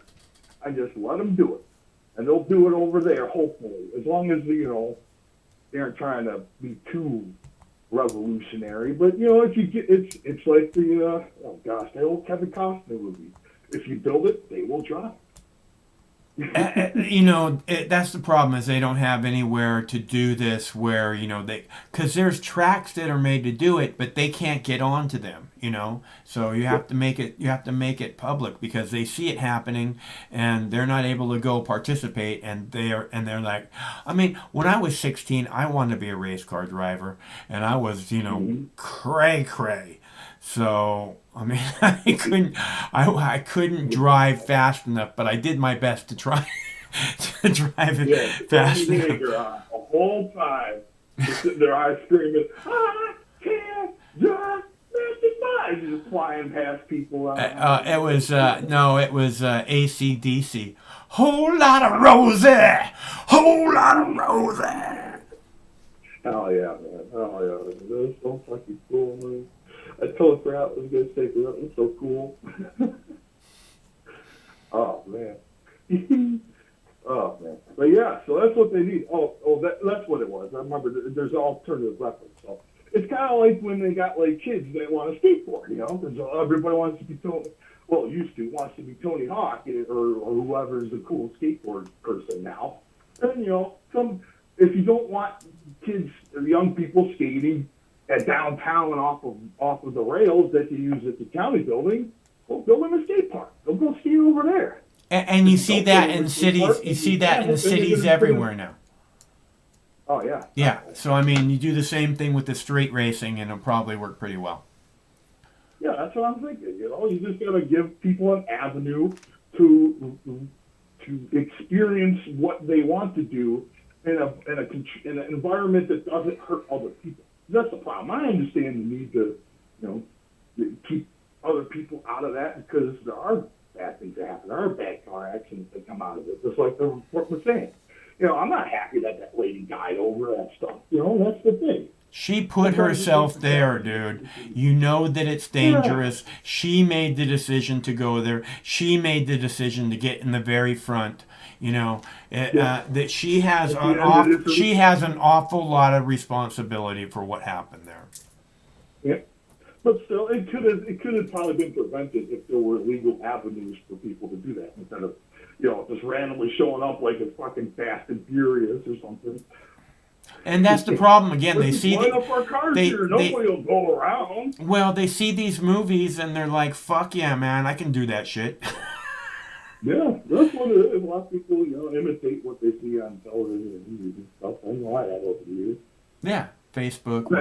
and just let them do it. And they'll do it over there, hopefully, as long as, you know, they aren't trying to be too revolutionary. But, you know, if you get, it's like the, the old Kevin Costner movie. If you build it, they will drive. You know, that's the problem, is they don't have anywhere to do this where, you know, because there's tracks that are made to do it, but they can't get onto them, you know. So you have to make it public because they see it happening and they're not able to go participate, and they're like, I mean, when I was 16, I wanted to be a race car driver, and I was, you know, cray. So, I mean, I couldn't drive fast enough, but I did my best to try to drive it fast enough. The whole time, just sitting there, eyes screaming, I can't drive 55, just flying past people. It was AC/DC. Whole lot of Rosie. Whole lot of Rosie. Hell yeah, man. Hell yeah. That's so fucking cool, man. I told her I was going to say that was so cool. Oh, man. Oh, man. But yeah, so that's what they need. That's what it was. I remember there's an alternative reference. So it's kind of like when they got like kids that want to skateboard, you know, because everybody wants to be Tony. Well, used to wants to be Tony Hawk or whoever's the cool skateboard person now. And you know, if you don't want kids or young people skating at downtown off of the rails that you use at the county building, well, build them a skate park. They'll go ski over there. And you see that in cities. You see that in cities everywhere now. Oh yeah. Yeah. So I mean, you do the same thing with the street racing, and it'll probably work pretty well. Yeah, that's what I'm thinking. You know, you just gotta give people an avenue to experience what they want to do in an environment that doesn't hurt other people. That's the problem. I understand the need to, you know, keep other people out of that because there are bad things that happen. There are bad car accidents that come out of it, just like what we're saying. You know, I'm not happy that lady died over that stuff. You know, that's the thing. She put herself there, dude. You know that it's dangerous. Yeah. She made the decision to go there. she made the decision to get in the very front. You know, that she has an awful lot of responsibility for what happened there. Yeah, but still, it could have probably been prevented if there were legal avenues for people to do that instead of, you know, just randomly showing up like it's fucking Fast and Furious or something. And that's the problem. Again, they see nobody will go around. Well, they see these movies and they're like, "Fuck yeah, man, I can do that shit." Yeah, that's what it is. A lot of people, you know, imitate what they see on television and movies and stuff. I know I have over the years. Yeah, Facebook.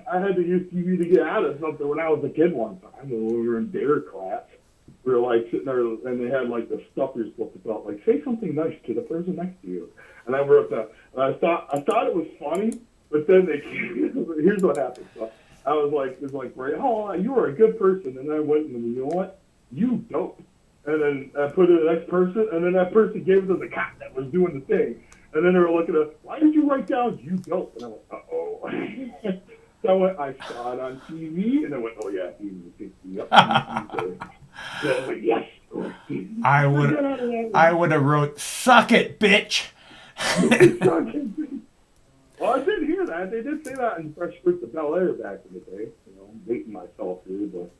I had to use TV to get out of something when I was a kid one time when we were in dare class. We were like sitting there and they had like the stuff you're supposed to about like say something nice to the person next to you. And I wrote that. And I thought it was funny, but then here's what happened. So I was like, oh, you were a good person. And I went and you know what? You dope. And then I put it to the next person, and then that person gave it to the cop that was doing the thing. And then they were looking at, why did you write down you dope? And I went, uh-oh. So I saw it on TV, and I went, oh yeah, he picked me up. So I went, yes. I would have wrote, suck it, bitch. Well, I did hear that. They did say that in Fresh Prince of Bel-Air back in the day. You know, I'm dating myself here, but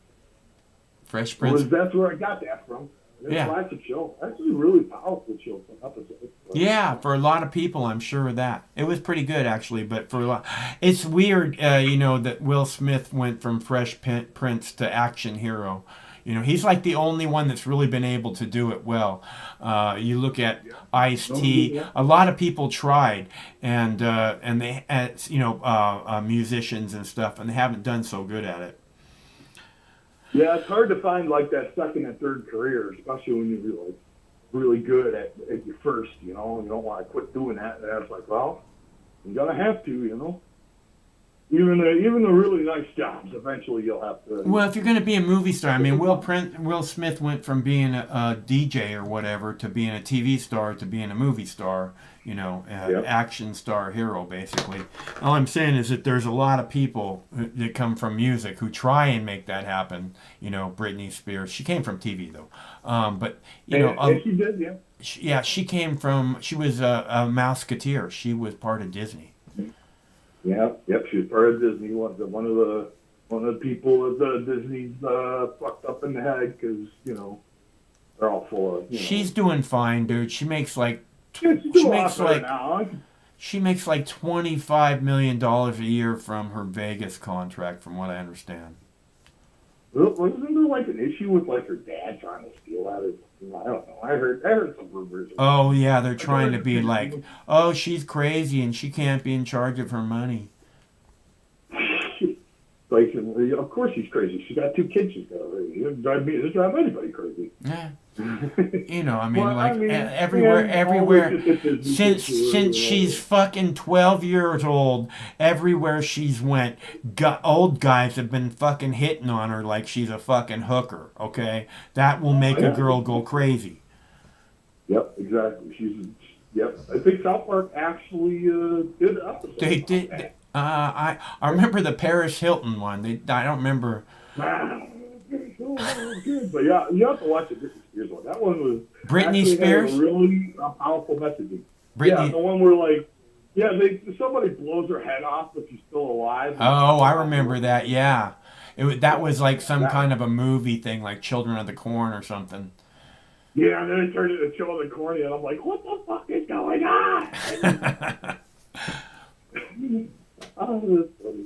Fresh Prince. That's where I got that from. It's a classic show. Actually, a really powerful show. Yeah, for a lot of people, I'm sure of that. It was pretty good, actually, but for a lot, it's weird, you know, that Will Smith went from Fresh Prince to action hero. You know, he's like the only one that's really been able to do it well. You look at Ice-T. A lot of people tried, and they, you know, musicians and stuff, and they haven't done so good at it. Yeah, it's hard to find like that second and third career, especially when you're like really good at your first. You know, you don't want to quit doing that. And it's like, well, you're gonna have to. You know. Even the really nice jobs, eventually you'll have to. Well, if you're going to be a movie star, I mean, Will Smith went from being a DJ or whatever to being a TV star to being a movie star, you know, action star hero, basically. All I'm saying is that there's a lot of people that come from music who try and make that happen. You know, Britney Spears. She came from TV, though. But, you know. She did, yeah. Yeah, she was a Mouseketeer. She was part of Disney. Yep. She was part of Disney. One of the people that Disney's fucked up in the head because you know they're all full of. She's doing fine, dude. She makes like she makes like $25 million a year from her Vegas contract, from what I understand. Wasn't there like an issue with like her dad trying to steal out of? I don't know. I heard some rumors. Oh yeah, they're trying to be like, oh, she's crazy and she can't be in charge of her money. Like, of course she's crazy. She's got 2 kids. She's got already. It doesn't drive anybody crazy. Yeah. You know, I mean, everywhere. Since she's fucking 12 years old, everywhere she's went, old guys have been fucking hitting on her like she's a fucking hooker. Okay, that will make a girl go crazy. Yep, exactly. Yep. I think South Park actually did an episode. They did. I remember the Paris Hilton one. I don't remember. Good, but yeah, you have to watch it. Britney Spears one. That one was Britney Spears. Had a really powerful messaging. Britney. Yeah, the one where like, somebody blows her head off, but she's still alive. Oh, I remember that. Yeah, that was like some kind of a movie thing, like Children of the Corn or something. Yeah, and then it turned into Children of the Corn, and I'm like, what the fuck is going on? Oh, that's funny.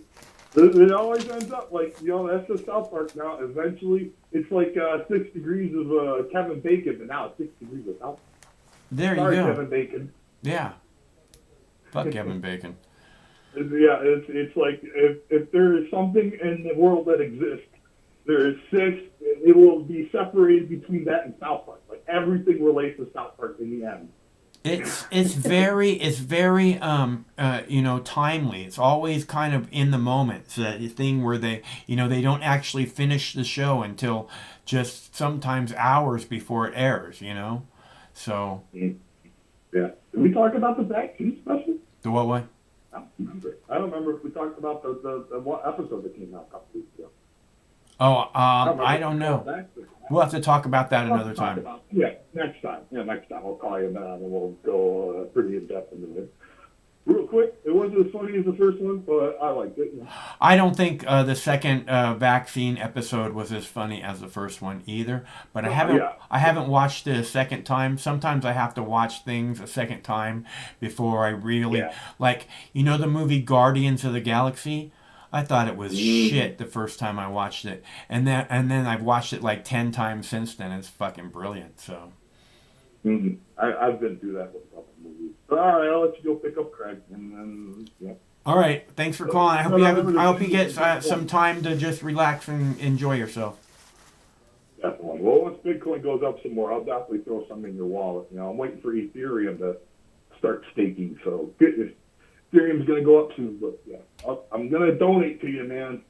It always ends up like, that's the South Park now. Eventually, it's like 6 degrees of Kevin Bacon, but now it's 6 degrees of South Park. There Sorry, you go. Kevin Bacon. Yeah. Fuck Kevin Bacon. Yeah, it's like if there is something in the world that exists, there is 6. It will be separated between that and South Park. Like everything relates to South Park in the end. It's very timely. It's always kind of in the moment. It's a thing where they don't actually finish the show until just sometimes hours before it airs. So. Yeah. Did we talk about the vaccine special? The what? I don't remember if we talked about the what episode that came out a couple weeks ago. Oh, I don't know. We'll have to talk about that another time. Next time. Yeah, next time I'll call you down and we'll go pretty in depth into it. Real quick, it wasn't as funny as the first one, but I liked it. I don't think the second vaccine episode was as funny as the first one either. But I haven't watched it a second time. Sometimes I have to watch things a second time before I really like. The movie Guardians of the Galaxy. I thought it was shit the first time I watched it, and then I've watched it like 10 times since then. It's fucking brilliant. So. I've been through that with a couple movies. But all right, I'll let you go pick up Craig, and then All right, thanks for calling. I hope you get some time to just relax and enjoy yourself. Definitely. Well, once Bitcoin goes up some more, I'll definitely throw some in your wallet. I'm waiting for Ethereum to start staking, so Ethereum's going to go up soon. But I'm going to donate to you, man.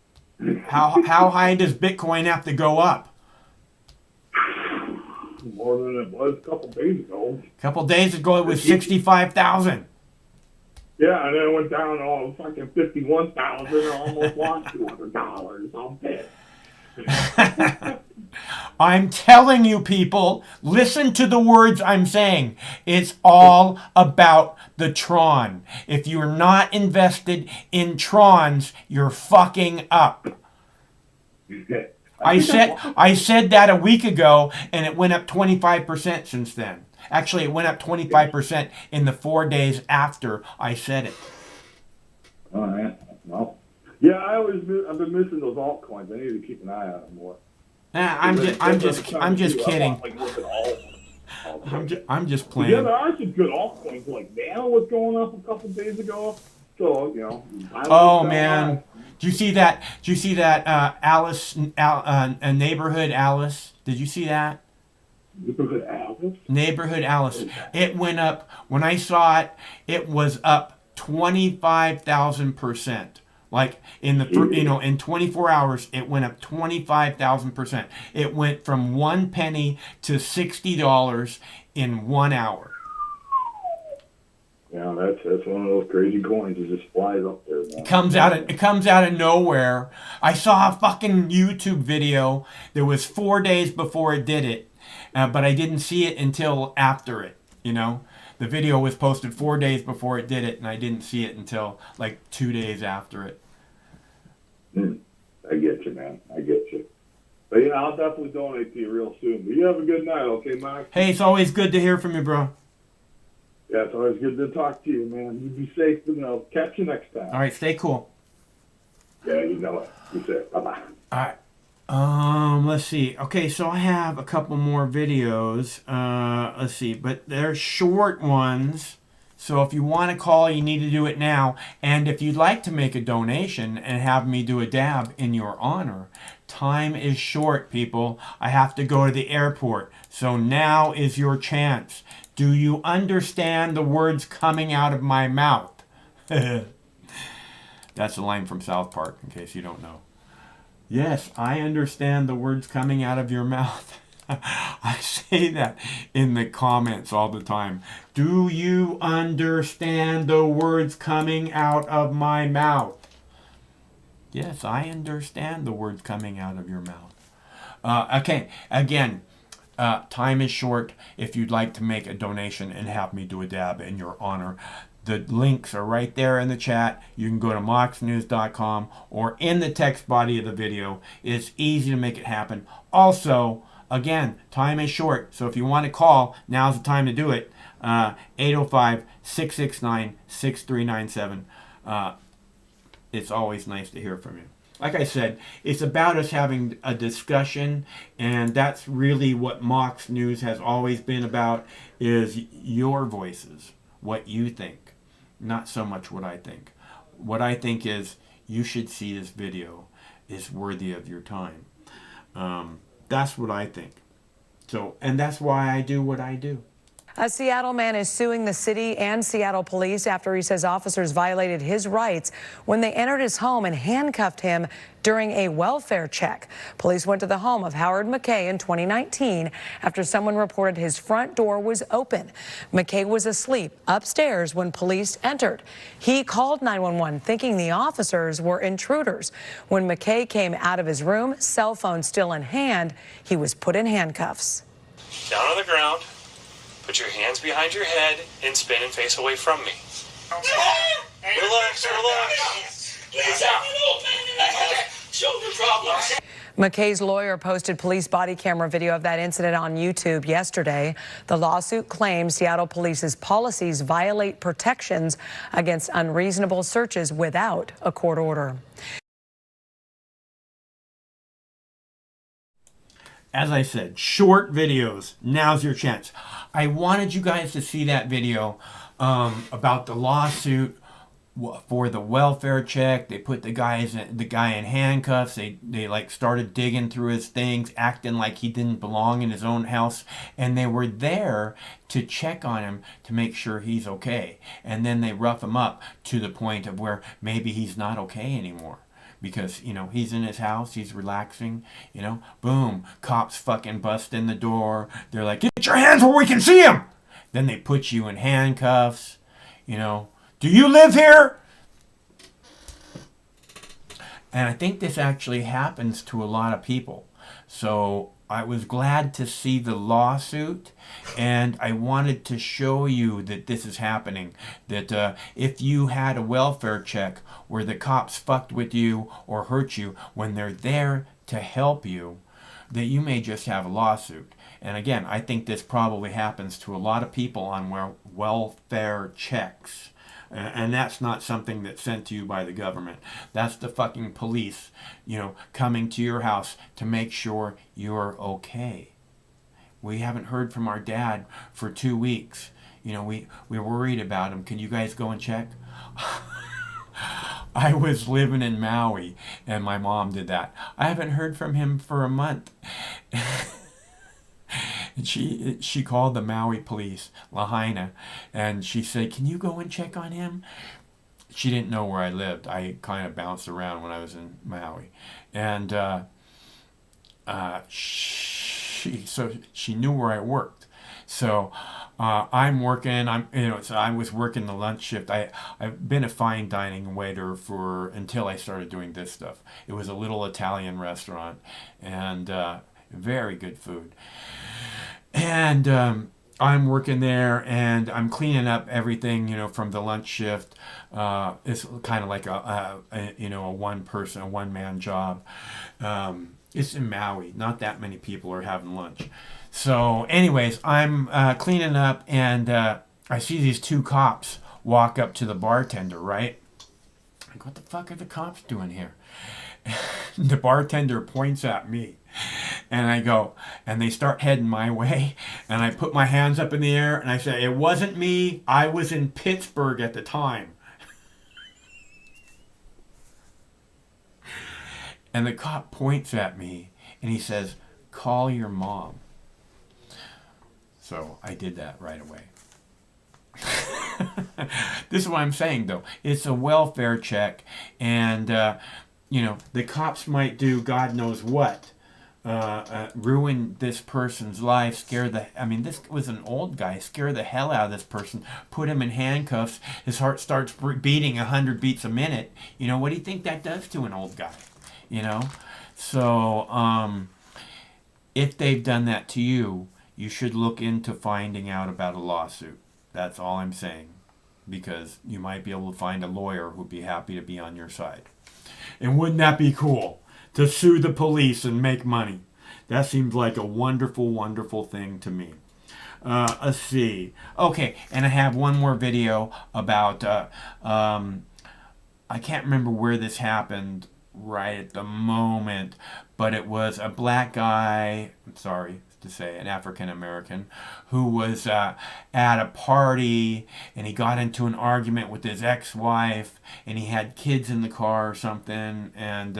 How high does Bitcoin have to go up? More than it was a couple days ago. A couple days ago, it was 65,000. Yeah, and then it went down to fucking 51,000 and almost lost $200. I'm pissed. I'm telling you, people, listen to the words I'm saying. It's all about the Tron. If you're not invested in Trons, you're fucking up. I said that a week ago, and it went up 25% since then. Actually, it went up 25% in the 4 days after I said it. All right. Well, yeah, I've been missing those altcoins. I need to keep an eye on them more. I'm just kidding. I'm just playing. Yeah, there are some good altcoins. Like Nano was going up a couple days ago. So Oh man. Do you see that? Alice, Neighborhood Alice? Did you see that? Neighborhood Alice. Neighborhood Alice. It went up when I saw it. It was up 25,000%. Like in in 24 hours, it went up 25,000%. It went from 1 penny to $60 in 1 hour. Yeah, that's one of those crazy coins. It just flies up there. Man. It comes out of nowhere. I saw a fucking YouTube video that was 4 days before it did it, but I didn't see it until after it. The video was posted 4 days before it did it, and I didn't see it until like 2 days after it. I get you, man. I get you. But yeah, I'll definitely donate to you real soon. But you have a good night, okay, Mike? Hey, it's always good to hear from you, bro. Yeah, it's always good to talk to you, man. You be safe, catch you next time. All right, stay cool. Yeah, you know it. Be safe. Bye-bye. All right. Let's see. Okay, so I have a couple more videos. Let's see, but they're short ones. So if you want to call, you need to do it now. And if you'd like to make a donation and have me do a dab in your honor, time is short, people. I have to go to the airport. So now is your chance. Do you understand the words coming out of my mouth? That's a line from South Park, in case you don't know. Yes, I understand the words coming out of your mouth. I say that in the comments all the time. Do you understand the words coming out of my mouth? Yes, I understand the words coming out of your mouth. Okay, again, time is short. If you'd like to make a donation and have me do a dab in your honor, the links are right there in the chat. You can go to moxnews.com or in the text body of the video. It's easy to make it happen. Also, again, time is short. So if you want to call, now's the time to do it. 805-669-6397. It's always nice to hear from you. Like I said, it's about us having a discussion, and that's really what Mox News has always been about, is your voices, what you think. Not so much what I think. What I think is you should see this video. It's worthy of your time. That's what I think. So, and that's why I do what I do. A Seattle man is suing the city and Seattle police after he says officers violated his rights when they entered his home and handcuffed him during a welfare check. Police went to the home of Howard McKay in 2019 after someone reported his front door was open. McKay was asleep upstairs when police entered. He called 911 thinking the officers were intruders. When McKay came out of his room, cell phone still in hand, he was put in handcuffs. Down on the ground. Put your hands behind your head and spin and face away from me. Relax, relax. Shoulder problems. McKay's lawyer posted police body camera video of that incident on YouTube yesterday. The lawsuit claims Seattle Police's policies violate protections against unreasonable searches without a court order. As I said, short videos. Now's your chance. I wanted you guys to see that video about the lawsuit for the welfare check. They put the guy in handcuffs. They like started digging through his things, acting like he didn't belong in his own house, and they were there to check on him to make sure he's okay. And then they rough him up to the point of where maybe he's not okay anymore. Because, you know, he's in his house, he's relaxing, you know, boom, cops fucking bust in the door. They're like, get your hands where we can see him. Then they put you in handcuffs, you know. Do you live here? And I think this actually happens to a lot of people. So I was glad to see the lawsuit, and I wanted to show you that this is happening. That if you had a welfare check where the cops fucked with you or hurt you when they're there to help you, that you may just have a lawsuit. And again, I think this probably happens to a lot of people on welfare checks. And that's not something that's sent to you by the government. That's the fucking police, you know, coming to your house to make sure you're okay. We haven't heard from our dad for 2 weeks. You know, we're worried about him. Can you guys go and check? I was living in Maui, and my mom did that. I haven't heard from him for a month. And she called the Maui police, Lahaina, and she said, can you go and check on him? She didn't know where I lived. I kind of bounced around when I was in Maui. And she knew where I worked. So I'm working, so I was working the lunch shift. I've been a fine dining waiter until I started doing this stuff. It was a little Italian restaurant, and very good food. And I'm working there, and I'm cleaning up everything, you know, from the lunch shift. It's kind of like a one-man job. It's in Maui. Not that many people are having lunch. So anyways, I'm cleaning up, and I see these two cops walk up to the bartender, right? Like, what the fuck are the cops doing here? The bartender points at me. And I go, and they start heading my way, and I put my hands up in the air, and I say, it wasn't me, I was in Pittsburgh at the time. And the cop points at me, and he says, call your mom. So I did that right away. This is what I'm saying, though. It's a welfare check, and, you know, the cops might do God knows what. ruin this person's life, this was an old guy, scare the hell out of this person, put him in handcuffs, his heart starts beating 100 beats a minute. You know, what do you think that does to an old guy? You know? So, if they've done that to you, you should look into finding out about a lawsuit. That's all I'm saying. Because you might be able to find a lawyer who'd be happy to be on your side. And wouldn't that be cool? To sue the police and make money. That seems like a wonderful, wonderful thing to me. Let's see. Okay, and I have one more video about, I can't remember where this happened right at the moment, but it was a black guy, I'm sorry to say, an African American, who was at a party, and he got into an argument with his ex-wife, and he had kids in the car or something, and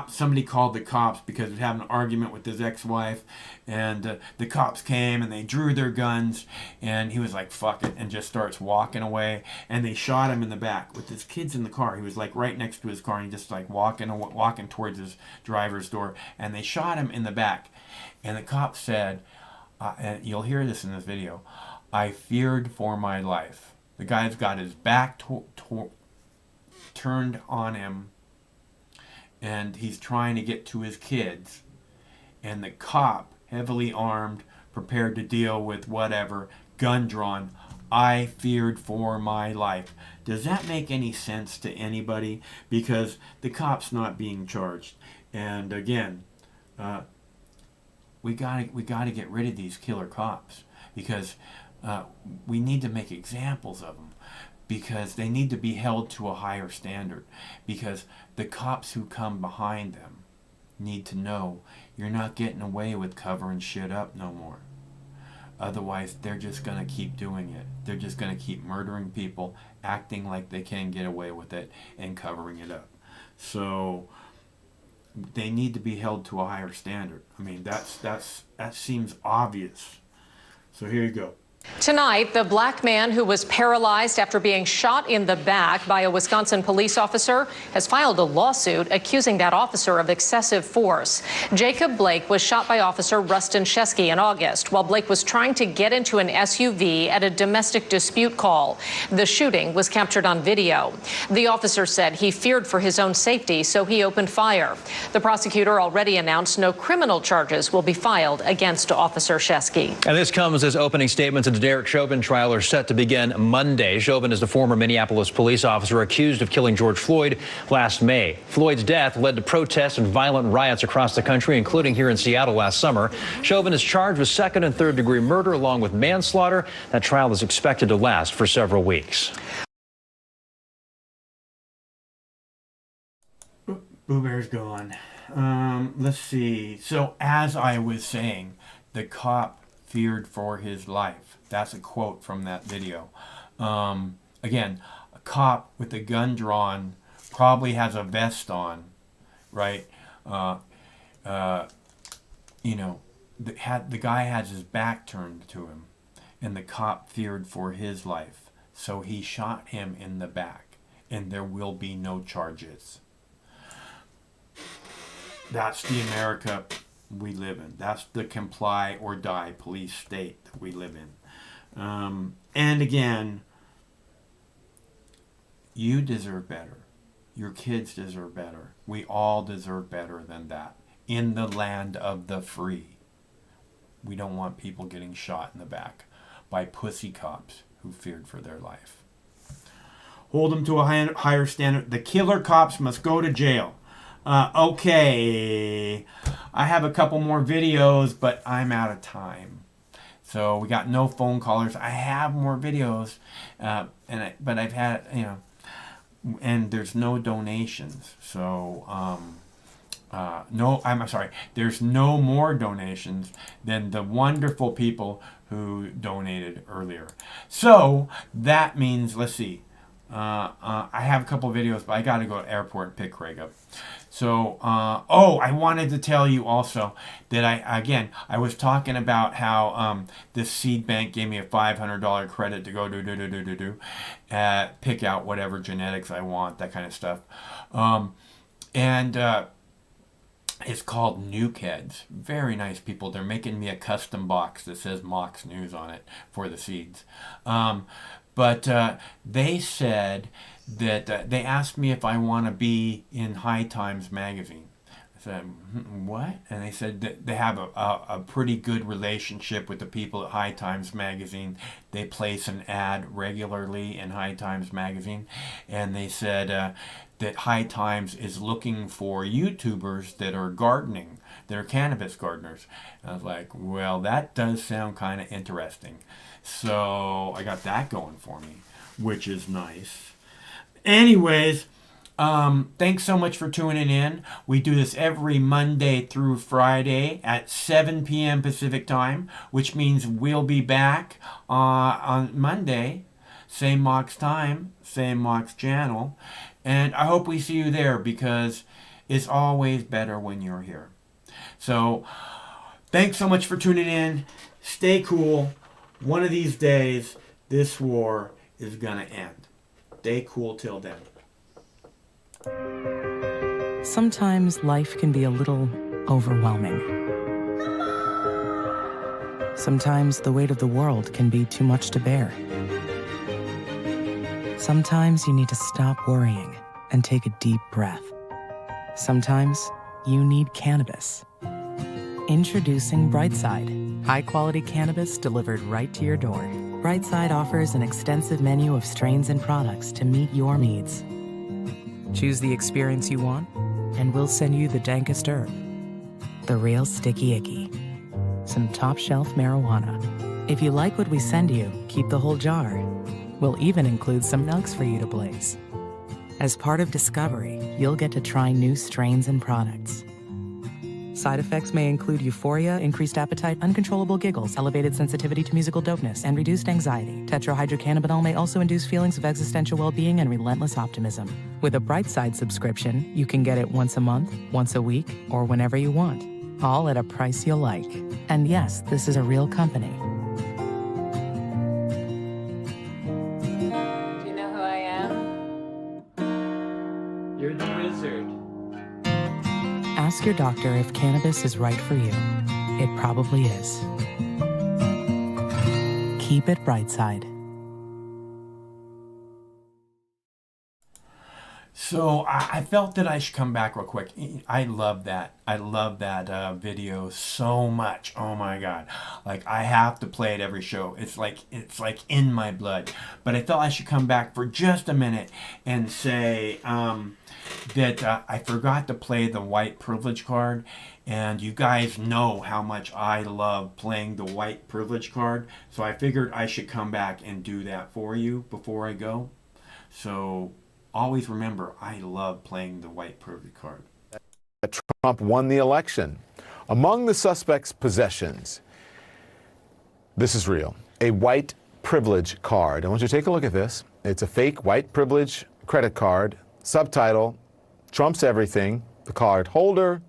somebody called the cops because he was having an argument with his ex-wife, and the cops came and they drew their guns, and he was like, fuck it, and just starts walking away, and they shot him in the back with his kids in the car. He was like right next to his car, and he just like walking towards his driver's door, and they shot him in the back. And the cops said, and you'll hear this in this video, I feared for my life. The guy's got his back turned on him, and he's trying to get to his kids, and the cop, heavily armed, prepared to deal with whatever, gun drawn, I feared for my life. Does that make any sense to anybody? Because the cop's not being charged. And again, we gotta get rid of these killer cops, because we need to make examples of them, because they need to be held to a higher standard, because the cops who come behind them need to know you're not getting away with covering shit up no more. Otherwise, they're just going to keep doing it. They're just going to keep murdering people, acting like they can get away with it, and covering it up. So they need to be held to a higher standard. I mean, that seems obvious. So here you go. Tonight, the black man who was paralyzed after being shot in the back by a Wisconsin police officer has filed a lawsuit accusing that officer of excessive force. Jacob Blake was shot by Officer Rustin Shesky in August while Blake was trying to get into an SUV at a domestic dispute call. The shooting was captured on video. The officer said he feared for his own safety, so he opened fire. The prosecutor already announced no criminal charges will be filed against Officer Shesky. And this comes as opening statements in the Derek Chauvin trial are set to begin Monday. Chauvin is the former Minneapolis police officer accused of killing George Floyd last May. Floyd's death led to protests and violent riots across the country, including here in Seattle last summer. Chauvin is charged with second and third degree murder along with manslaughter. That trial is expected to last for several weeks. Boo Bear's gone. Let's see. So as I was saying, the cop feared for his life. That's a quote from that video. Again, a cop with a gun drawn probably has a vest on, right? You know, the guy has his back turned to him, and the cop feared for his life. So he shot him in the back, and there will be no charges. That's the America we live in. That's the comply or die police state that we live in. And again, you deserve better. Your kids deserve better. We all deserve better than that. In the land of the free. We don't want people getting shot in the back by pussy cops who feared for their life. Hold them to a higher standard. The killer cops must go to jail. Okay, I have a couple more videos, but I'm out of time. So we got no phone callers. I have more videos, but I've had, you know, and there's no donations. So, I'm sorry, there's no more donations than the wonderful people who donated earlier. So that means, let's see, I have a couple videos, but I got to go to the airport and pick Craig up. So, I wanted to tell you also that I was talking about how this seed bank gave me a $500 credit to go pick out whatever genetics I want, that kind of stuff. And It's called Nuke Heads. Very nice people. They're making me a custom box that says Mox News on it for the seeds. But they said that they asked me if I want to be in High Times magazine. I said, what? And they said that they have a pretty good relationship with the people at High Times magazine. They place an ad regularly in High Times magazine. And they said that High Times is looking for YouTubers that are gardening, that are cannabis gardeners. And I was like, well, that does sound kind of interesting. So I got that going for me, which is nice. Anyways, thanks so much for tuning in. We do this every Monday through Friday at 7 p.m. Pacific time, which means we'll be back on Monday. Same Mox time, same Mox channel. And I hope we see you there, because it's always better when you're here. So, thanks so much for tuning in. Stay cool. One of these days, this war is gonna end. Stay cool till then. Sometimes life can be a little overwhelming. Sometimes the weight of the world can be too much to bear. Sometimes you need to stop worrying and take a deep breath. Sometimes you need cannabis. Introducing Brightside, high-quality cannabis delivered right to your door. Brightside offers an extensive menu of strains and products to meet your needs. Choose the experience you want, and we'll send you the dankest herb, the real sticky icky, some top-shelf marijuana. If you like what we send you, keep the whole jar. We'll even include some nugs for you to blaze. As part of Discovery, you'll get to try new strains and products. Side effects may include euphoria, increased appetite, uncontrollable giggles, elevated sensitivity to musical dopeness, and reduced anxiety. Tetrahydrocannabinol may also induce feelings of existential well-being and relentless optimism. With a Brightside subscription, you can get it once a month, once a week, or whenever you want, all at a price you'll like. And yes, this is a real company. Do you know who I am? You're the wizard. Ask your doctor if cannabis is right for you. It probably is. Keep it Brightside. So I felt that I should come back real quick. I love that. I love that video so much. Oh my God. Like, I have to play it every show. It's like in my blood. But I felt I should come back for just a minute and say that I forgot to play the white privilege card. And you guys know how much I love playing the white privilege card. So I figured I should come back and do that for you before I go. So always remember, I love playing the white privilege card. Trump won the election. Among the suspects' possessions, this is real, a white privilege card. I want you to take a look at this. It's a fake white privilege credit card. Subtitle, Trump's everything. The card holder,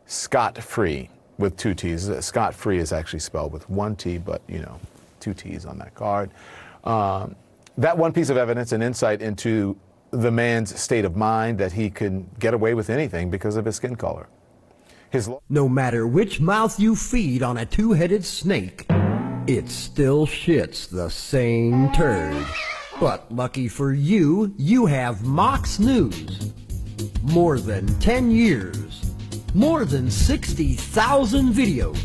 scot-free, with 2 T's. Scot-free is actually spelled with 1 T, but, you know, 2 T's on that card. That one piece of evidence, an insight into the man's state of mind, that he can get away with anything because of his skin color. No matter which mouth you feed on a two-headed snake, it still shits the same turd. But lucky for you, you have Mox News. More than 10 years. More than 60,000 videos.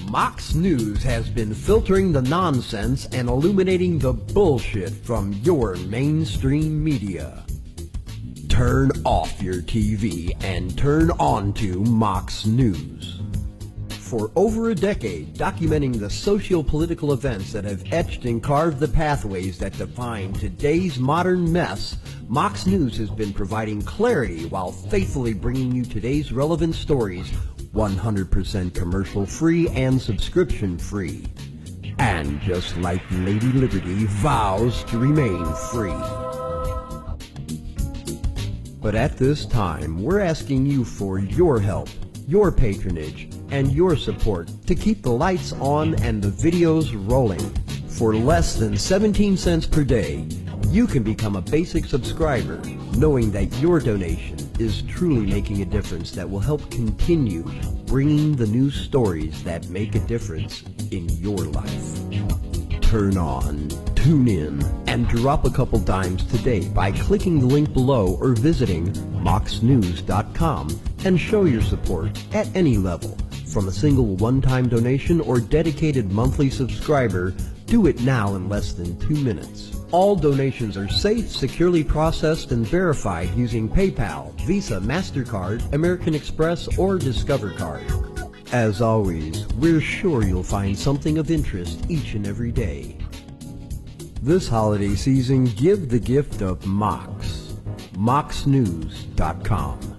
Mox News has been filtering the nonsense and illuminating the bullshit from your mainstream media. Turn off your TV and turn on to Mox News. For over a decade, documenting the socio-political events that have etched and carved the pathways that define today's modern mess, Mox News has been providing clarity while faithfully bringing you today's relevant stories 100% commercial-free and subscription-free. And just like Lady Liberty vows to remain free. But at this time, we're asking you for your help, your patronage, and your support to keep the lights on and the videos rolling. For less than 17 cents per day, you can become a basic subscriber, knowing that your donation is truly making a difference that will help continue bringing the news stories that make a difference in your life. Turn on, tune in, and drop a couple dimes today by clicking the link below or visiting moxnews.com and show your support at any level. From a single one-time donation or dedicated monthly subscriber, do it now in less than 2 minutes. All donations are safe, securely processed, and verified using PayPal, Visa, MasterCard, American Express, or Discover Card. As always, we're sure you'll find something of interest each and every day. This holiday season, give the gift of Mox. moxnews.com.